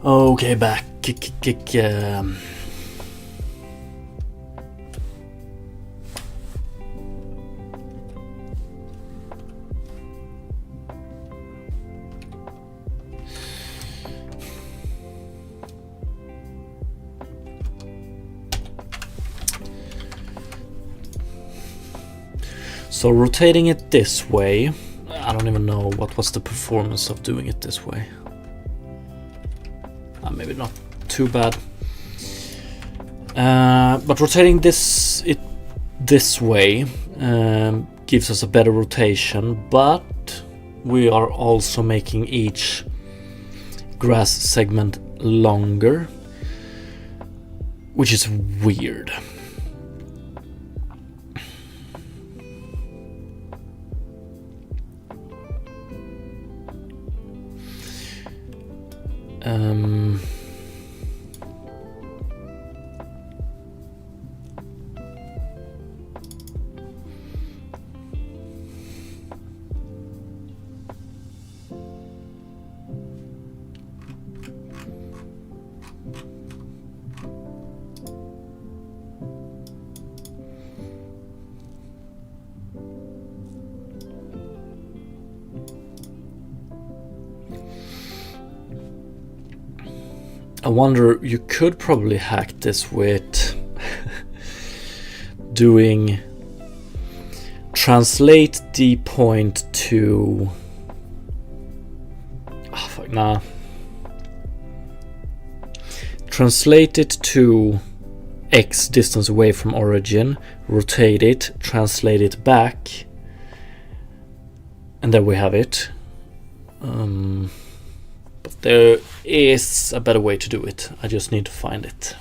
Okay, back. So rotating it this way, I don't even know what was the performance of doing it this way. Maybe not too bad. But rotating this way gives us a better rotation, but we are also making each grass segment longer, which is weird. wonder, you could probably hack this with doing translate the point to translate it to X distance away from origin, rotate it, translate it back, and there we have it. But there is a better way to do it. I just need to find it.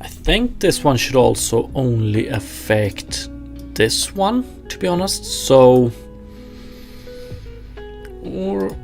I think this one should also only affect this one, to be honest. So, or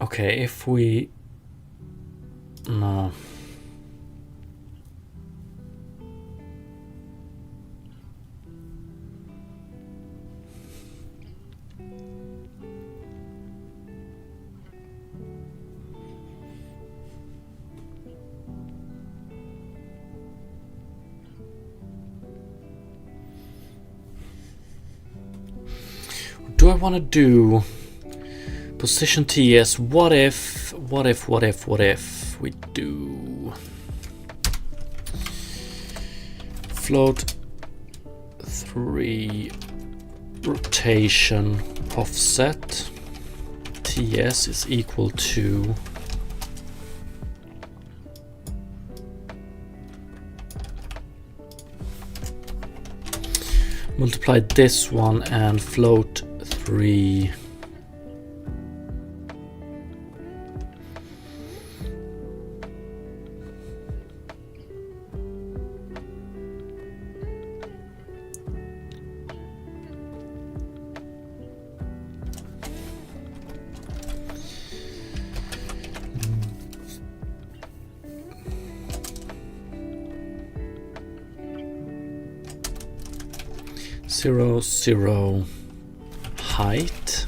okay, if we no. Do I want to do position TS? What if we do float 3 rotation offset TS is equal to multiply this one and float 3 0 0 height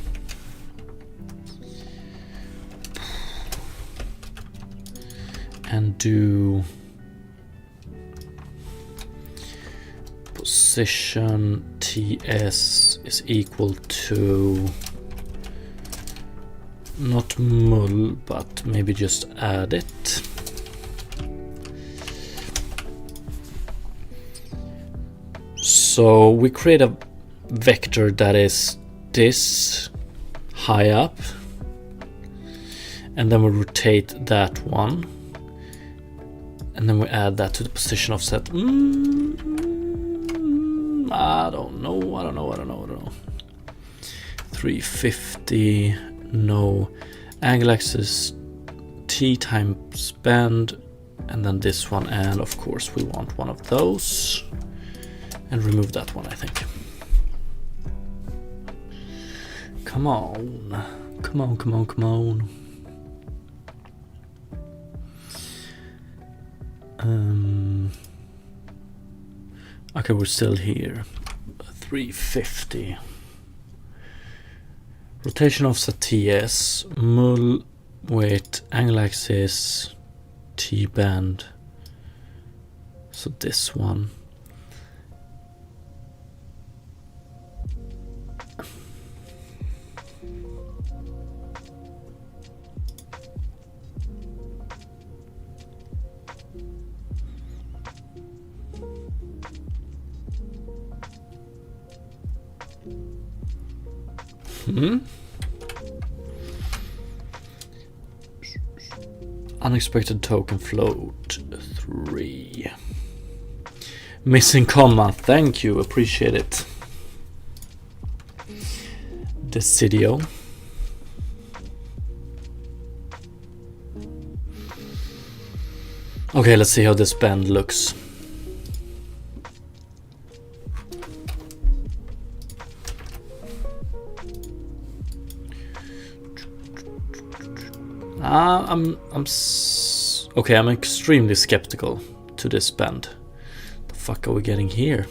and do position TS is equal to not mul but maybe just add it. So we create a vector that is this high up, and then we rotate that one, and then we add that to the position offset. I don't know. 350, no. Angle axis T times bend, and then this one, and of course we want one of those. And remove that one, I think. Come on. Okay, we're still here. 350. Rotation offset TS. Mul with angle axis T bend. So this one. Unexpected token float 3. Missing comma, thank you, appreciate it. Decidio. Okay, let's see how this bend looks. I'm extremely skeptical to this bend. The fuck are we getting here?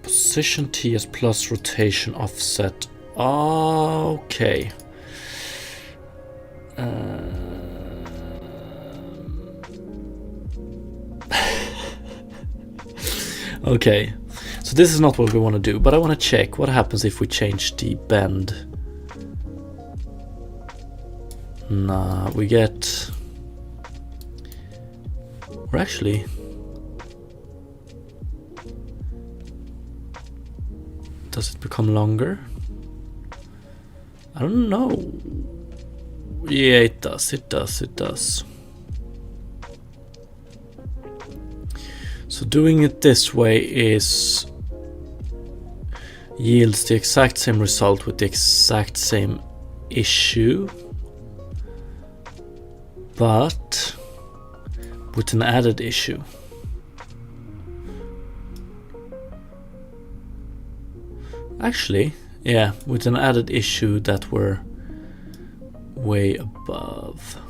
Position TS plus rotation offset. Okay. Okay, so this is not what we want to do, but I want to check what happens if we change the bend. Nah, we get... Or actually... Does it become longer? I don't know. Yeah, it does. So doing it this way yields the exact same result with the exact same issue, but with an added issue. Actually, yeah, with an added issue that we're way above.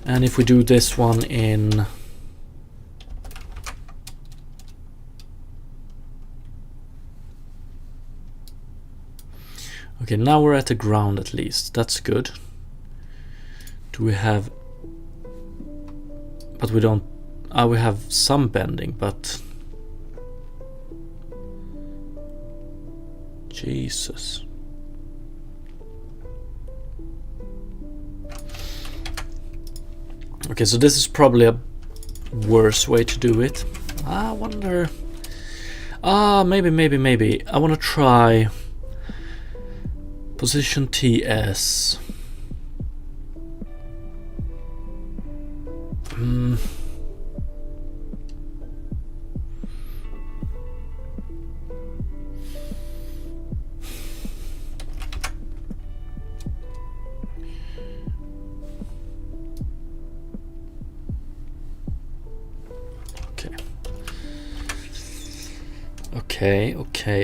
And if we do this one in... Okay, now we're at the ground at least. That's good. Do we have... But we don't... we have some bending, but... Jesus. Okay, so this is probably a worse way to do it. I wonder... maybe. I want to try... Position TS.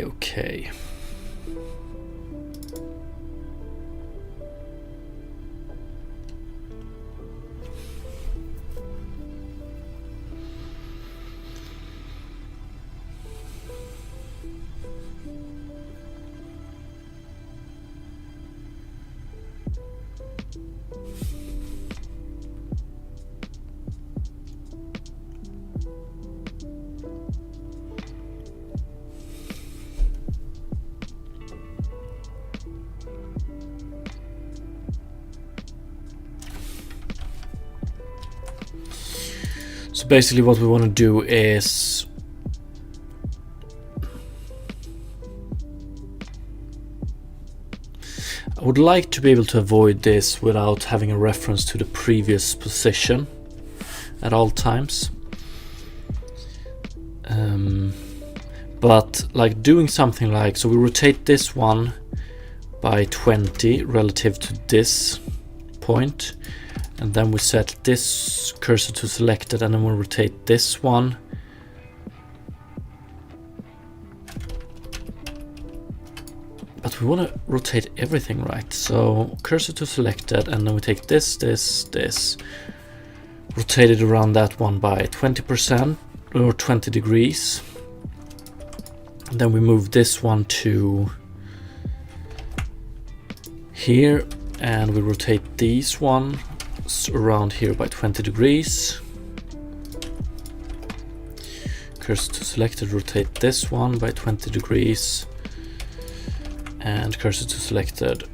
Okay. So basically what we want to do is I would like to be able to avoid this without having a reference to the previous position at all times. But like doing something like, so we rotate this one by 20 relative to this point, and then we set this cursor to selected, and then we'll rotate this one but we want to rotate everything, right? So cursor to selected, and then we take this, rotate it around that one by 20% or 20 degrees. And then we move this one to here, and we rotate these ones around here by 20 degrees. Cursor to selected, rotate this one by 20 degrees. And cursor to selected,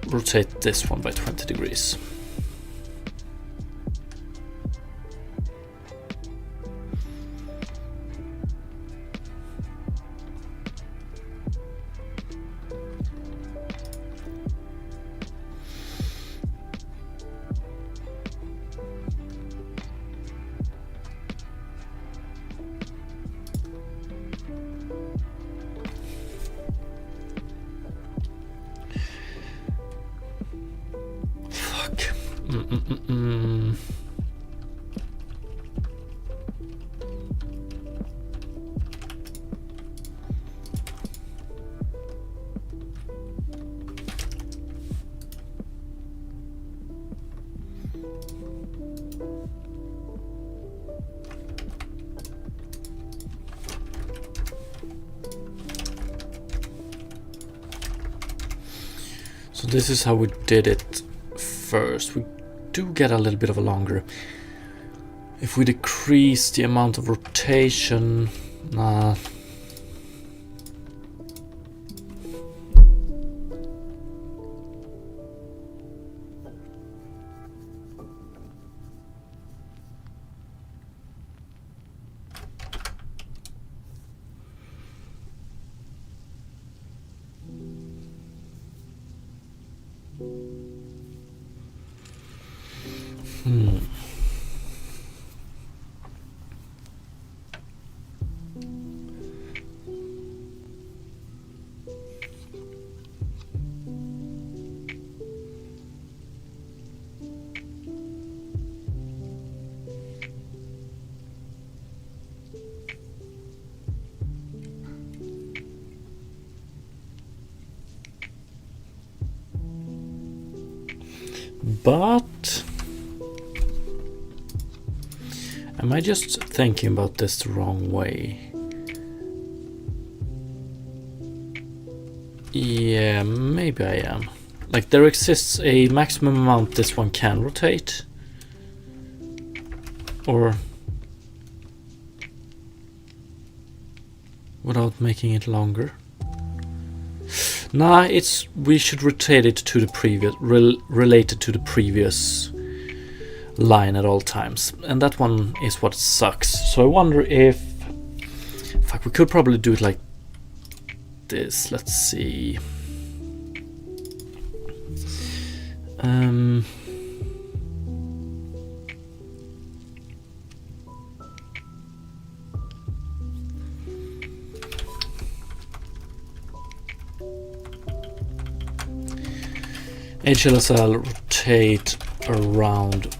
rotate this one by 20 degrees. So this is how we did it first. We do get a little bit of a longer. If we decrease the amount of rotation, but am I just thinking about this the wrong way? Yeah, maybe I am. Like there exists a maximum amount this one can rotate, or without making it longer. Nah, we should rotate it to the previous, related to the previous line at all times, and that one is what sucks. So I wonder if, fuck, we could probably do it like this. Let's see. HLSL rotate around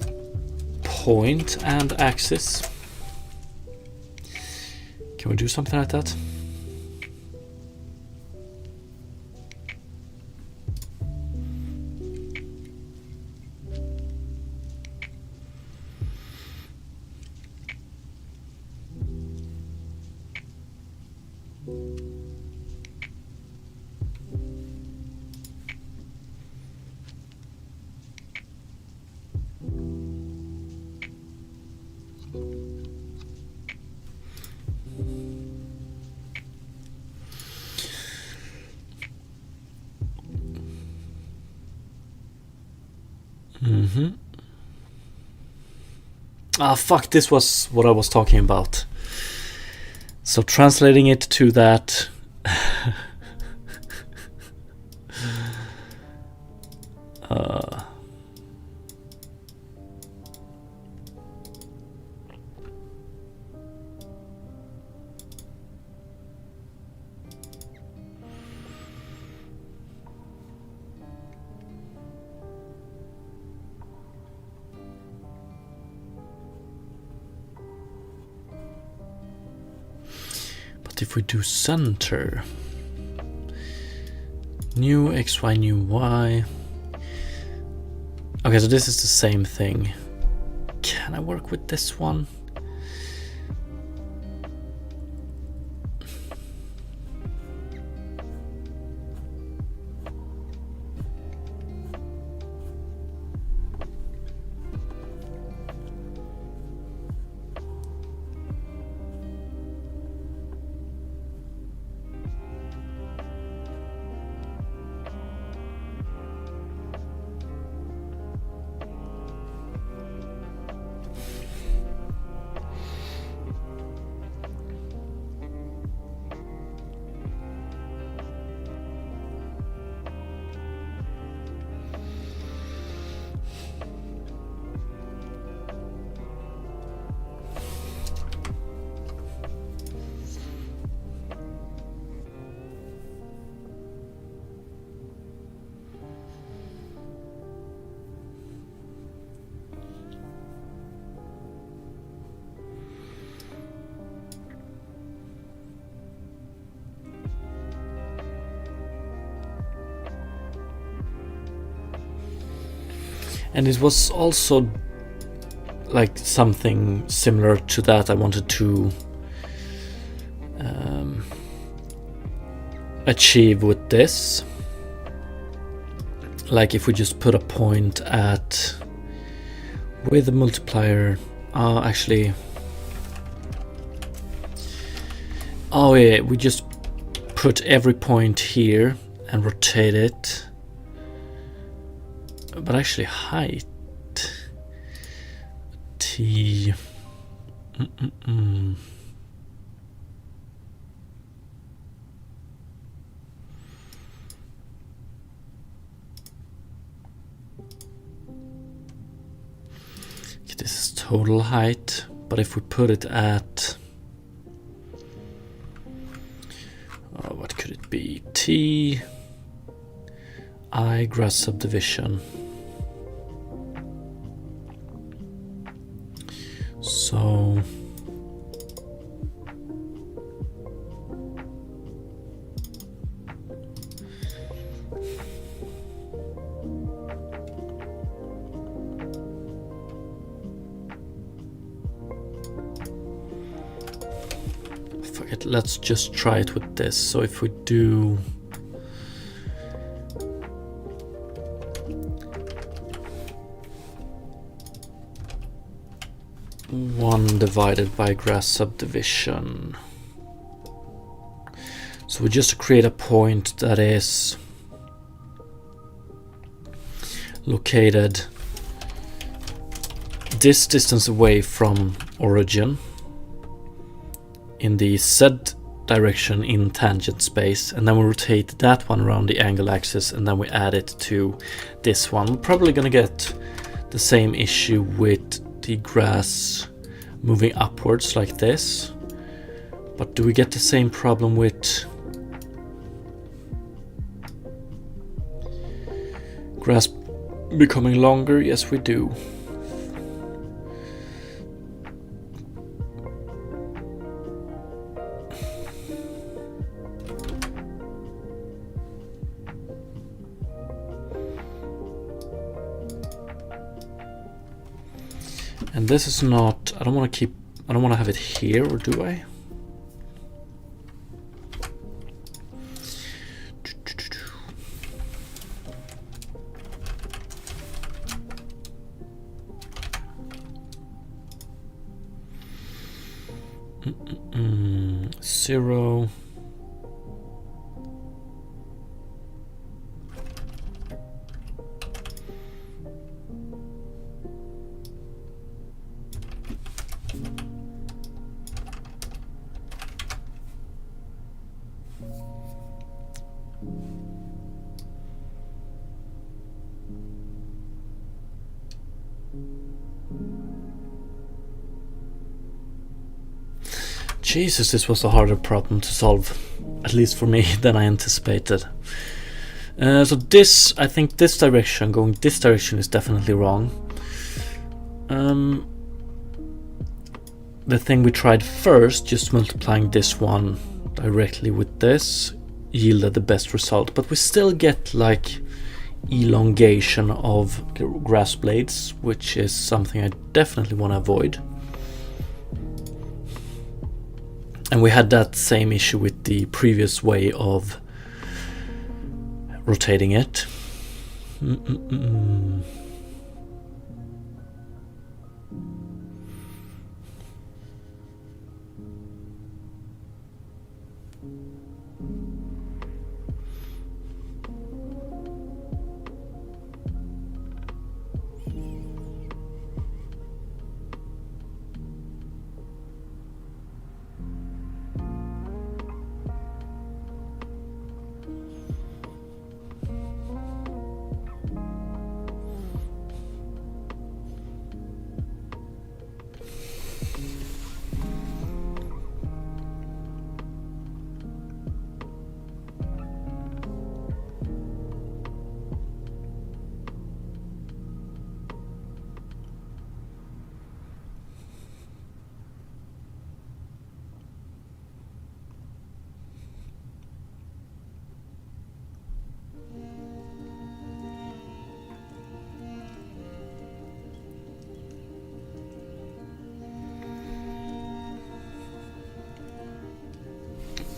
point and axis. Can we do something like that? Ah, fuck, this was what I was talking about. So translating it to that... But if we do center, new XY, new Y. Okay, so this is the same thing. Can I work with this one? And it was also like something similar to that I wanted to achieve with this. Like if we just put a point at with a multiplier, actually, oh yeah, we just put every point here and rotate it. But actually height T Okay, this is total height, but if we put it at what could it be? T I grass subdivision. So fuck it, let's just try it with this. So if we do 1 divided by grass subdivision. So we just create a point that is located this distance away from origin in the Z direction in tangent space, and then we rotate that one around the angle axis, and then we add it to this one. We're probably gonna get the same issue with the grass moving upwards like this, but do we get the same problem with grass becoming longer? Yes, we do. And this is not, I don't want to have it here, or do I? Zero. Jesus, this was a harder problem to solve, at least for me, than I anticipated. So this, I think this direction, going this direction, is definitely wrong. The thing we tried first, just multiplying this one directly with this, yielded the best result, but we still get like elongation of grass blades, which is something I definitely want to avoid. And we had that same issue with the previous way of rotating it.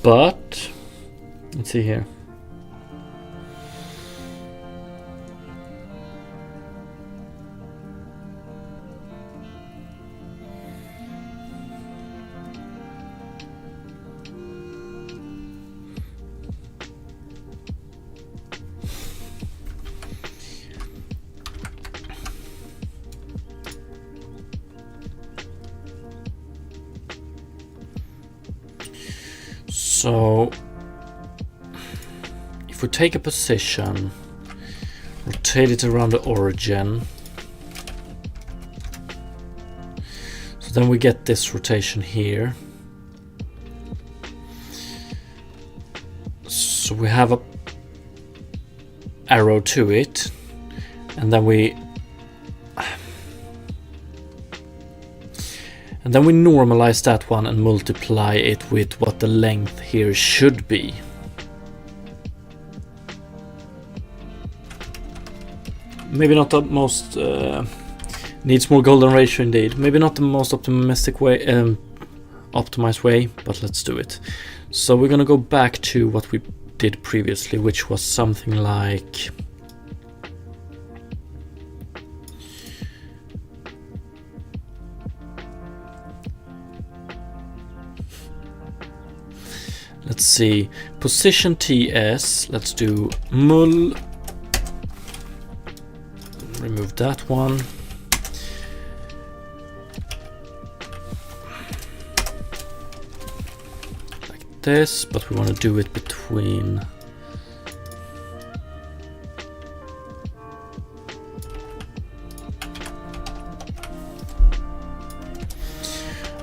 But let's see here. So if we take a position, rotate it around the origin, so then we get this rotation here. So we have a arrow to it, and then we normalize that one and multiply it with what the length here should be. Maybe not the most needs more golden ratio indeed. Maybe not the most optimistic way, optimized way, but let's do it. So we're gonna go back to what we did previously, which was something like let's see, position TS, let's do mul, remove that one. Like this, but we want to do it between.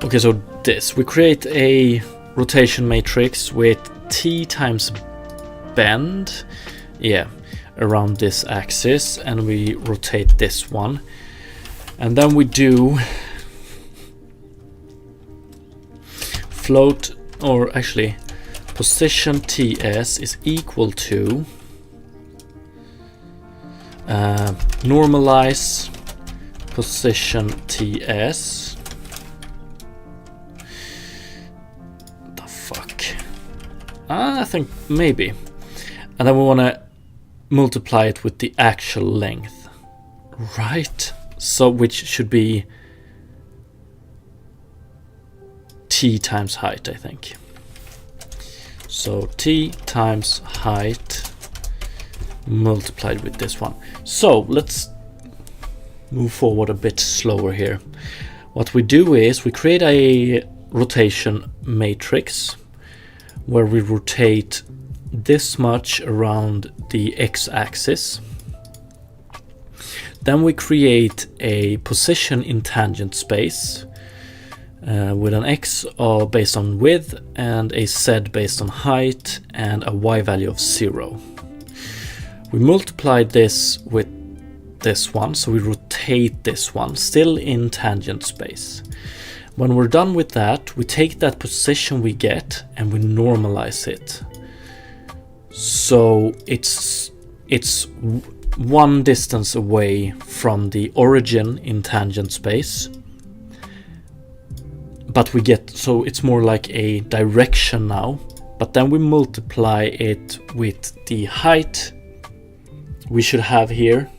Okay, so this, we create a rotation matrix with T times bend, yeah, around this axis, and we rotate this one, and then we do float, or actually position TS is equal to normalize position TS. I think maybe. And then we want to multiply it with the actual length, right? So which should be T times height, I think. So T times height multiplied with this one. So let's move forward a bit slower here. What we do is we create a rotation matrix where we rotate this much around the x-axis. Then we create a position in tangent space with an x based on width and a z based on height and a y value of 0. We multiply this with this one, so we rotate this one, still in tangent space. When we're done with that, we take that position we get and we normalize it. So it's one distance away from the origin in tangent space. But we get, so it's more like a direction now. But then we multiply it with the height we should have here.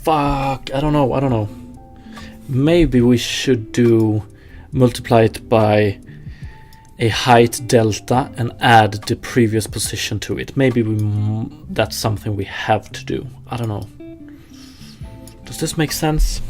Fuck, I don't know. Maybe we should multiply it by a height delta and add the previous position to it. Maybe that's something we have to do. I don't know. Does this make sense?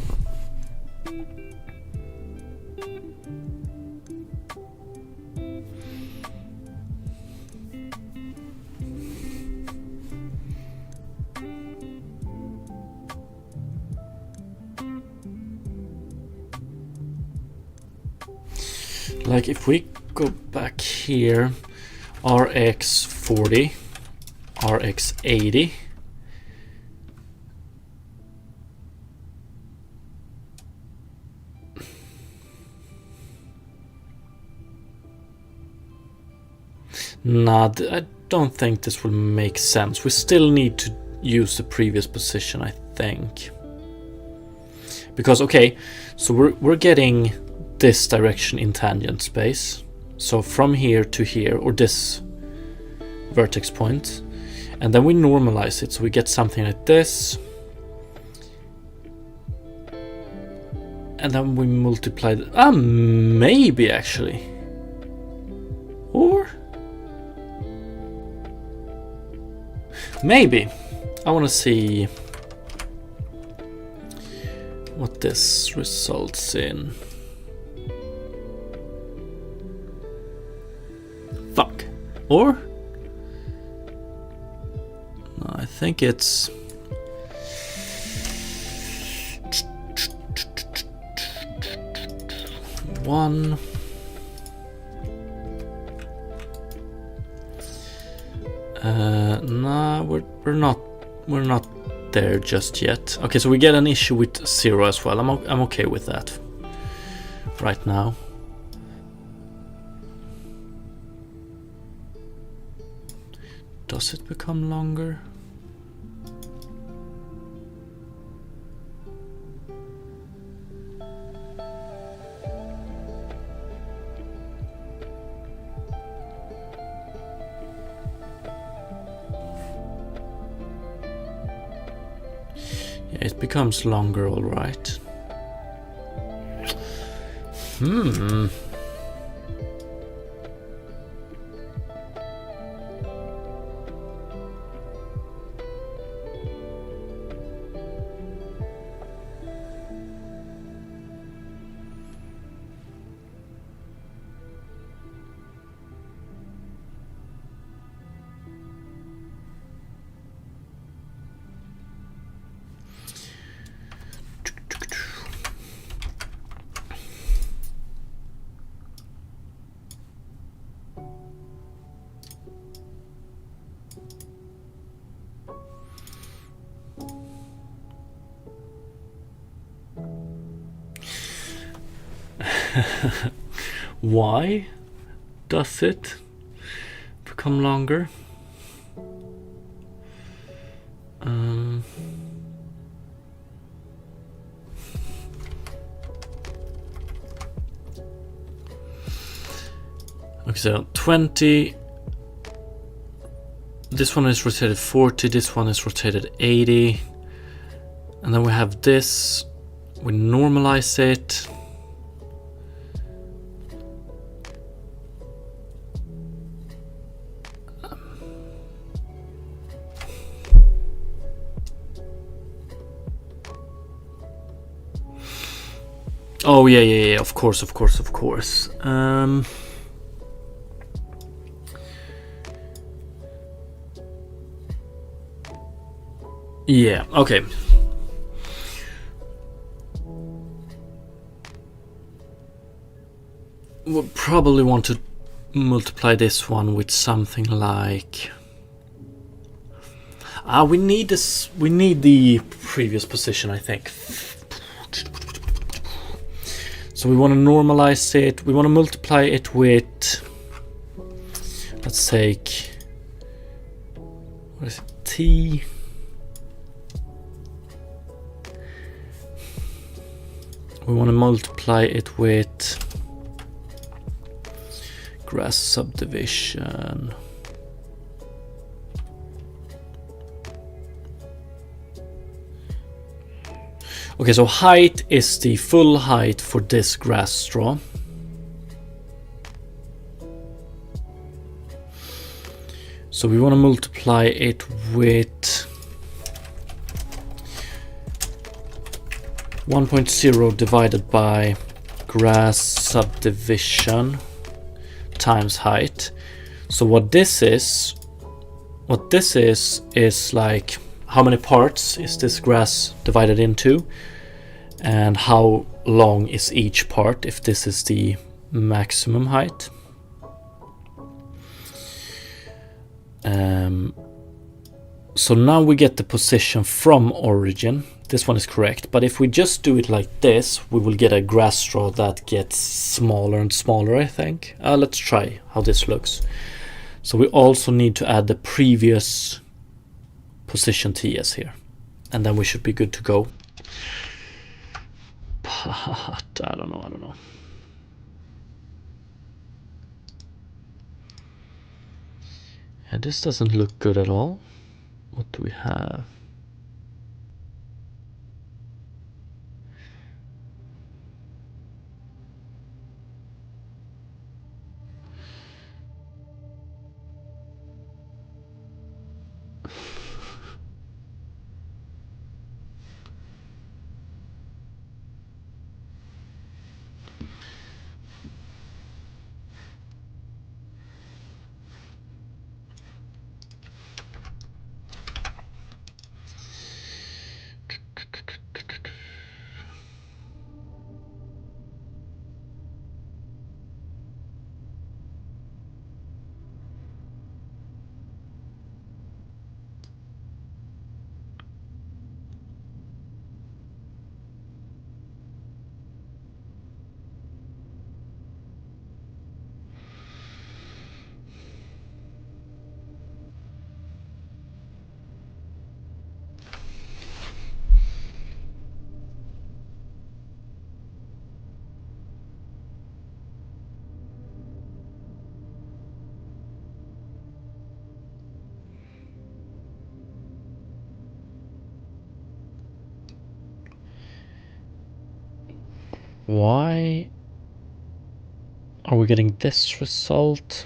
Like if we go back here, RX 40, RX 80. Nah, I don't think this will make sense. We still need to use the previous position, I think. Because, okay, so we're getting this direction in tangent space. So from here to here, or this vertex point. And then we normalize it, so we get something like this. And then we multiply maybe actually. Or maybe. I want to see what this results in. Fuck. Or? No, I think it's... one. Nah, we're not there just yet. Okay, so we get an issue with 0 as well. I'm okay with that right now. Does it become longer? It becomes longer, all right. Why does it become longer? Okay, so 20. This one is rotated 40, this one is rotated 80. And then we have this. We normalize it. Oh yeah, of course. Yeah, okay. We'll probably want to multiply this one with something like... we need this. We need the previous position, I think. So we want to normalize it. We want to multiply it with... Let's take... What is it? T... We want to multiply it with grass subdivision. Okay, so height is the full height for this grass straw. So we want to multiply it with 1.0 divided by grass subdivision times height. So what this is like how many parts is this grass divided into, and how long is each part if this is the maximum height. So now we get the position from origin. This one is correct, but if we just do it like this, we will get a grass straw that gets smaller and smaller, I think. Let's try how this looks. So we also need to add the previous position TS here, and then we should be good to go. But I don't know. Yeah, this doesn't look good at all. What do we have? Why are we getting this result?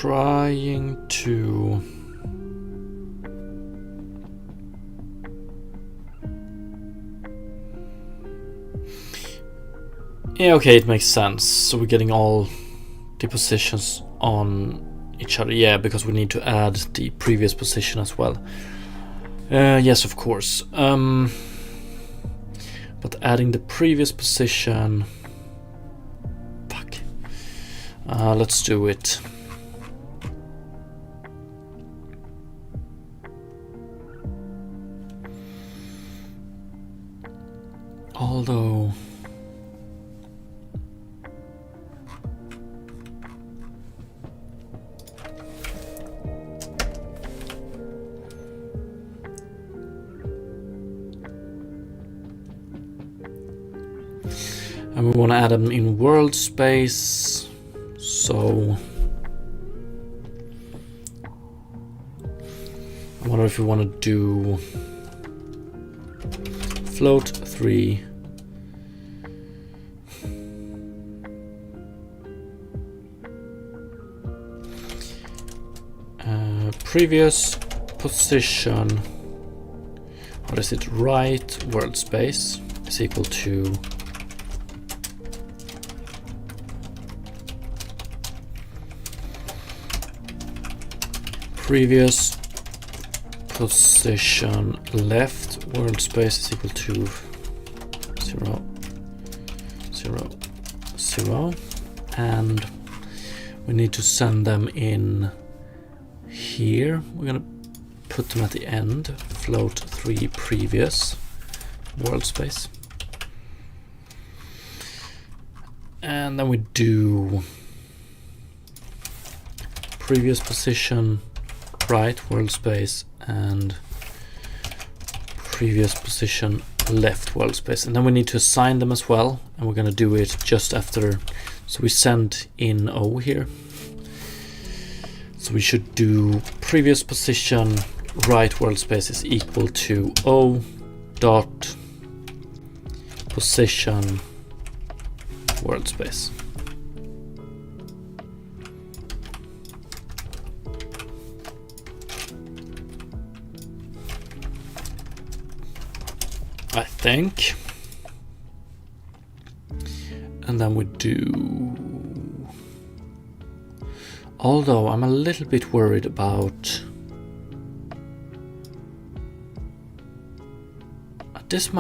trying to yeah, okay, it makes sense. So we're getting all the positions on each other. Yeah, because we need to add the previous position as well. Yes, of course. But adding the previous position, fuck. Let's do it. Although and we want to add them in world space, so I wonder if we want to do float 3 previous position, what is it, right world space is equal to previous position left world space is equal to 0, 0, 0, and we need to send them in here. We're gonna put them at the end, float 3 previous world space, and then we do previous position right world space and previous position left world space, and then we need to assign them as well, and we're going to do it just after. So we send in O here, so we should do previous position right world space is equal to O dot position world space. I think. And then we do, although I'm a little bit worried about this,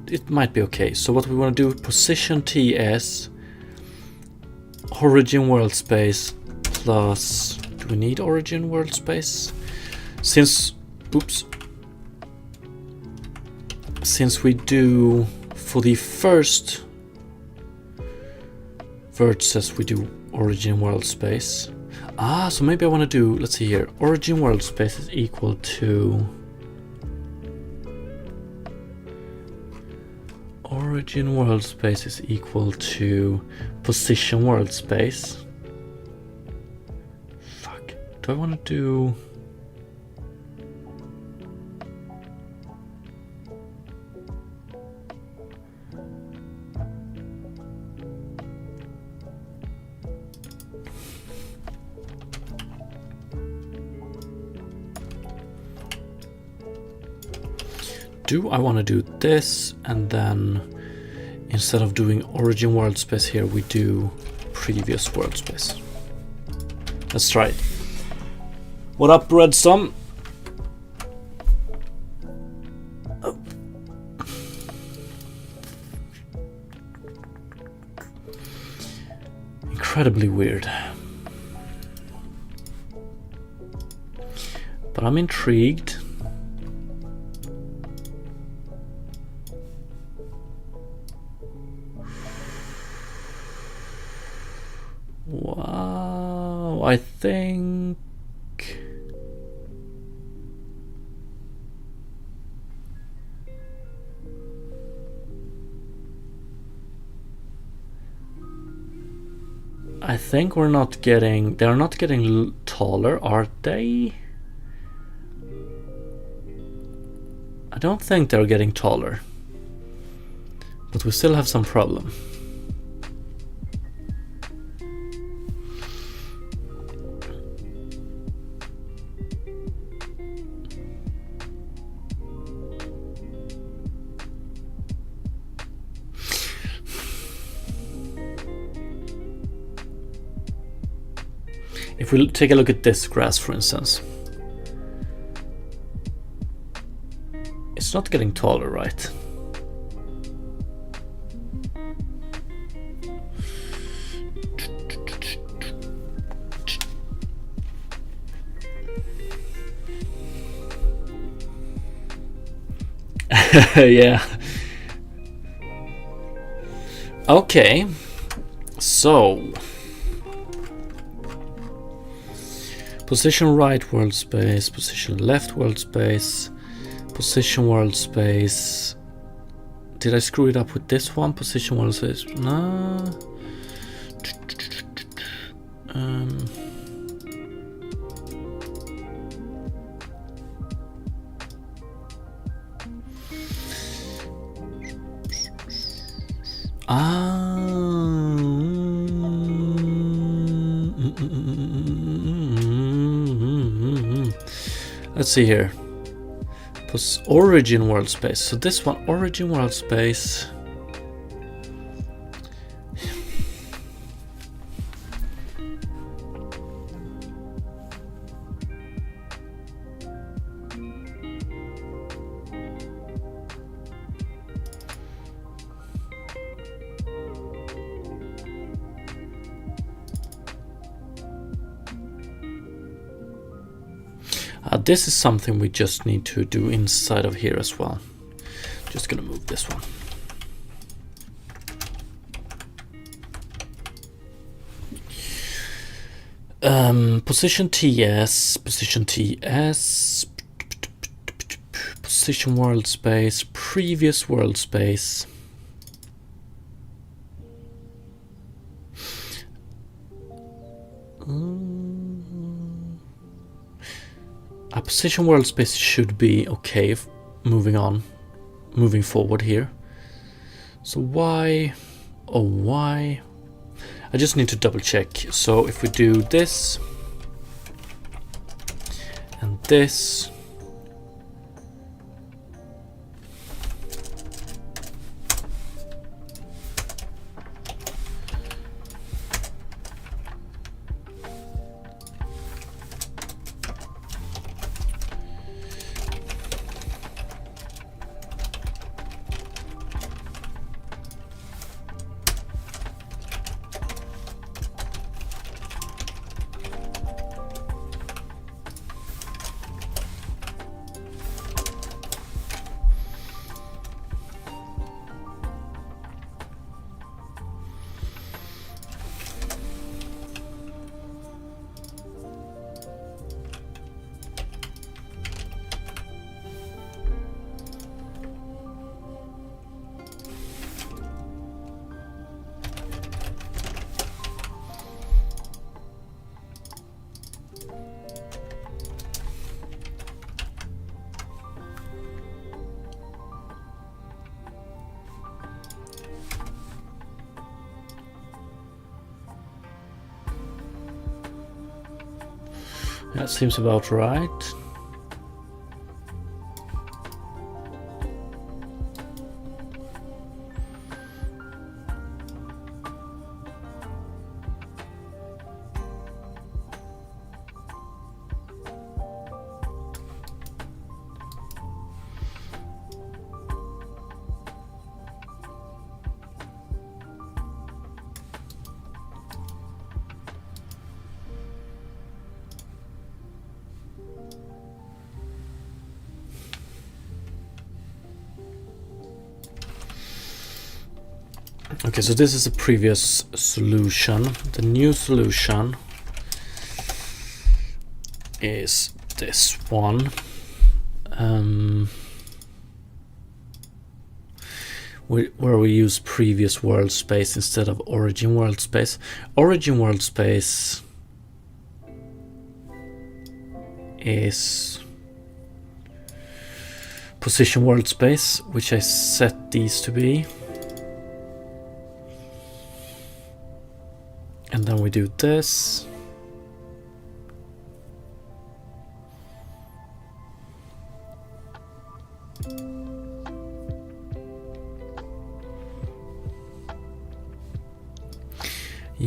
it might be okay. So what we want to do, position TS origin world space plus, do we need origin world space? Since we do for the first vertices we do origin world space. So maybe I want to do, let's see here, origin world space is equal to origin world space is equal to position world space. Fuck, do I want to do I want to do this, and then instead of doing origin world space here, we do previous world space. Let's try it. What up, Redstone? Oh. Incredibly weird. But I'm intrigued. Wow, I think they're not getting taller, are they? I don't think they're getting taller, but we still have some problem. if we take a look at this grass, for instance, it's not getting taller, right? Yeah. Okay. So position right world space, position left world space, position world space. Did I screw it up with this one? Position world space. No. Let's see here. Origin world space. So this one, origin world space. This is something we just need to do inside of here as well. Just gonna move this one. Position TS, position TS, position world space, previous world space. A position world space should be okay moving forward here. So why, oh why? I just need to double check. So if we do this and this, that seems about right. Okay, so this is a previous solution. The new solution is this one. Where we use previous world space instead of origin world space. Origin world space is position world space, which I set these to be. And then we do this.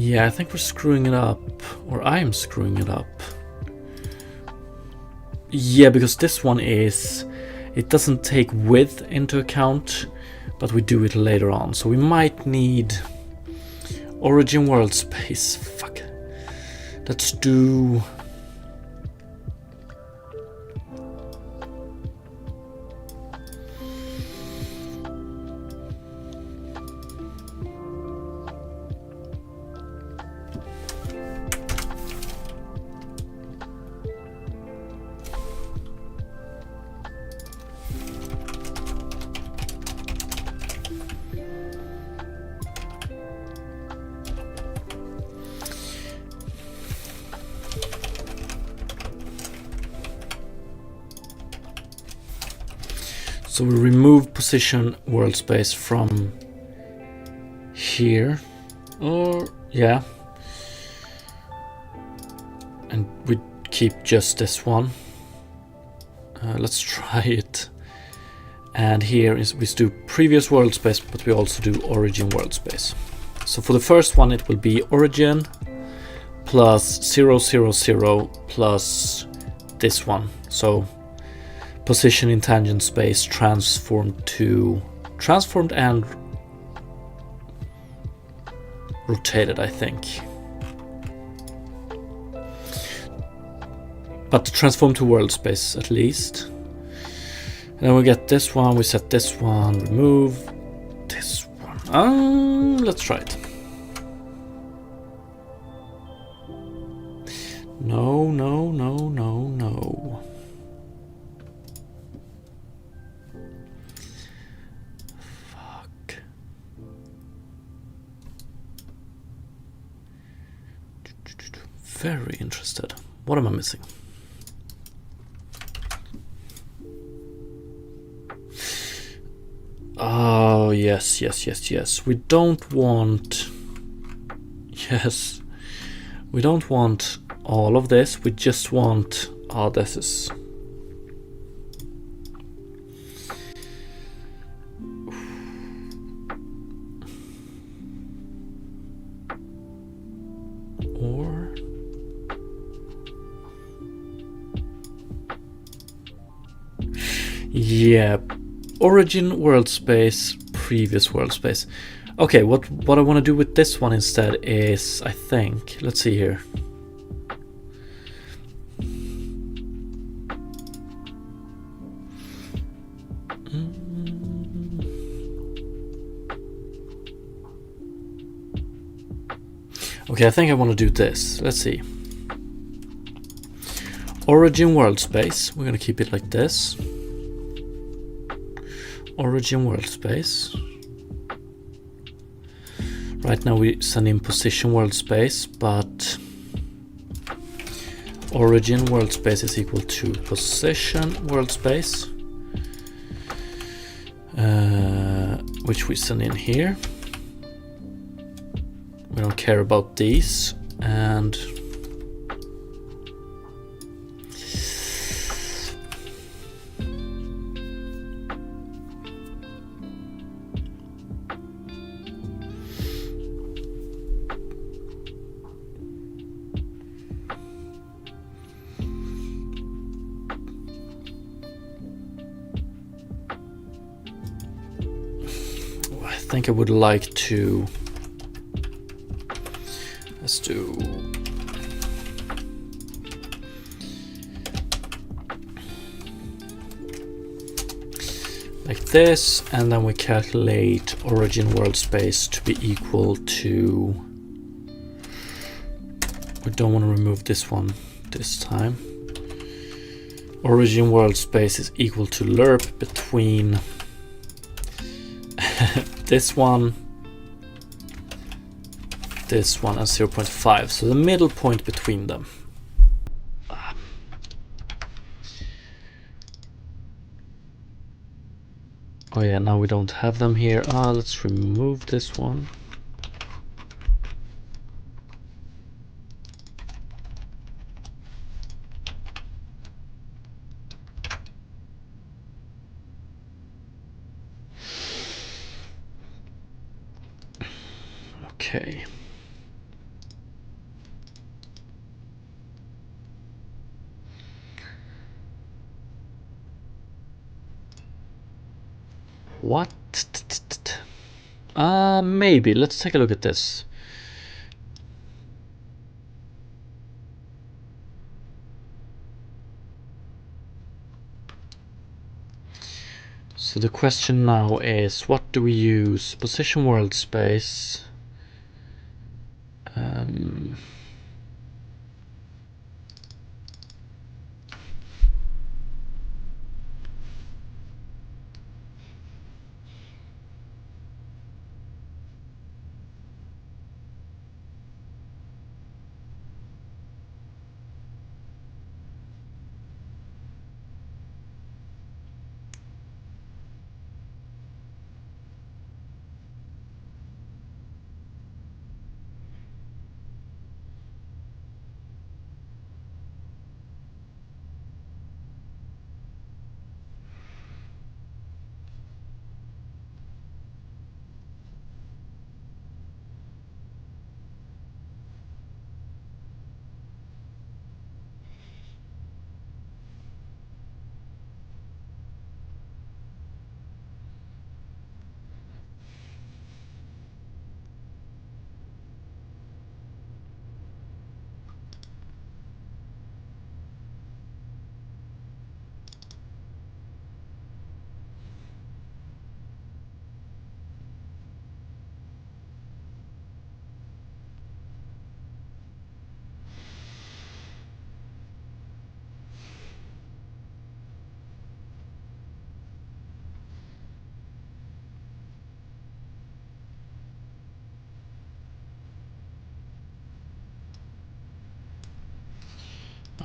Yeah, I think we're screwing it up, or I'm screwing it up. Yeah, because this one it doesn't take width into account, but we do it later on. So we might need origin world space. Fuck. Let's do... So we remove position world space from here, or yeah, and we keep just this one. Let's try it. And here is we do previous world space, but we also do origin world space. So for the first one, it will be origin plus 0, 0, 0 plus this one. So position in tangent space transformed and rotated, I think. But transform to world space at least. And then we get this one, we set this one, remove this one. Let's try it. No, no, no, no, no. Fuck. Very interested. What am I missing? Oh, yes, yes, yes, yes. We don't want... Yes. We don't want all of this. We just want... Oh, this is... Or... Yeah. Origin world space, previous world space. Okay, what I want to do with this one instead is, I think, let's see here. Okay, I think I want to do this. Let's see. Origin world space. We're going to keep it like this. Origin world space. Right now we send in position world space, but origin world space is equal to position world space, which we send in here. We don't care about these, and I think I would like to, let's do like this, and then we calculate origin world space to be equal to, we don't want to remove this one this time. Origin world space is equal to lerp between this one, and 0.5, so the middle point between them. Oh yeah, now we don't have them here. Let's remove this one. Okay. What? Maybe. Let's take a look at this. So the question now is, what do we use? Position world space.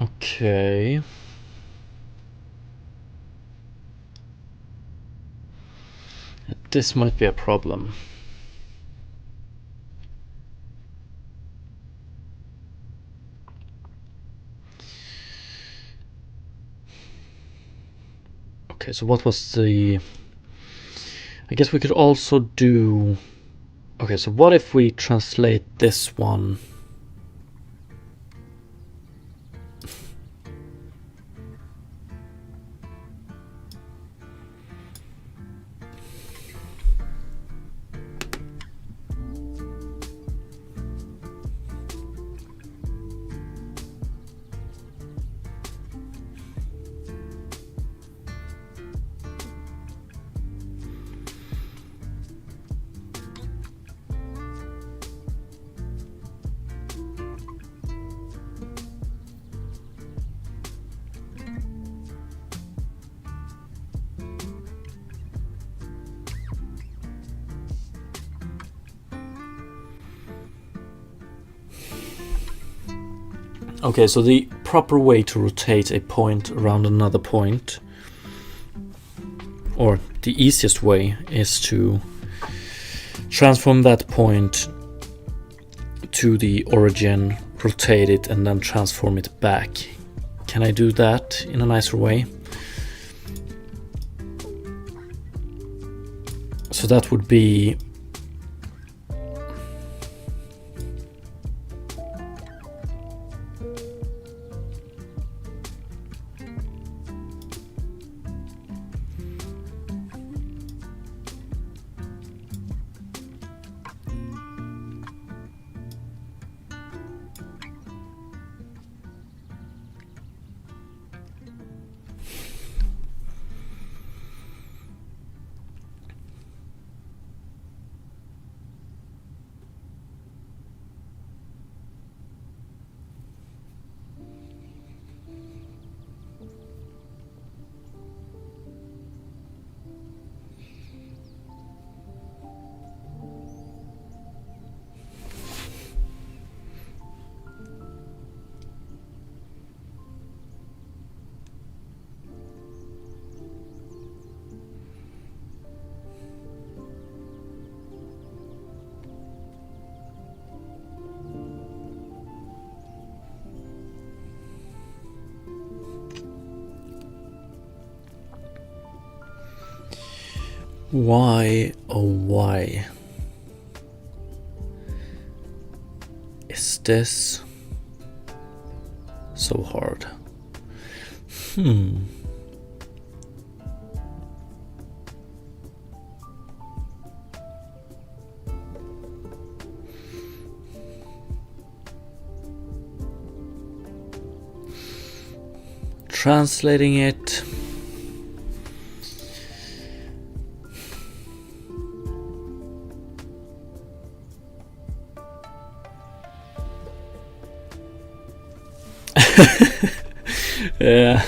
Okay. This might be a problem. Okay, so what was the... I guess we could also do... Okay, so what if we translate this one? Okay, so the proper way to rotate a point around another point, or the easiest way, is to transform that point to the origin, rotate it, and then transform it back. Can I do that in a nicer way? So that would be... Why, oh why is this so hard? translating it. Yeah.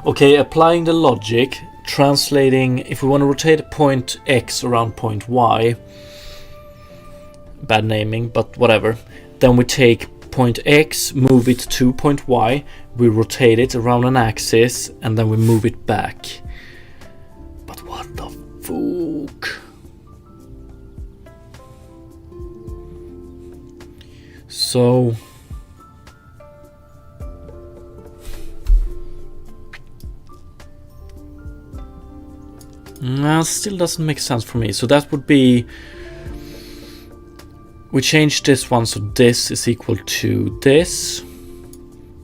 Okay, applying the logic, translating, if we want to rotate point X around point Y, bad naming, but whatever, then we take point X, move it to point Y, we rotate it around an axis, and then we move it back. But what the fuck? So no, still doesn't make sense for me. So that would be, we change this one, so this is equal to this.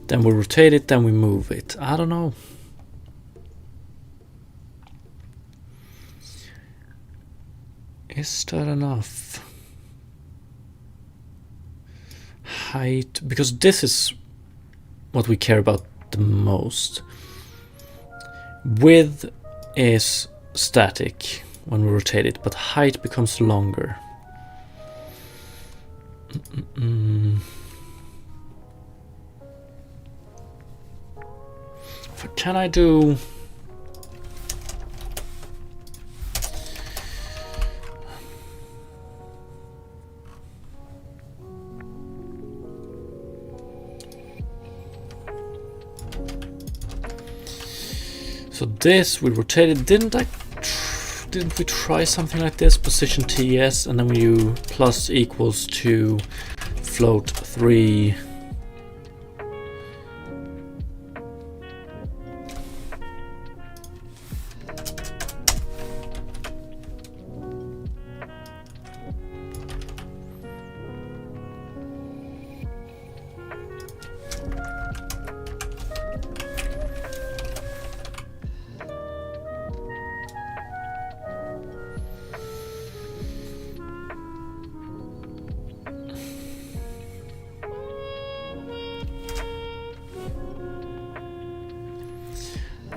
Then we rotate it, then we move it. I don't know. Is that enough? Height, because this is what we care about the most. Width is static when we rotate it, but height becomes longer. Can I do? So this we rotated. Didn't we try something like this? Position TS, and then we do plus equals to float 3.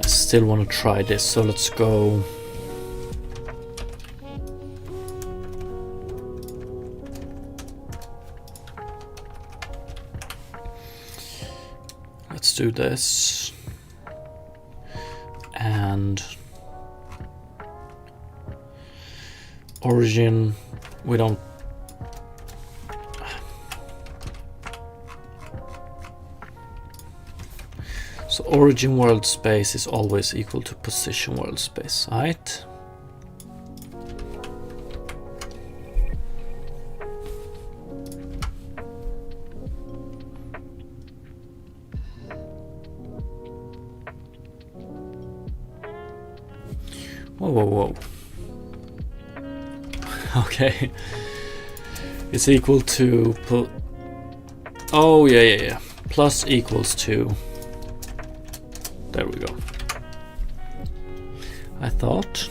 Still want to try this, so let's go. Let's do this. And origin, we don't. So origin world space is always equal to position world space, right? Whoa, whoa, whoa. Okay. It's equal to oh yeah. Plus equals to. There we go. I thought.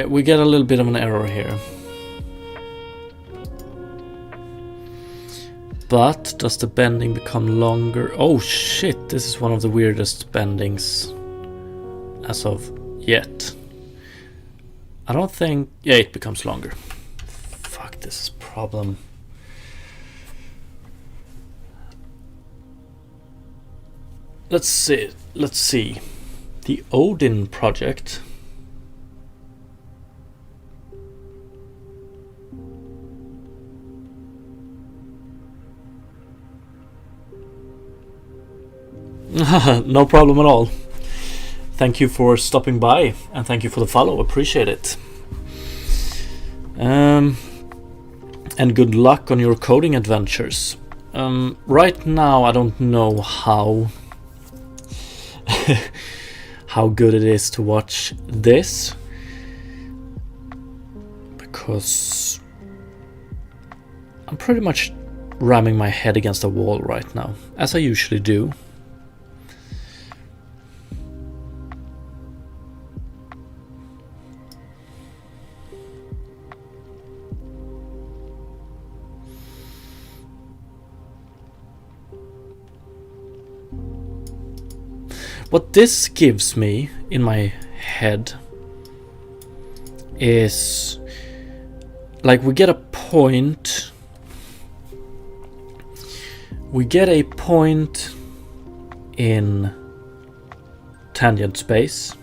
We get a little bit of an error here. But does the bending become longer? Oh shit, this is one of the weirdest bendings as of yet. I don't think, yeah, it becomes longer. Fuck, this is a problem. Let's see. The Odin project. No problem at all. Thank you for stopping by and thank you for the follow. Appreciate it. and good luck on your coding adventures. Right now I don't know how how good it is to watch this, because I'm pretty much ramming my head against the wall right now, as I usually do. What this gives me in my head is like we get a point in tangent space.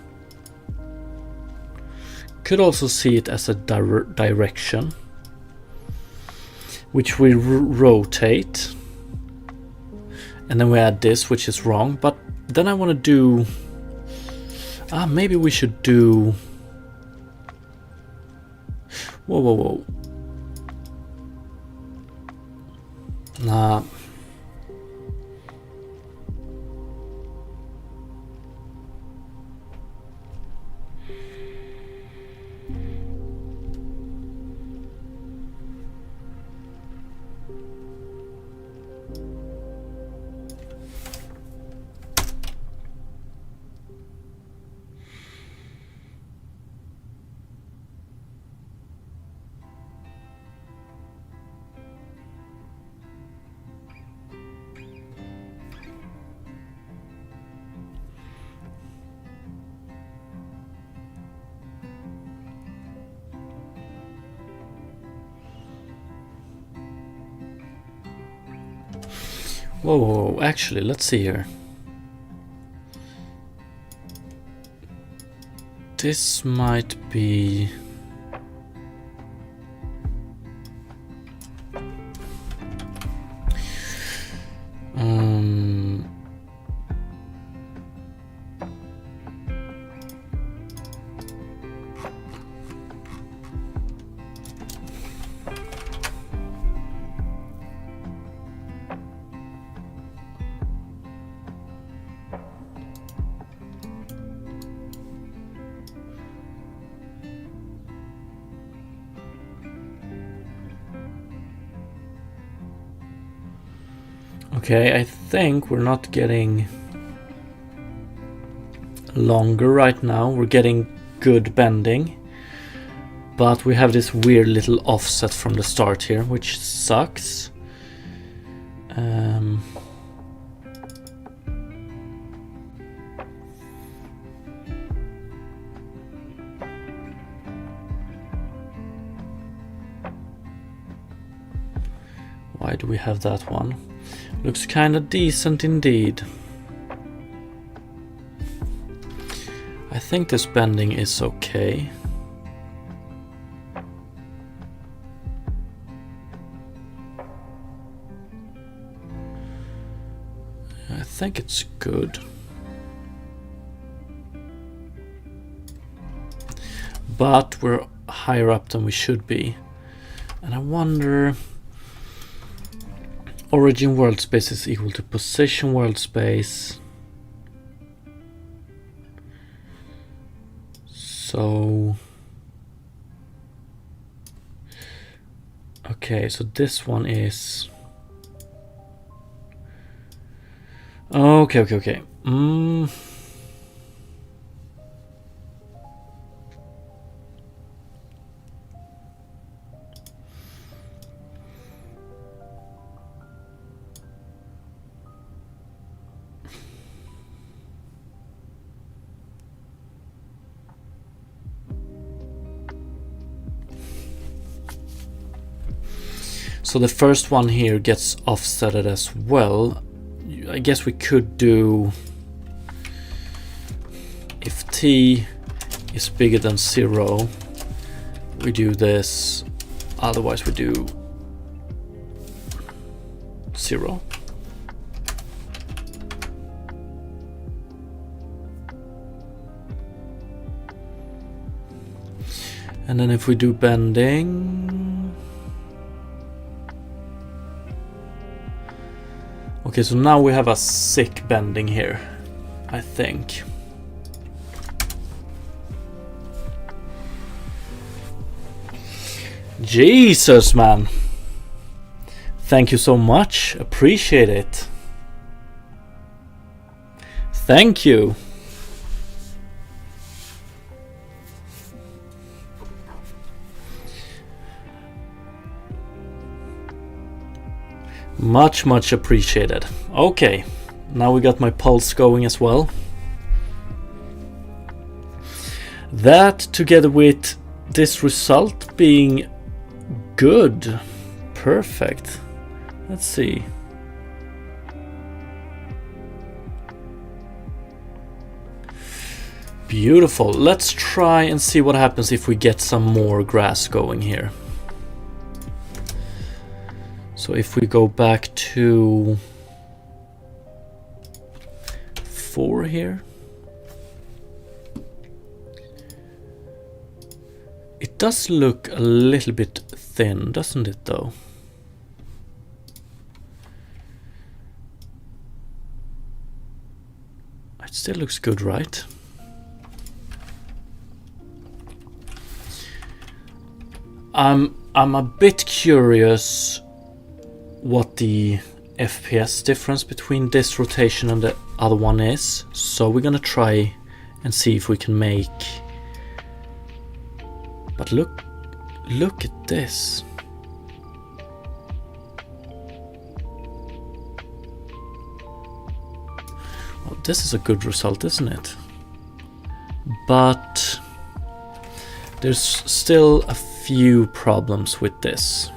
Could also see it as a direction, which we rotate, and then we add this, which is wrong. But then I want to do maybe we should do whoa. Nah. Whoa, actually, let's see here. This might be... Okay, I think we're not getting longer right now. We're getting good bending, but we have this weird little offset from the start here, which sucks. Why do we have that one? Looks kind of decent indeed. I think this bending is okay. I think it's good. But we're higher up than we should be. And I wonder... Origin world space is equal to position world space. So... Okay, so this one is... Okay. So the first one here gets offsetted as well. I guess we could do, if t is bigger than 0, we do this, otherwise we do 0. And then if we do bending, Okay, so now we have a sick bending here, I think. Jesus, man. Thank you so much. Appreciate it. Thank you. Much appreciated. Okay, now we got my pulse going as well. That together with this result being good. Perfect. Let's see. Beautiful. Let's try and see what happens if we get some more grass going here. So if we go back to 4 here. It does look a little bit thin, doesn't it though? It still looks good, right? I'm a bit curious what the FPS difference between this rotation and the other one is. So we're gonna try and see if we can make. But look at this. Well, this is a good result, isn't it? But there's still a few problems with this.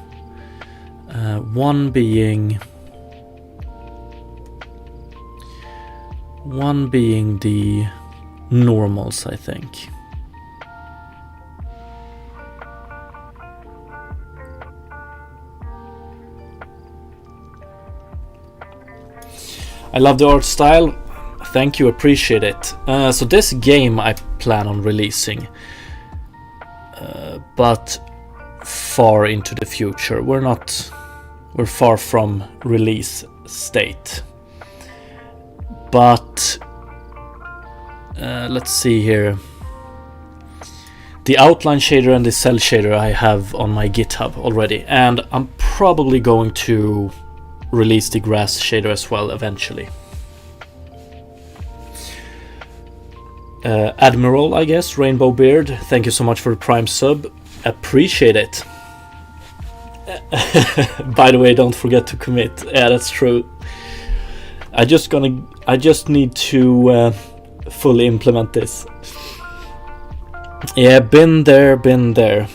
One being the normals, I think. I love the art style. Thank you, appreciate it. So this game I plan on releasing, but far into the future. We're far from release state. But let's see here. The outline shader and the cell shader I have on my GitHub already, and I'm probably going to release the grass shader as well eventually. Admiral, I guess, Rainbow Beard, thank you so much for the Prime sub. Appreciate it. By the way, don't forget to commit. Yeah, that's true. I just need to fully implement this. Yeah, been there.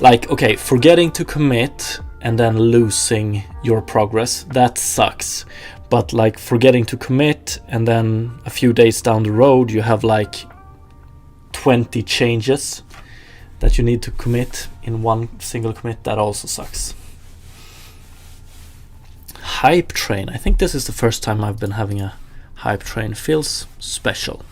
Like, okay, forgetting to commit and then losing your progress, that sucks. But like forgetting to commit and then a few days down the road you have like 20 changes that you need to commit in one single commit, that also sucks. Hype train. I think this is the first time I've been having a hype train. Feels special.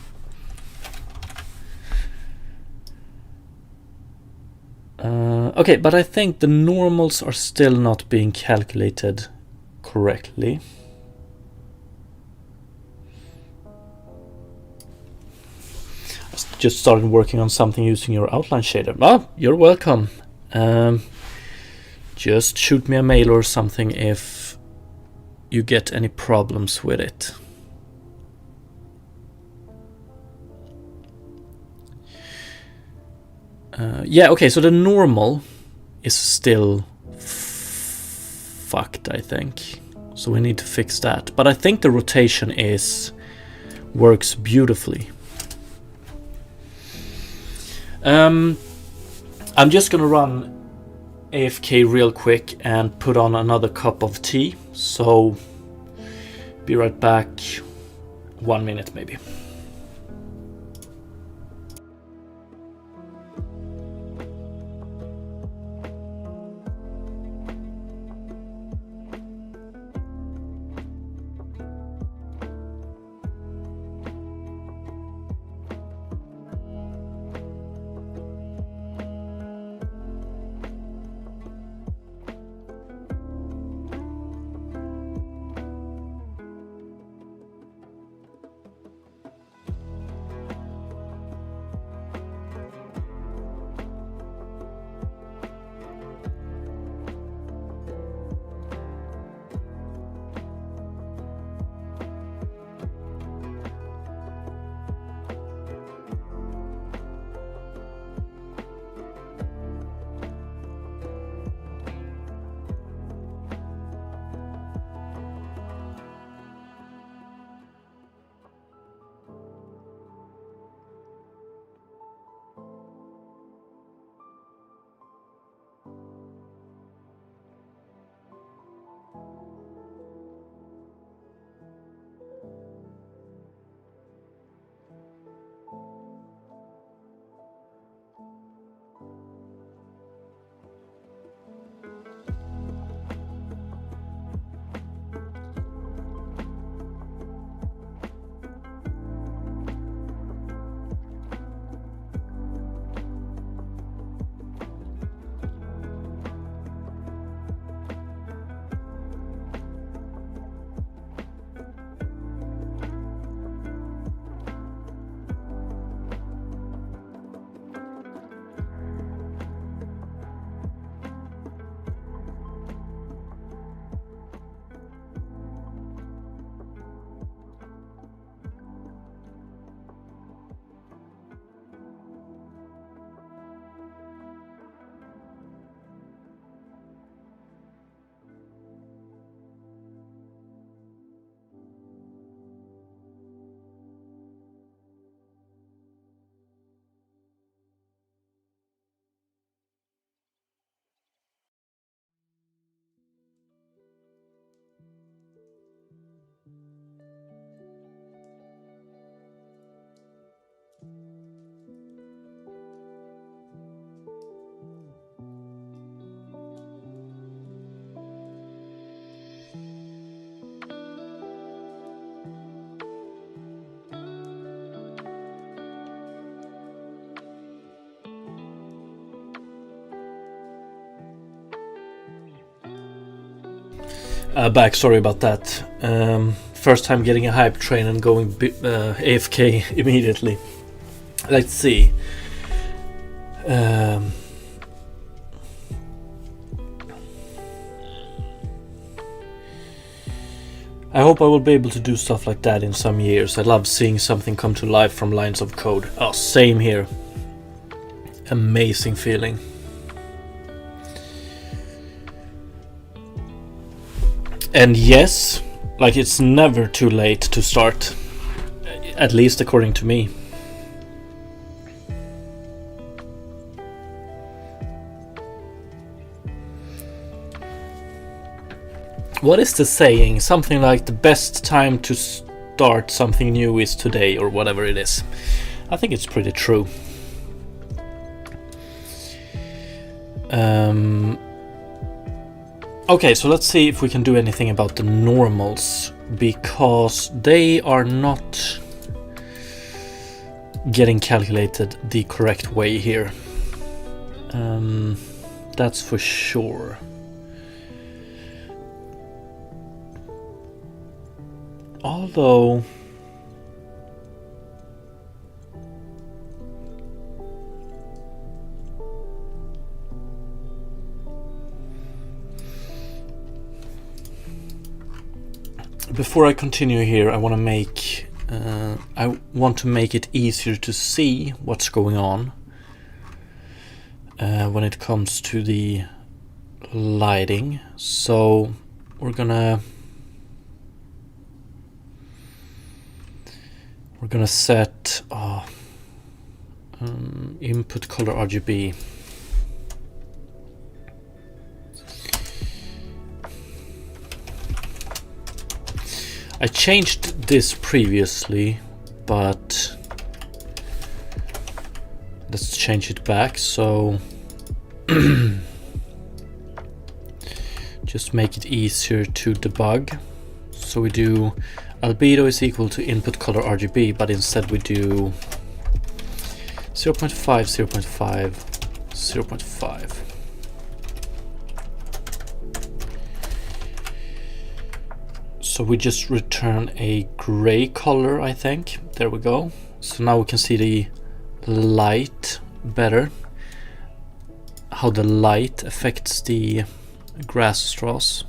Okay, but I think the normals are still not being calculated correctly. I just started working on something using your outline shader. Oh, you're welcome. Just shoot me a mail or something if you get any problems with it. Yeah, okay, so the normal is still fucked, I think. So we need to fix that. But I think the rotation works beautifully. I'm just gonna run AFK real quick and put on another cup of tea. So be right back. 1 minute maybe. Backstory about that. First time getting a hype train and going AFK immediately. Let's see. I hope I will be able to do stuff like that in some years. I love seeing something come to life from lines of code. Oh, same here. Amazing feeling. And yes, like it's never too late to start. At least according to me. What is the saying? Something like the best time to start something new is today, or whatever it is. I think it's pretty true. Okay, so let's see if we can do anything about the normals, because they are not getting calculated the correct way here. That's for sure. Although before I continue here, I want to make it easier to see what's going on when it comes to the lighting. So we're gonna set input color RGB. I changed this previously, but let's change it back. So just make it easier to debug. So we do albedo is equal to input color RGB, but instead we do 0.5, 0.5, 0.5. So we just return a gray color, I think. There we go. So now we can see the light better. How the light affects the grass straws.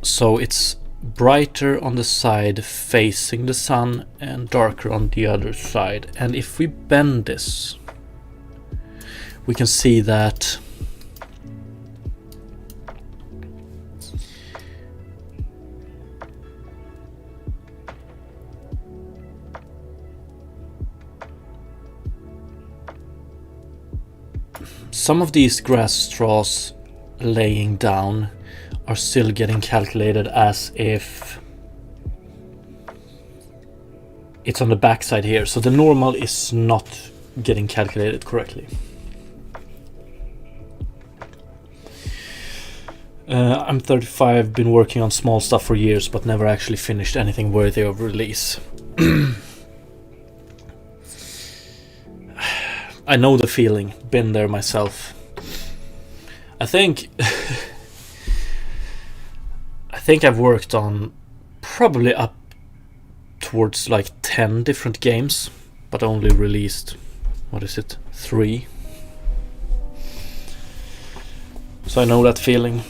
So it's brighter on the side facing the sun and darker on the other side. And if we bend this, we can see that some of these grass straws laying down are still getting calculated as if it's on the back side here. So the normal is not getting calculated correctly. I'm 35, been working on small stuff for years, but never actually finished anything worthy of release. I know the feeling, been there myself. I think I've worked on probably up towards like 10 different games, but only released, 3. So I know that feeling.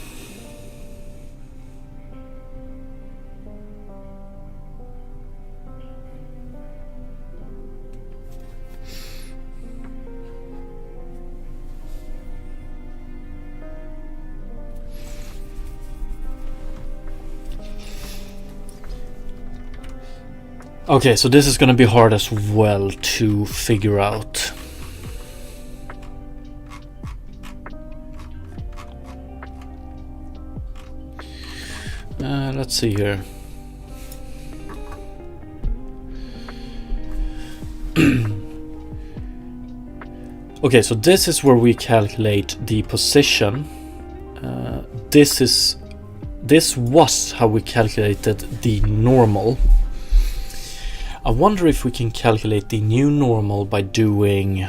Okay, so this is going to be hard as well to figure out. Let's see here. Okay, so this is where we calculate the position. This was how we calculated the normal. I wonder if we can calculate the new normal by doing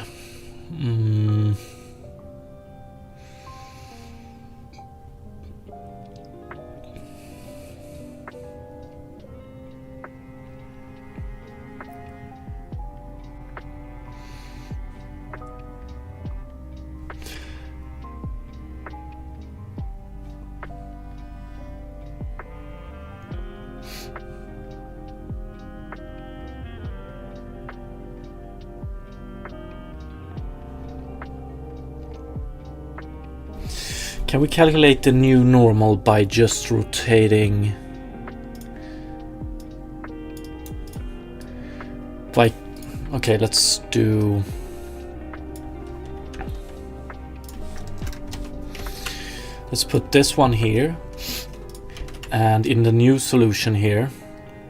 Can we calculate the new normal by just rotating by, okay, let's put this one here, and in the new solution here,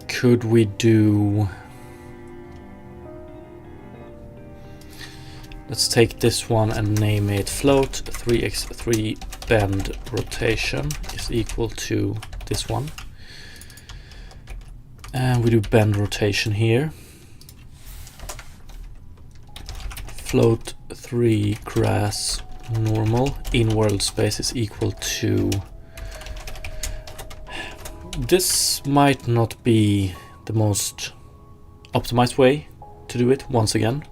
could we do, let's take this one and name it float 3x3 bend rotation is equal to this one. And we do bend rotation here. Float 3 grass normal in world space is equal to, this might not be the most optimized way to do it once again,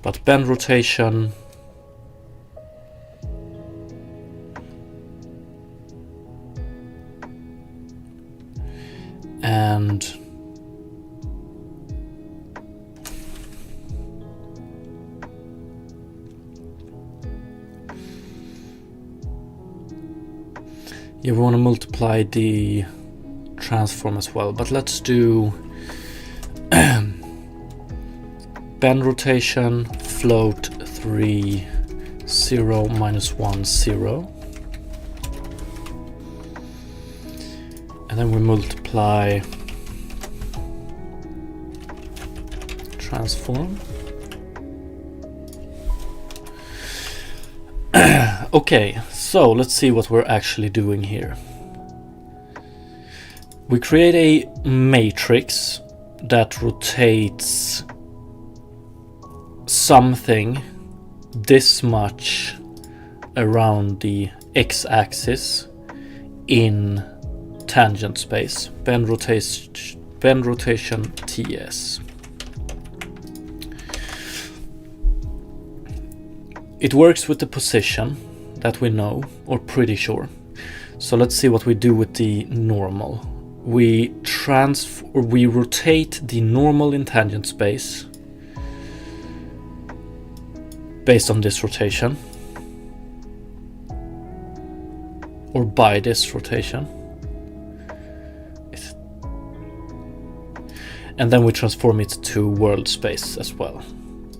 but bend rotation and yeah, we want to multiply the transform as well, but let's do bend rotation float 3 0 minus 1 0, and then we multiply transform. Okay, so let's see what we're actually doing here. We create a matrix that rotates something this much around the x-axis in tangent space, bend rotation TS. It works with the position that we know, or pretty sure. So let's see what we do with the normal. We rotate the normal in tangent space based on this rotation, or by this rotation, and then we transform it to world space as well.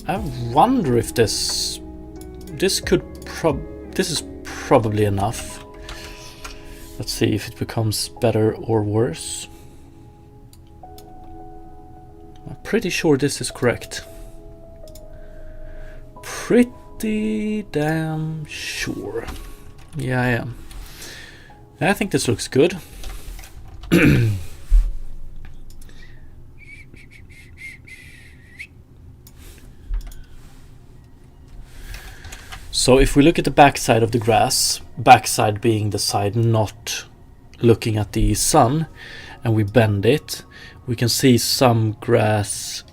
I wonder if this is probably enough. Let's see if it becomes better or worse. I'm pretty sure this is correct. Pretty damn sure. Yeah, I am. I think this looks good. So if we look at the backside of the grass, backside being the side not looking at the sun, and we bend it, we can see some grass,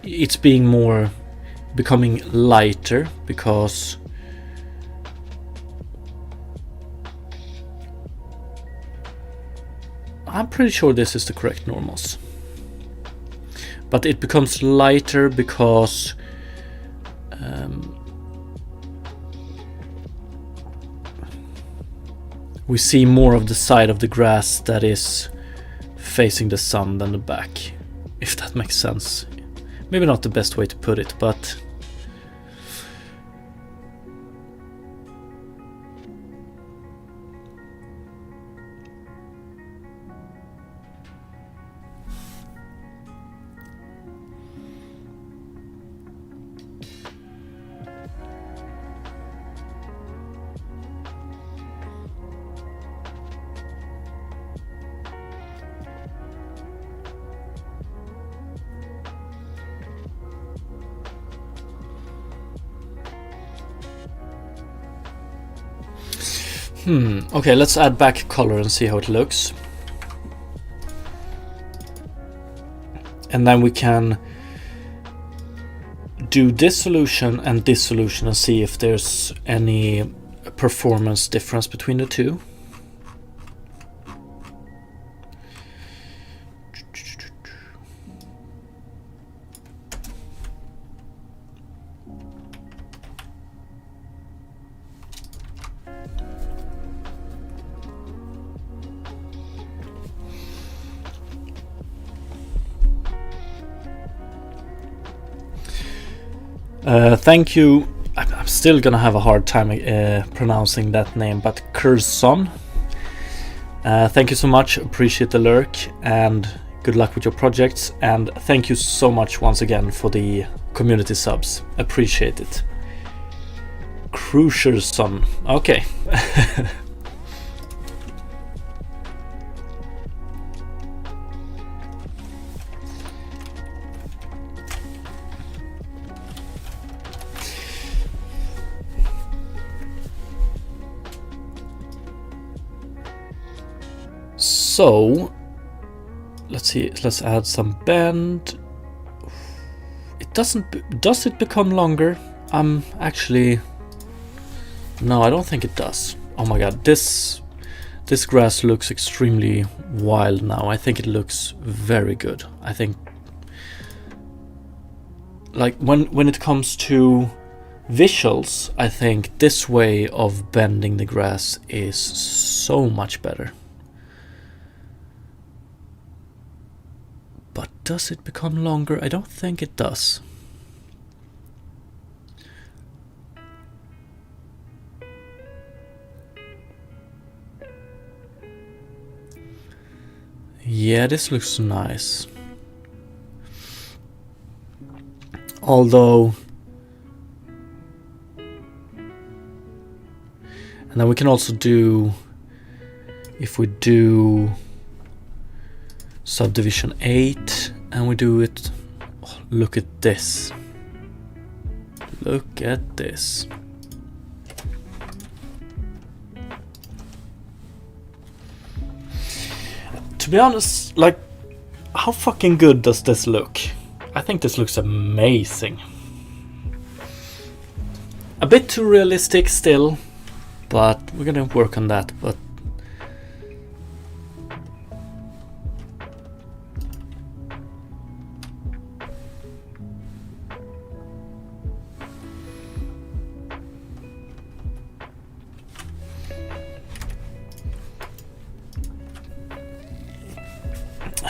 it's becoming lighter because I'm pretty sure this is the correct normals. But it becomes lighter because we see more of the side of the grass that is facing the sun than the back, if that makes sense. Maybe not the best way to put it, but okay, let's add back color and see how it looks. And then we can do this solution and see if there's any performance difference between the two. Thank you. I'm still gonna have a hard time pronouncing that name, but Curzon. Thank you so much. Appreciate the lurk and good luck with your projects. And thank you so much once again for the community subs. Appreciate it. Cruiserson. Okay. So let's see, let's add some bend. It does it become longer? Actually, no, I don't think it does. Oh my god, this grass looks extremely wild now. I think it looks very good. I think, like, when it comes to visuals, I think this way of bending the grass is so much better. But does it become longer? I don't think it does. Yeah, this looks nice. Although, and then we can also do, if we do subdivision 8 and we do it, oh, look at this. Look at this. To be honest, like, how fucking good does this look? I think this looks amazing. A bit too realistic still, but we're gonna work on that. But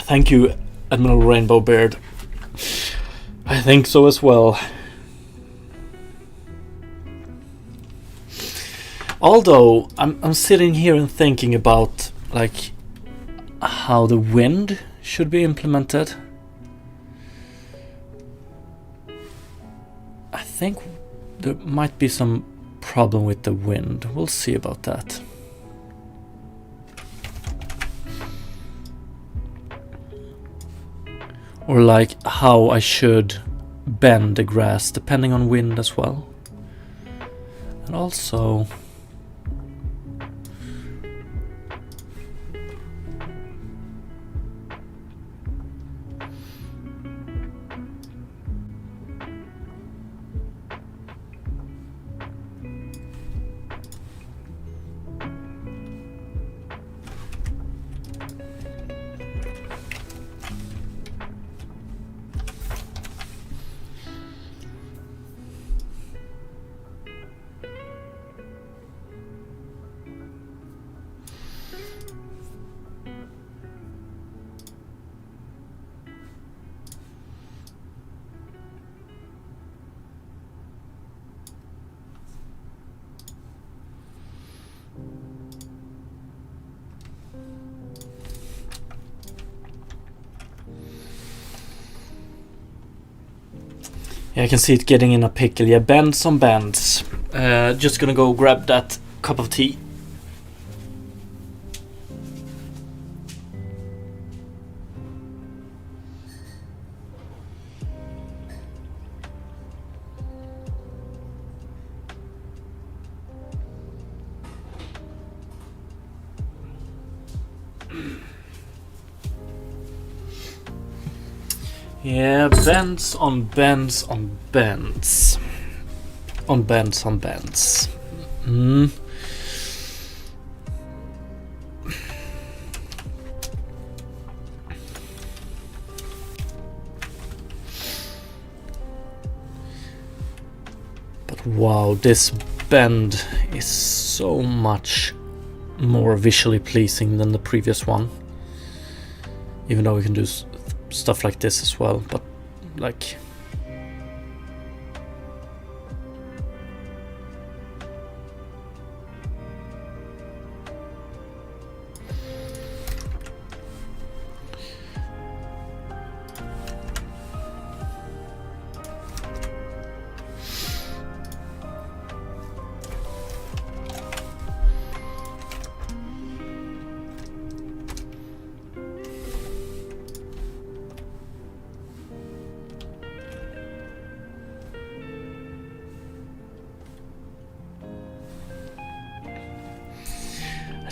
thank you, Admiral Rainbow Beard. I think so as well. Although I'm sitting here and thinking about, like, how the wind should be implemented. I think there might be some problem with the wind. We'll see about that. Or like how I should bend the grass depending on wind as well. And also, yeah, I can see it getting in a pickle. Yeah, bends on bends. Just gonna go grab that cup of tea. Yeah, bends on bends on bends. On bends on bends. But wow, this bend is so much more visually pleasing than the previous one. Even though we can do stuff like this as well, but like,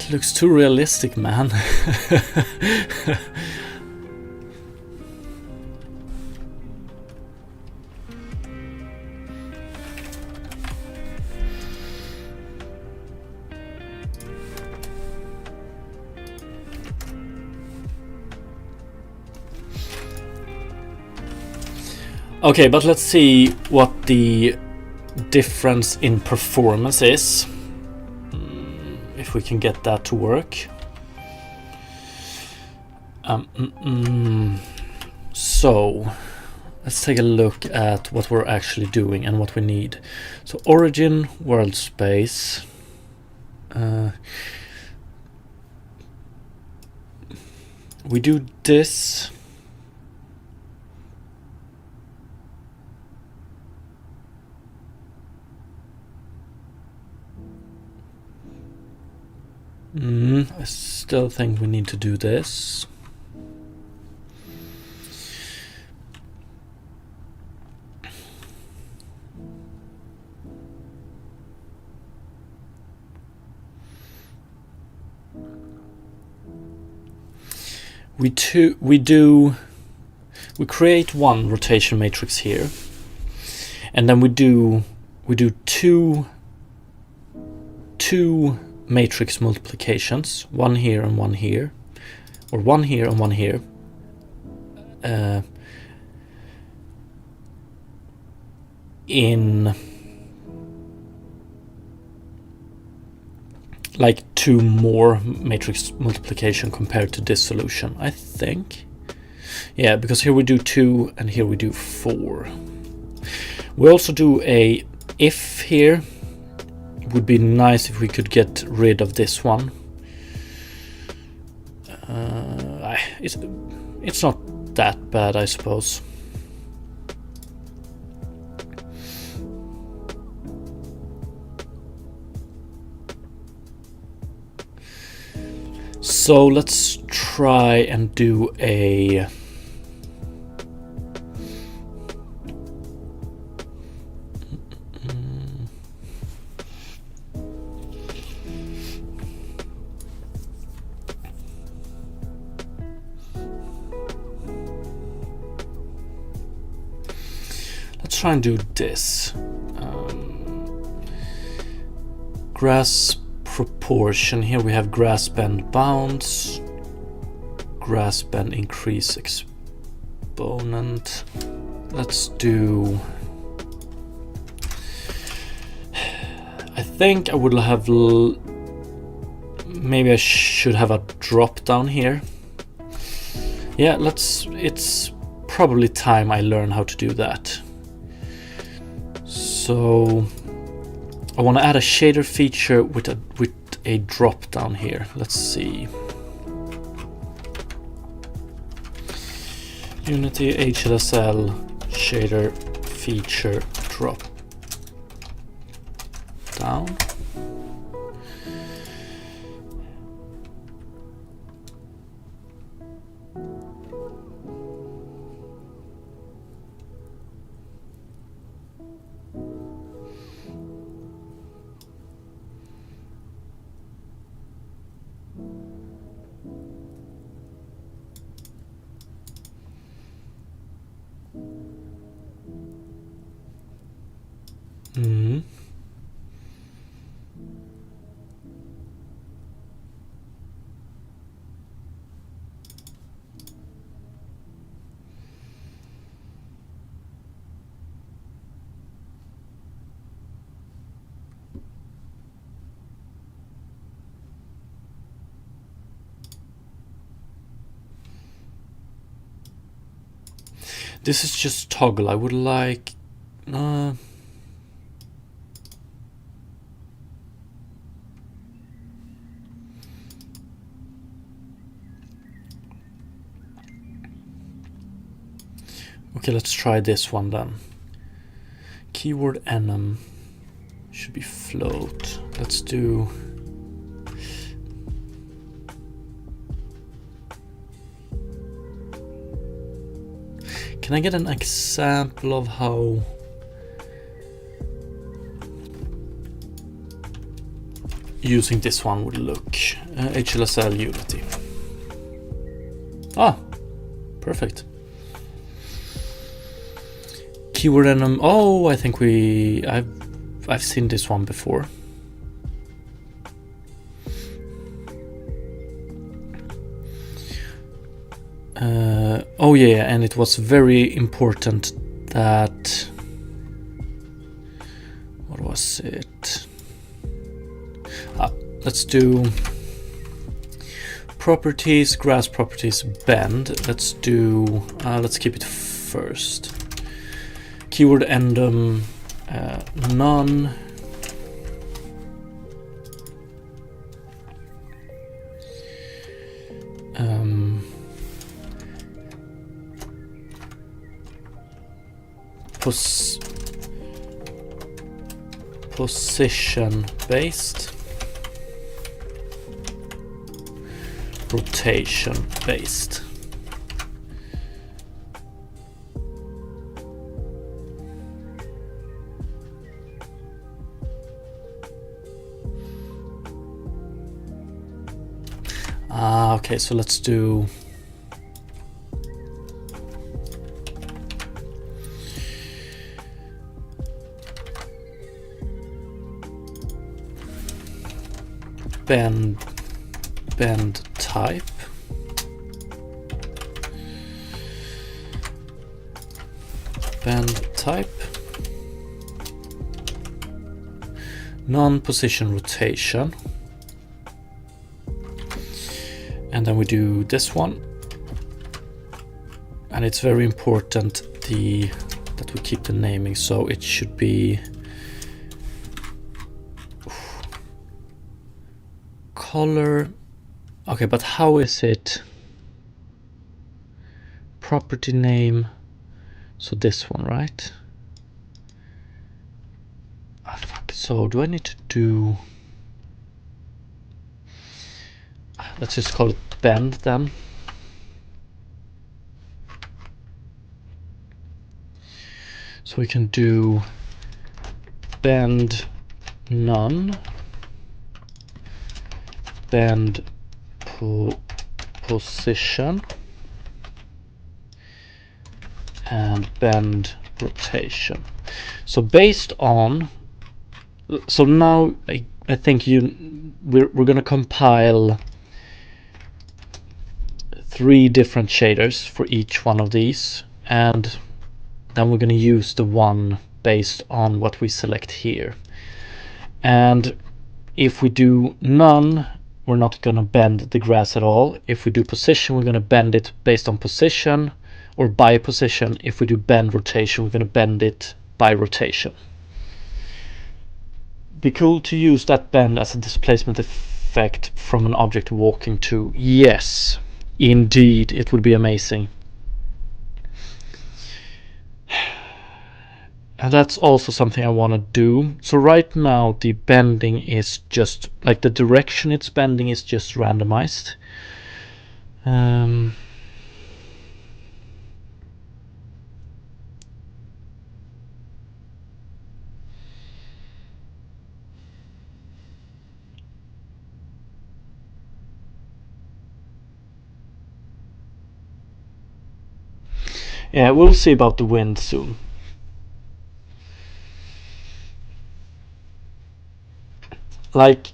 It looks too realistic, man. Okay, but let's see what the difference in performance is. If we can get that to work. So let's take a look at what we're actually doing and what we need. So origin, world space. We do this. I still think we need to do this. We create one rotation matrix here, and then we do two matrix multiplications, one here and one here, or one here and one here, in like two more matrix multiplication compared to this solution, I think. Yeah, because here we do 2 and here we do 4. We also do a if here. It would be nice if we could get rid of this one. It's not that bad, I suppose. So let's try and do a try and do this. Grass proportion. Here we have grass bend bounds, grass bend increase exponent. Let's do. I think I would have. Maybe I should have a drop down here. Yeah, it's probably time I learn how to do that. So I want to add a shader feature with a drop down here. Let's see. Unity HLSL shader feature drop down. This is just toggle. I would like okay, let's try this one then. Keyword enum should be float. Let's do Can I get an example of how using this one would look. HLSL Unity. Ah, perfect. Keyword enum. Oh, I think I've seen this one before. Oh yeah, and it was very important that, what was it? Let's do properties, grass properties, bend. Let's do, let's keep it first. Keyword endum, none. Position based, rotation based. Okay, so let's do bend type, non-position rotation, and then we do this one, and it's very important that we keep the naming, so it should be color. Okay, but how is it? Property name. So this one, right? Oh, fuck. So do I need to do? Let's just call it bend then. So we can do bend none, bend position, and bend rotation. So based on, so now I think we're going to compile 3 different shaders for each one of these, and then we're going to use the one based on what we select here. And if we do none, we're not going to bend the grass at all. If we do position, we're going to bend it based on position or by position. If we do bend rotation, we're going to bend it by rotation. Be cool to use that bend as a displacement effect from an object walking to. Yes, indeed, it would be amazing. And that's also something I want to do. So right now the bending is just like the direction it's bending is just randomized. Yeah, we'll see about the wind soon. Like,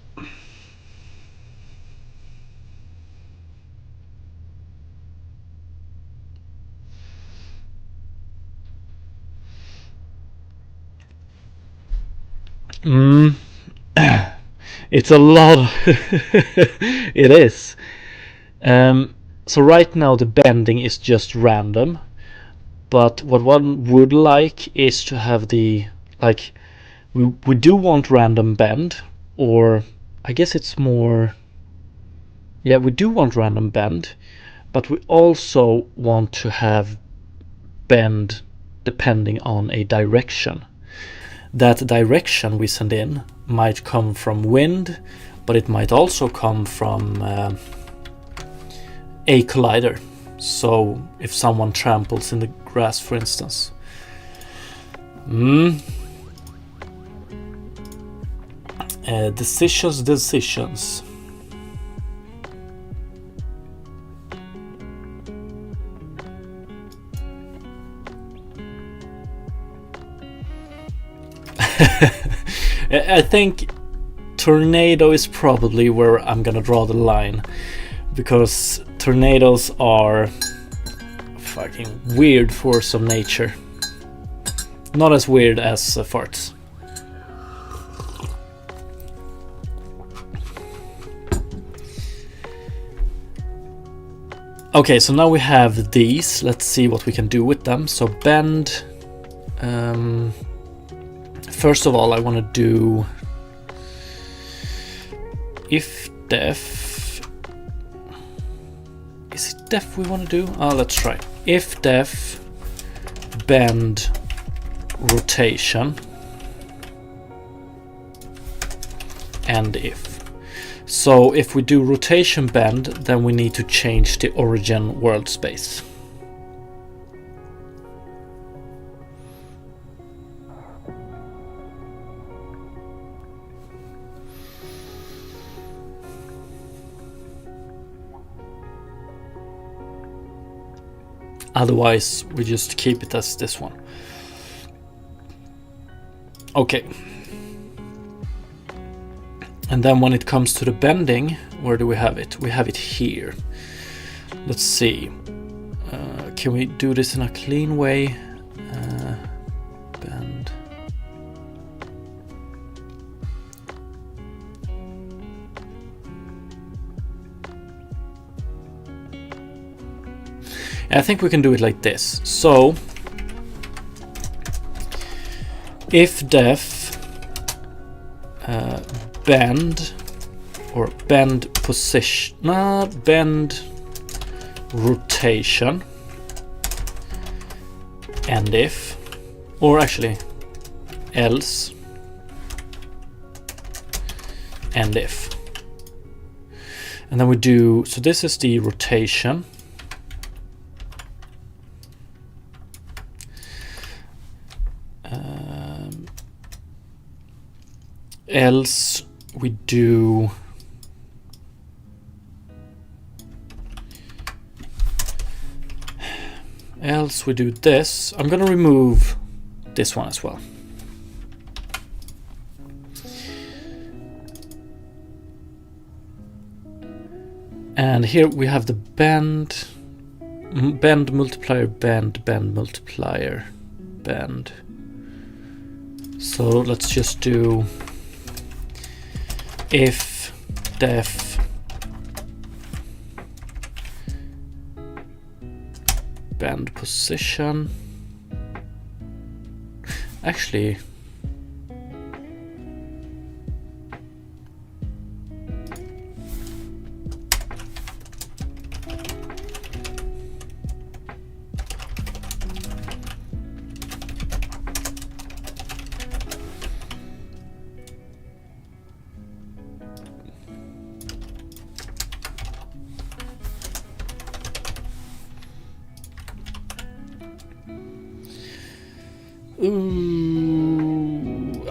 it's a lot. It is. So right now the bending is just random, but what one would like is to have the, like, we do want random bend, or I guess it's more, yeah, we do want random bend, but we also want to have bend depending on a direction. That direction we send in might come from wind, but it might also come from a collider. So if someone tramples in the grass, for instance. Decisions. I think tornado is probably where I'm gonna draw the line, because tornadoes are fucking weird force of nature. Not as weird as farts. Okay, so now we have these. Let's see what we can do with them. So bend. First of all, I want to do if def. Is it def we want to do? Oh, let's try. If def bend rotation and if. So if we do rotation bend, then we need to change the origin world space. Otherwise, we just keep it as this one. Okay. And then when it comes to the bending, where do we have it? We have it here. Let's see. Can we do this in a clean way? Bend. I think we can do it like this. So, if def bend or bend position, bend rotation and if, or actually else and if, and then we do, so this is the rotation. Else we do this. I'm gonna remove this one as well. And here we have the bend multiplier, bend multiplier, bend. So let's just do if def bend position. Actually,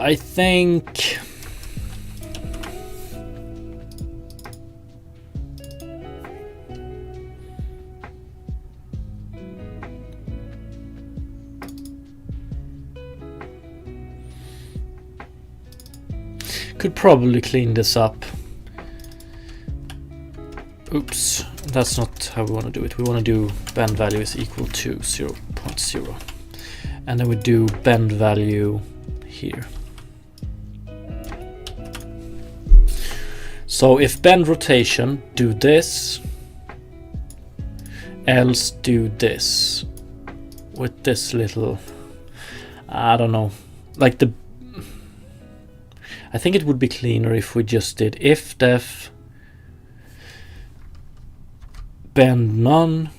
I think could probably clean this up. Oops, that's not how we want to do it. We want to do bend value is equal to 0.0. And then we do bend value here. So if bend rotation, do this, else do this with this little, I don't know, like the, I think it would be cleaner if we just did if def bend none,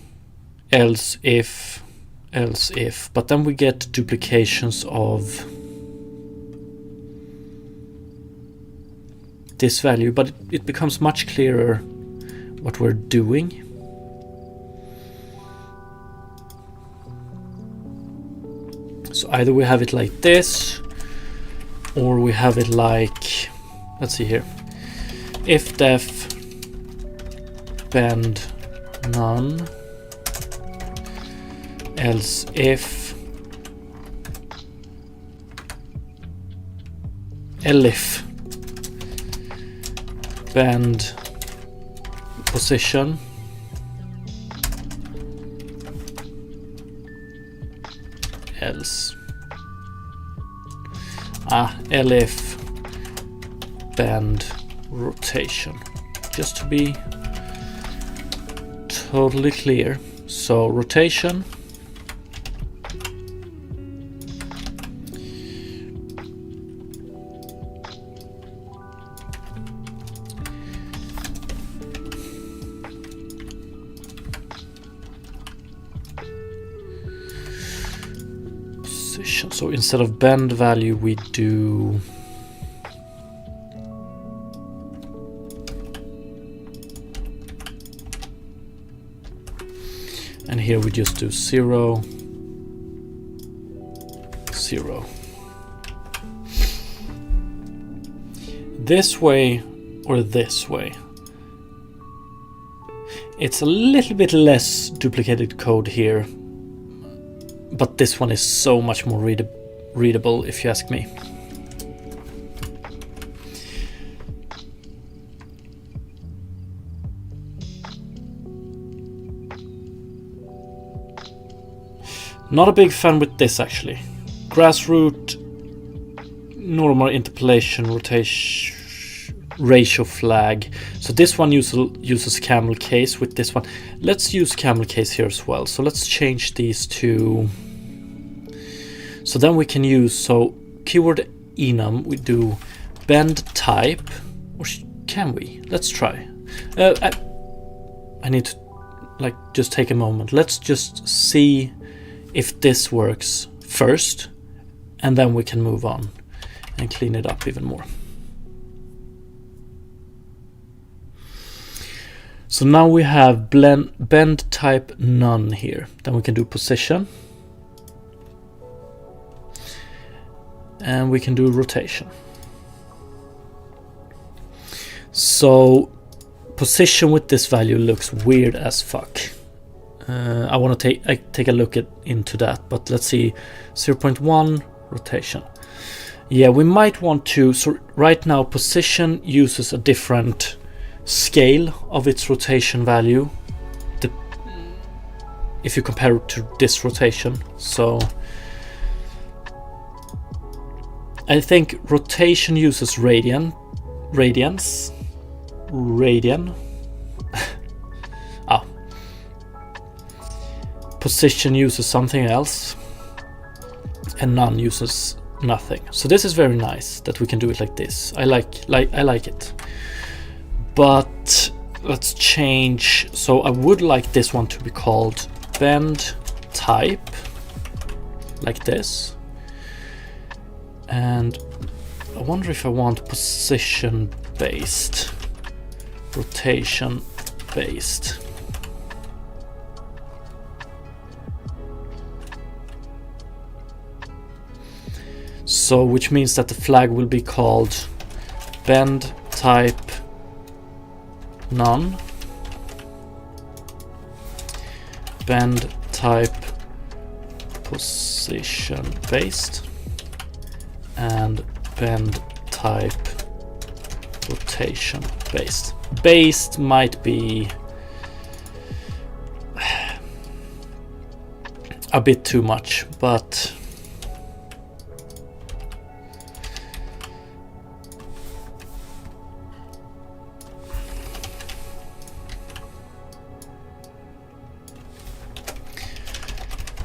else if, but then we get duplications of this value, but it becomes much clearer what we're doing. So either we have it like this, or we have it like let's see here. If def bend none, else if elif bend position else elif bend rotation, just to be totally clear. So rotation position. So instead of bend value we do and here we just do 0 0. This way or this way. It's a little bit less duplicated code here, but this one is so much more readable if you ask me. Not a big fan with this actually. Grassroot, normal interpolation, rotation, ratio flag. So this one uses camel case with this one. Let's use camel case here as well. So let's change these to. So then we can use, so keyword enum, we do bend type, or can we? Let's try. I need to like just take a moment. Let's just see if this works first, and then we can move on and clean it up even more. So now we have bend type none here. Then we can do position, and we can do rotation. So position with this value looks weird as fuck. I want to take a look into that, but let's see. 0.1 rotation. Yeah, we might want to. So right now position uses a different scale of its rotation value if you compare it to this rotation. So I think rotation uses radian. Position uses something else, and none uses nothing. So this is very nice that we can do it like this. I like it. But let's change. So I would like this one to be called bend type, like this. And I wonder if I want position based, rotation based. So which means that the flag will be called bend type none, bend type position based, and bend type rotation based. Based might be a bit too much, but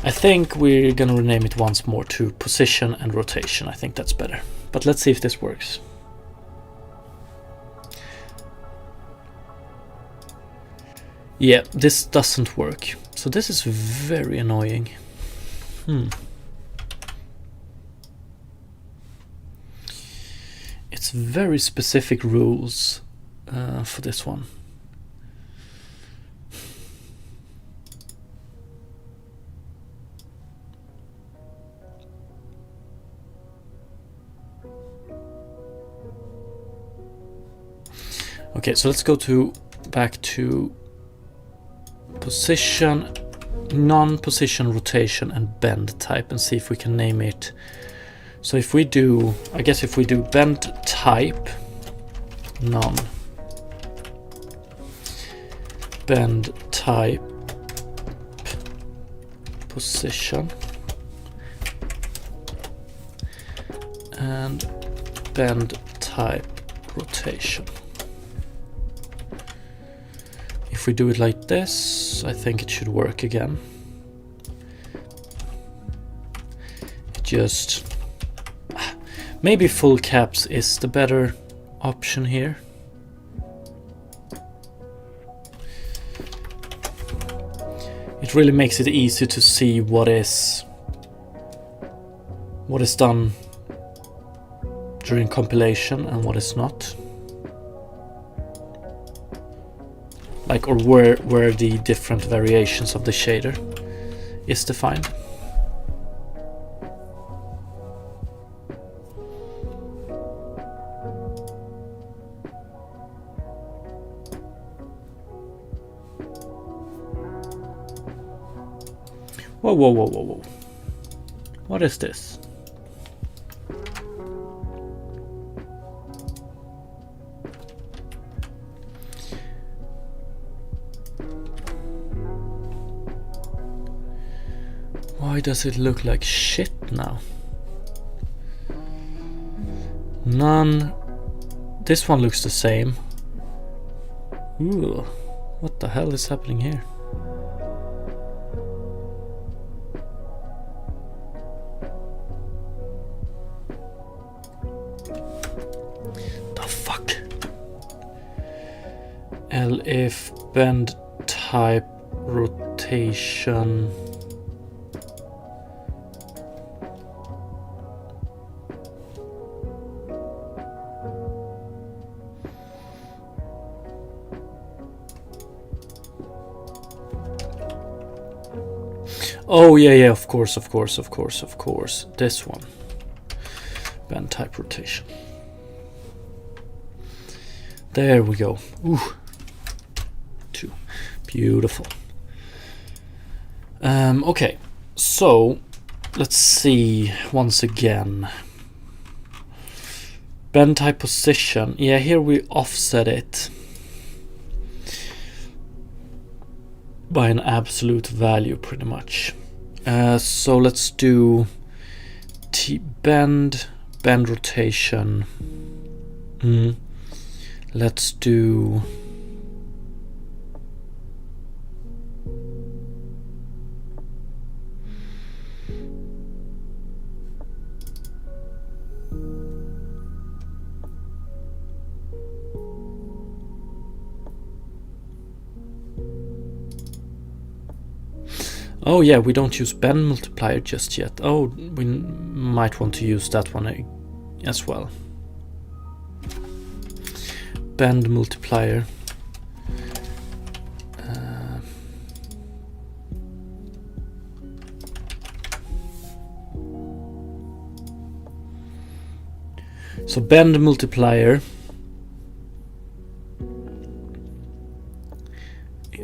I think we're gonna rename it once more to position and rotation. I think that's better. But let's see if this works. Yeah, this doesn't work. So this is very annoying. It's very specific rules for this one. Okay, so let's go back to position, non-position rotation and bend type and see if we can name it. So if we do, I guess if we do bend type, bend type position and bend type rotation. If we do it like this, I think it should work again. Just maybe full caps is the better option here. It really makes it easy to see what is done during compilation and what is not. Like, or where the different variations of the shader is defined. Whoa, whoa, whoa, whoa, whoa. What is this? Why does it look like shit now? None. This one looks the same. Ooh, what the hell is happening here? If bend type rotation oh yeah, of course, this one, bend type rotation. There we go. Ooh. Beautiful. Okay, so let's see once again. Bend type position. Yeah, here we offset it by an absolute value pretty much. So let's do bend rotation. Let's do oh yeah, we don't use bend multiplier just yet. Oh, we might want to use that one as well. Bend multiplier. So bend multiplier.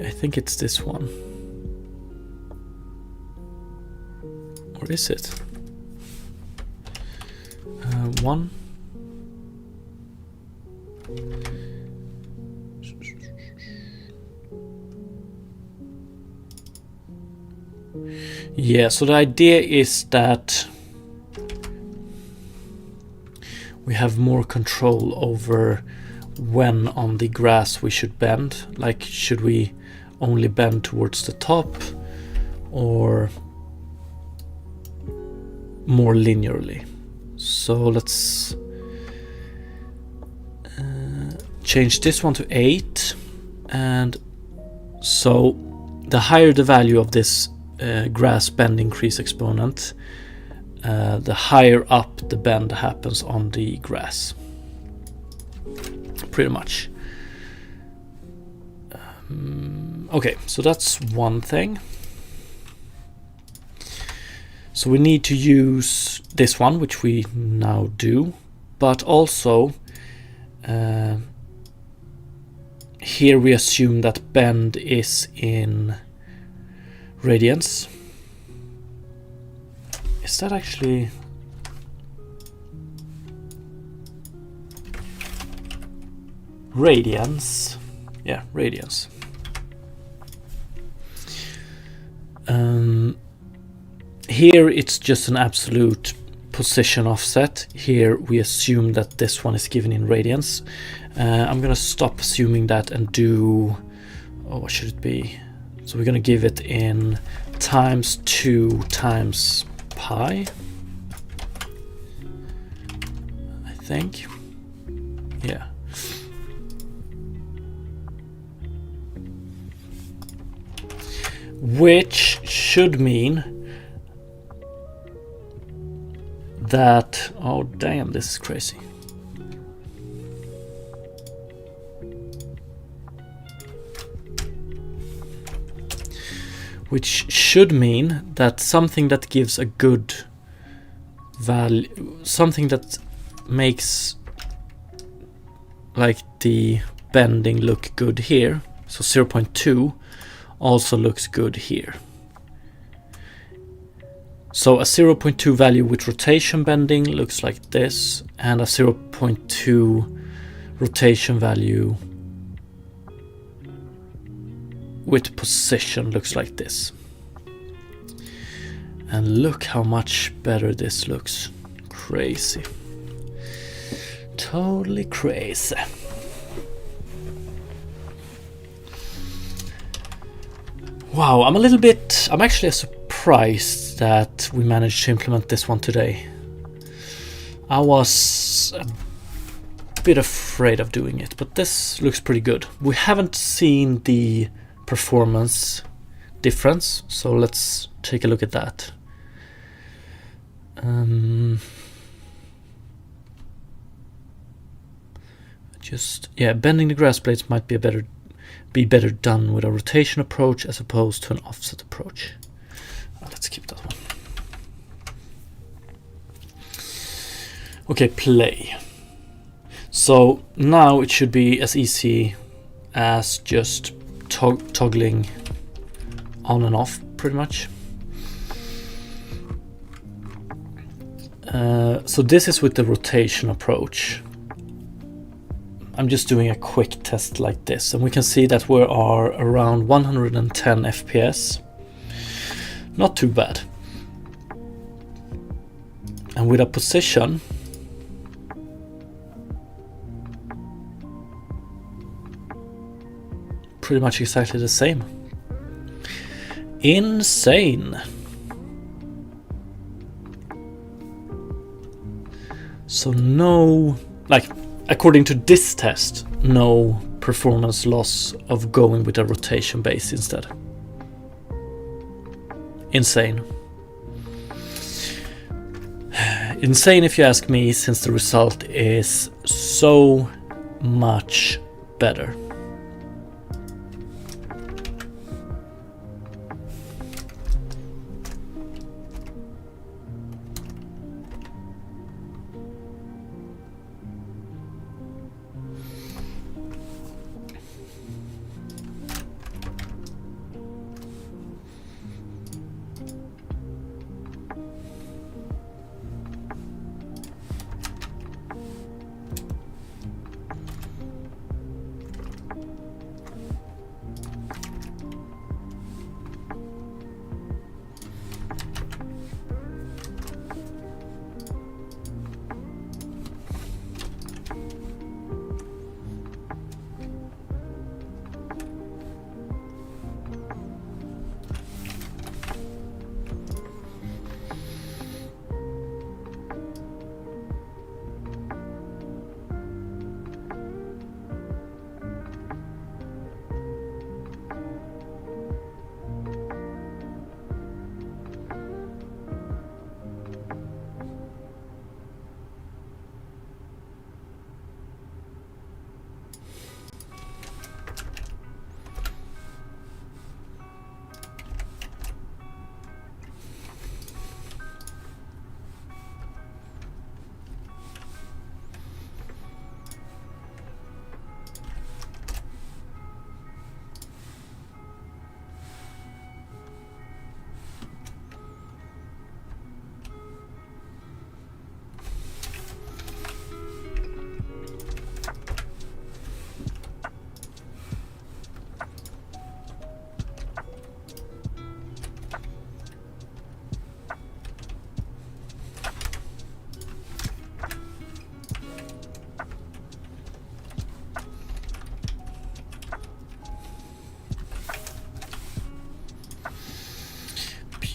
I think it's this one. Or is it? One. Yeah, so the idea is that we have more control over when on the grass we should bend. Like, should we only bend towards the top or more linearly? So let's change this one to 8, and so the higher the value of this grass bend increase exponent, the higher up the bend happens on the grass, pretty much. Okay, so that's one thing. So we need to use this one, which we now do, but also here we assume that bend is in radians. Is that actually... radians? Yeah, radians. Here it's just an absolute position offset. Here we assume that this one is given in radians. I'm gonna stop assuming that and do, oh, what should it be? So we're gonna give it in times 2 times pi, I think. Yeah. Which should mean that, oh damn, this is crazy. Which should mean that something that gives a good value, something that makes like the bending look good here, so 0.2 also looks good here. So a 0.2 value with rotation bending looks like this, and a 0.2 rotation value with position looks like this. And look how much better this looks. Crazy. Totally crazy. Wow, I'm actually surprised that we managed to implement this one today. I was a bit afraid of doing it, but this looks pretty good. We haven't seen the performance difference, so let's take a look at that. Bending the grass blades might be better done with a rotation approach as opposed to an offset approach. Let's keep that one. Okay, play. So now it should be as easy as just toggling on and off, pretty much. So this is with the rotation approach. I'm just doing a quick test like this, and we can see that we are around 110 FPS. Not too bad. And with a position, pretty much exactly the same. Insane. So no, according to this test, no performance loss of going with a rotation base instead. Insane. Insane if you ask me, since the result is so much better.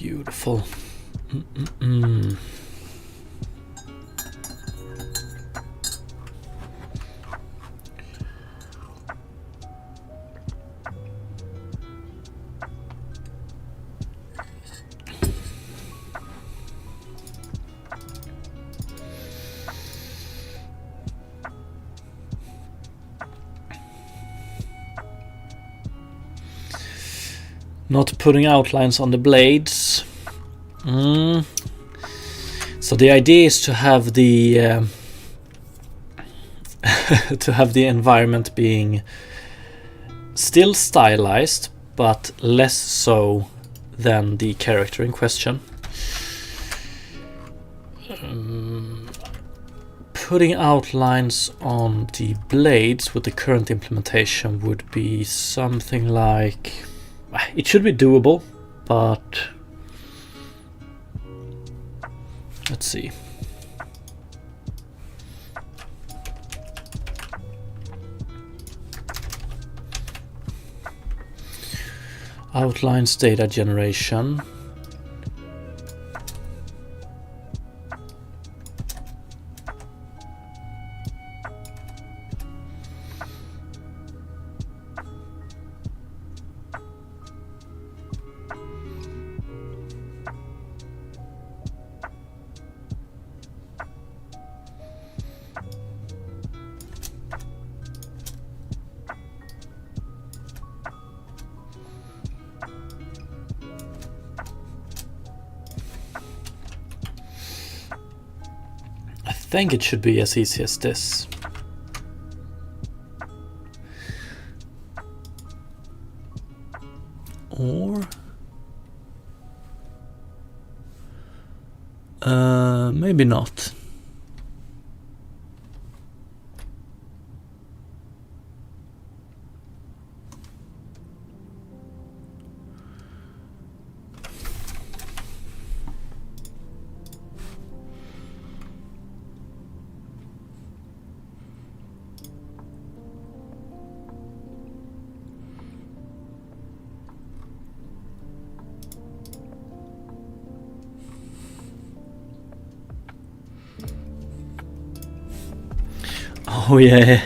Beautiful. Mm-mm-mm. Not putting outlines on the blades. So the idea is to have the to have the environment being still stylized, but less so than the character in question. Putting outlines on the blades with the current implementation would be something like... It should be doable, but let's see. Outlines data generation. I think it should be as easy as this. Or maybe not. Oh yeah,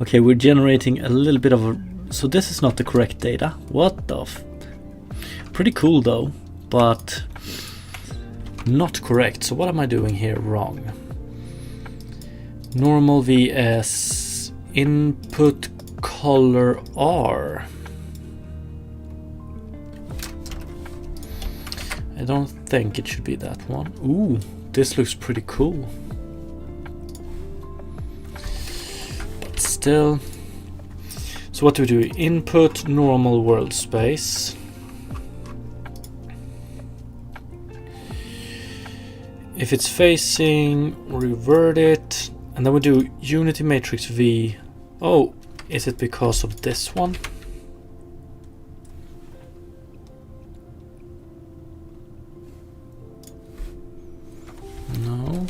okay, we're generating a little bit of a... So this is not the correct data. What the Pretty cool though, but not correct. So what am I doing here wrong? Normal vs input color R. I don't think it should be that one. Ooh, this looks pretty cool. Still. So what do we do? Input normal world space. If it's facing, revert it, and then we do unity matrix V. Oh, is it because of this one? No.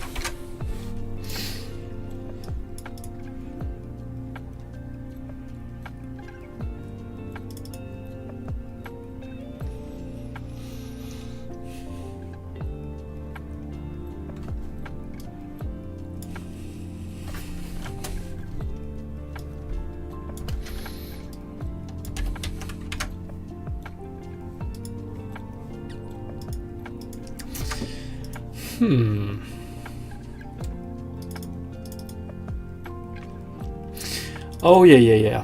Oh yeah.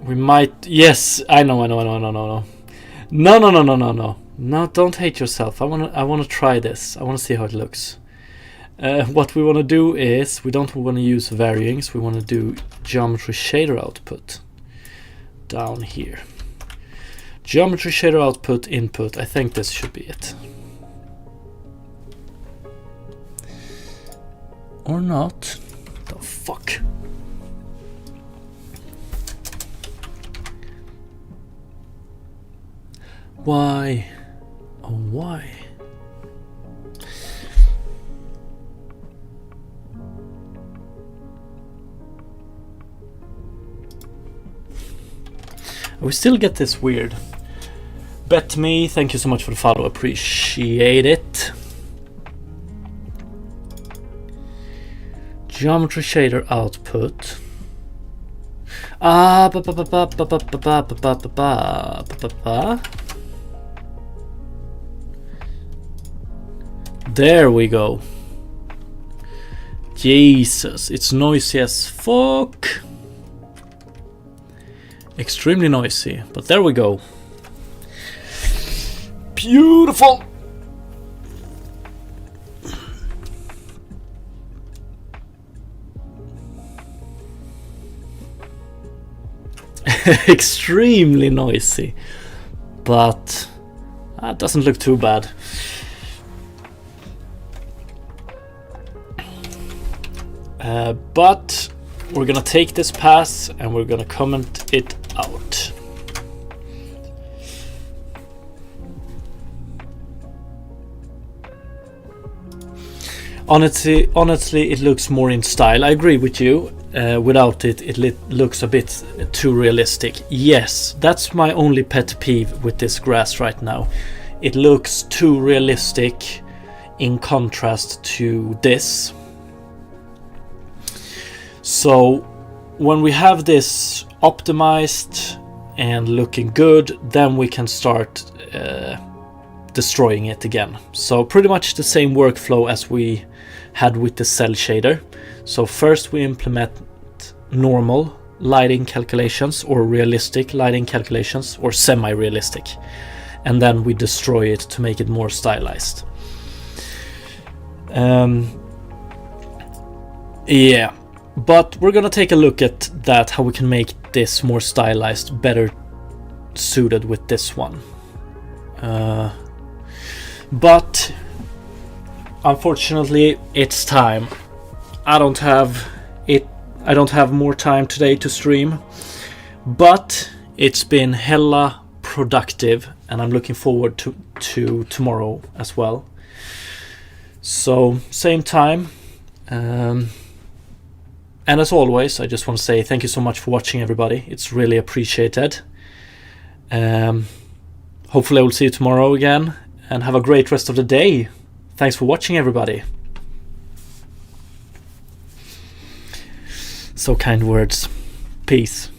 We might. Yes, I know. No, don't hate yourself. I wanna try this. I wanna see how it looks. What we wanna do is we don't wanna use varyings. We wanna do geometry shader output down here. Geometry shader output input. I think this should be it. Or not. The fuck? Why? Oh, why? We still get this weird Bet me, thank you so much for the follow, appreciate it. Geometry shader output. There we go. Jesus, it's noisy as fuck. Extremely noisy, but there we go. Beautiful. Extremely noisy, but that doesn't look too bad. But we're gonna take this pass and we're gonna comment it out. Honestly, it looks more in style. I agree with you. Without it, it looks a bit too realistic. Yes, that's my only pet peeve with this grass right now. It looks too realistic in contrast to this. So when we have this optimized and looking good, then we can start destroying it again. So pretty much the same workflow as we had with the cell shader. So first we implement normal lighting calculations or realistic lighting calculations or semi-realistic, and then we destroy it to make it more stylized. Yeah, but we're gonna take a look at that, how we can make this more stylized, better suited with this one. But unfortunately it's time. I don't have more time today to stream, but it's been hella productive and I'm looking forward to tomorrow as well. So same time, and as always I just want to say thank you so much for watching, everybody. It's really appreciated. Hopefully I will see you tomorrow again, and have a great rest of the day. Thanks for watching, everybody. So kind words. Peace.